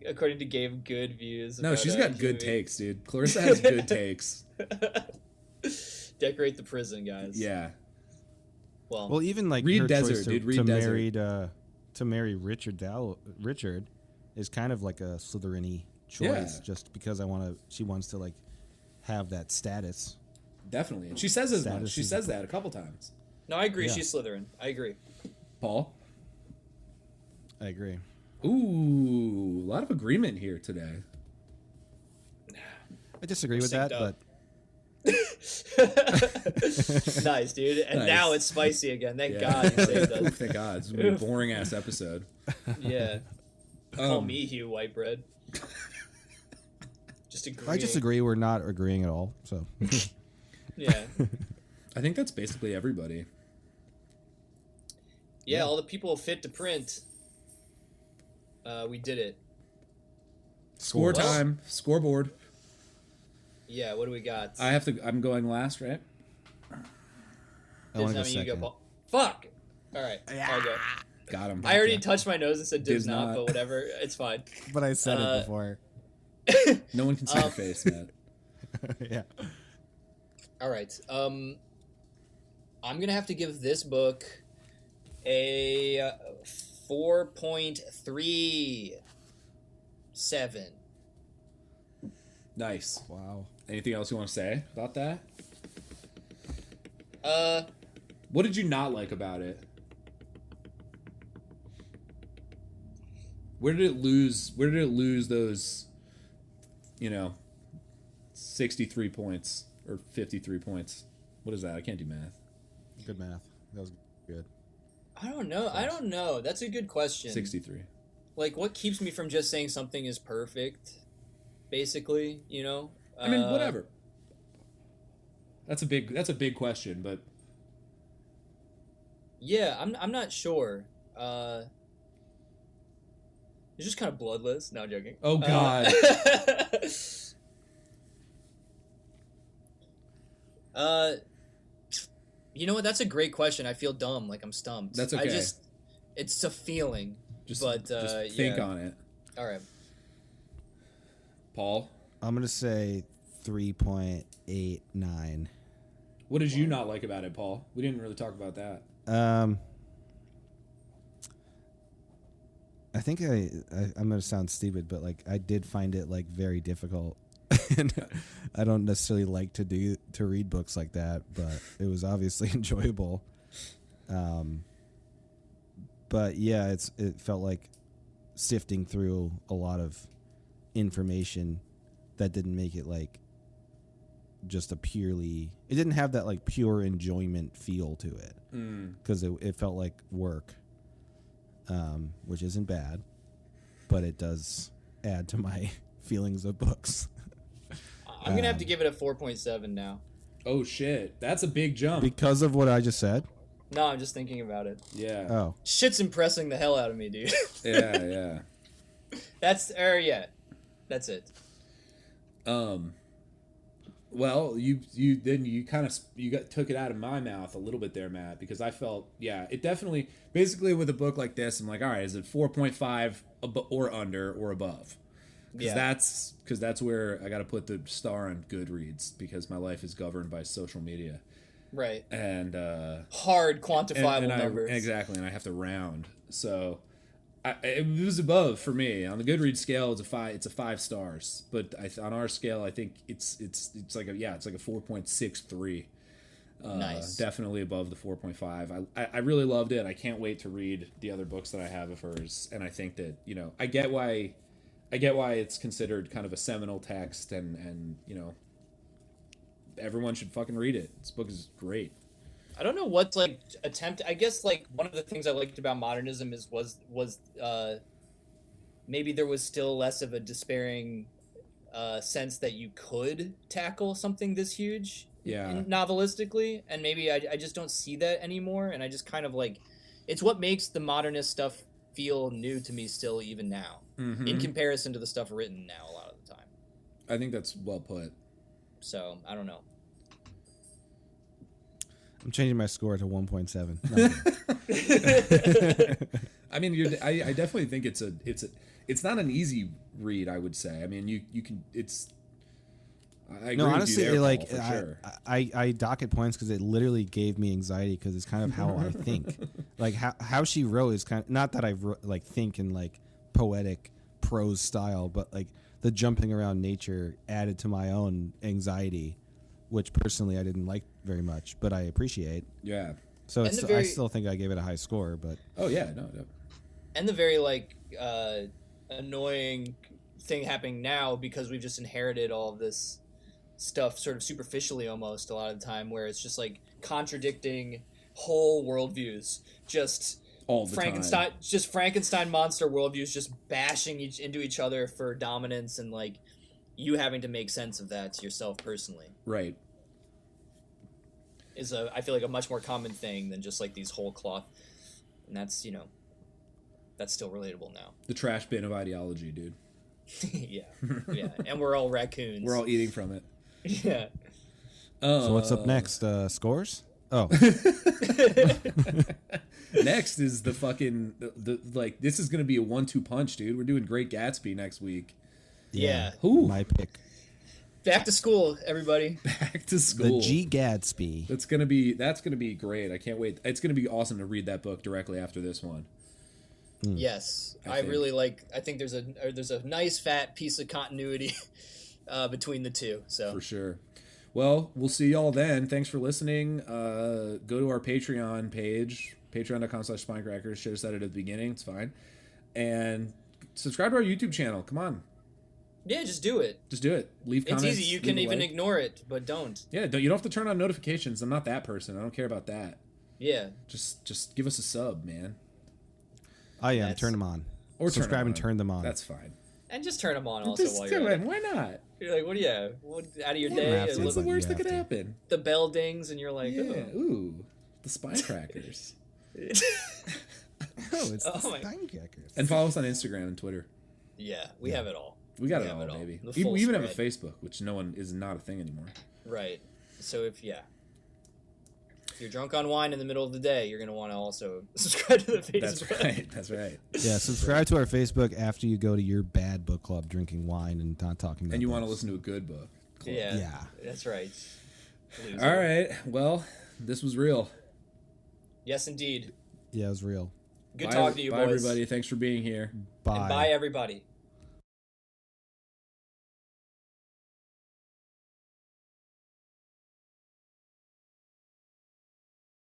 According to Gabe, good views. No, she's got good takes, dude. Clarissa has good takes. Decorate the prison, guys. Yeah. Well, even like read her Desert, choice dude. Read to marry Richard is kind of like a Slytherin-y choice, just because she wants to like have that status. Definitely, and she says as much. She says that a couple times. No, I agree. Yeah. She's Slytherin. I agree. Paul? I agree. Ooh, a lot of agreement here today. I disagree with that, but nice, dude. And now it's spicy again. Thank God you saved us. Thank God. It's gonna be a boring ass episode. Yeah. Call me Hugh Whitebread. Just agree. I just agree. We're not agreeing at all. So. Yeah. I think that's basically everybody. Yeah, all the people fit to print. We did it. Score time. Scoreboard. Yeah, what do we got? I'm going last, right? I want to go Dibs, you second. Paul. Fuck. All right, I'll go. Got him. I already touched my nose and said dibs Dibs not, not. but whatever, it's fine. But I said it before. No one can see your face, Matt. Yeah. All right. I'm gonna have to give this book a 4.37. Nice. Wow. Anything else you want to say about that? Uh, What did you not like about it? Where did it lose those, 63 points or 53 points? What is that? I can't do math. Good math. That was good. I don't know. That's a good question. 63. Like, what keeps me from just saying something is perfect? Basically, I mean, whatever. That's a big question, but Yeah, I'm not sure. It's just kind of bloodless. No, I'm joking. oh god. You know what? That's a great question. I feel dumb, like I'm stumped. That's okay. It's a feeling. Just think yeah. on it. All right. Paul, I'm gonna say 3.89. what did you not like about it, Paul? We didn't really talk about that. I think I'm gonna sound stupid, but like I did find it like very difficult. And I don't necessarily like to read books like that, but it was obviously enjoyable. But yeah, it felt like sifting through a lot of information that didn't make it like just it didn't have that like pure enjoyment feel to it, because it felt like work, which isn't bad, but it does add to my feelings of books. I'm gonna have to give it a 4.7 now. Oh shit, that's a big jump. Because of what I just said. No, I'm just thinking about it. Yeah. Oh, Shit's impressing the hell out of me, dude. Yeah. That's it. Well, you took it out of my mouth a little bit there, Matt, because I felt, it definitely, basically with a book like this, I'm like, all right, is it 4.5 or under or above? Because that's where I got to put the star on Goodreads, because my life is governed by social media. Right. And hard quantifiable numbers. Exactly, and I have to round. So it was above for me on the Goodreads scale. It's a 5 stars, but on our scale, I think it's like a 4.63. Nice. Definitely above the 4.5. I really loved it. I can't wait to read the other books that I have of hers, and I think that I get why it's considered kind of a seminal text, and everyone should fucking read it. This book is great. I don't know what's I guess like one of the things I liked about modernism was maybe there was still less of a despairing sense that you could tackle something this huge novelistically, and maybe I just don't see that anymore, and I just kind of like, it's what makes the modernist stuff feel new to me still even now, in comparison to the stuff written now a lot of the time. I think that's well put. So I don't know. I'm changing my score to 1.7. I mean, I definitely think it's not an easy read, I would say. I mean, you can. I agree honestly, with you there, like Paul, for sure. I dock it points because it literally gave me anxiety, because it's kind of how I think. Like how she wrote is kind of, not that I think in like poetic prose style, but like the jumping around nature added to my own anxiety, which personally I didn't like very much, but I appreciate. Yeah. So I still think I gave it a high score, but oh yeah, no. And the very annoying thing happening now, because we've just inherited all of this stuff sort of superficially almost a lot of the time, where it's just like contradicting whole worldviews, just all the Frankenstein time. Just Frankenstein monster worldviews just bashing into each other for dominance, and like you having to make sense of that to yourself personally. Right. Is I feel like a much more common thing than just like these whole cloth, and that's that's still relatable now. The trash bin of ideology, dude. yeah, and we're all raccoons. We're all eating from it. Yeah. So what's up next? Scores? Oh, Next is the fucking like this is gonna be a 1-2 punch, dude. We're doing Great Gatsby next week. Yeah. Ooh. my pick. Back to school, everybody. Back to The school. G Gadsby. That's gonna be great. I can't wait. It's gonna be awesome to read that book directly after this one. Yes, I I think. really like. I think there's a nice fat piece of continuity between the two. So For sure. Well, we'll see y'all then. Thanks for listening. Go to our Patreon page, patreon.com/spinecrackers. Should have said it at the beginning. It's fine. And subscribe to our YouTube channel. Come on. yeah, just do it. Just do it. Leave It's comments. easy. You leave can a even like. ignore it, but don't. Yeah, you don't have to turn on notifications. I'm not that person. I don't care about that. Yeah. Just give us a sub, man. Oh yeah, That's- turn them on. Or Subscribe turn and them turn them on. That's fine. And just turn them on also Just while do you're at it. it. Why not? You're like, what do you? What out of your Yeah, day? absolutely. Look, What's the You worst that have could to. happen? the bell dings, and you're like, Yeah. oh. Ooh. The spine crackers. Oh, it's Oh the my- Steingeckers. And follow us on Instagram and Twitter. Yeah, we have it all. We got We it have all, it all. baby. The We full even have a spread. Facebook, which is not a thing anymore. Right. So if you're drunk on wine in the middle of the day, you're gonna want to also subscribe to the Facebook. That's right. That's right. Yeah, subscribe to our Facebook after you go to your bad book club drinking wine and not talking about And you want to books. listen to a good book. Club. Yeah. Yeah. That's right. Loser. All right. Well, this was real. Yes, indeed. Yeah, it was real. Good Bye, talking to you, bye, boys. everybody. Thanks for being here. Bye. And bye, everybody.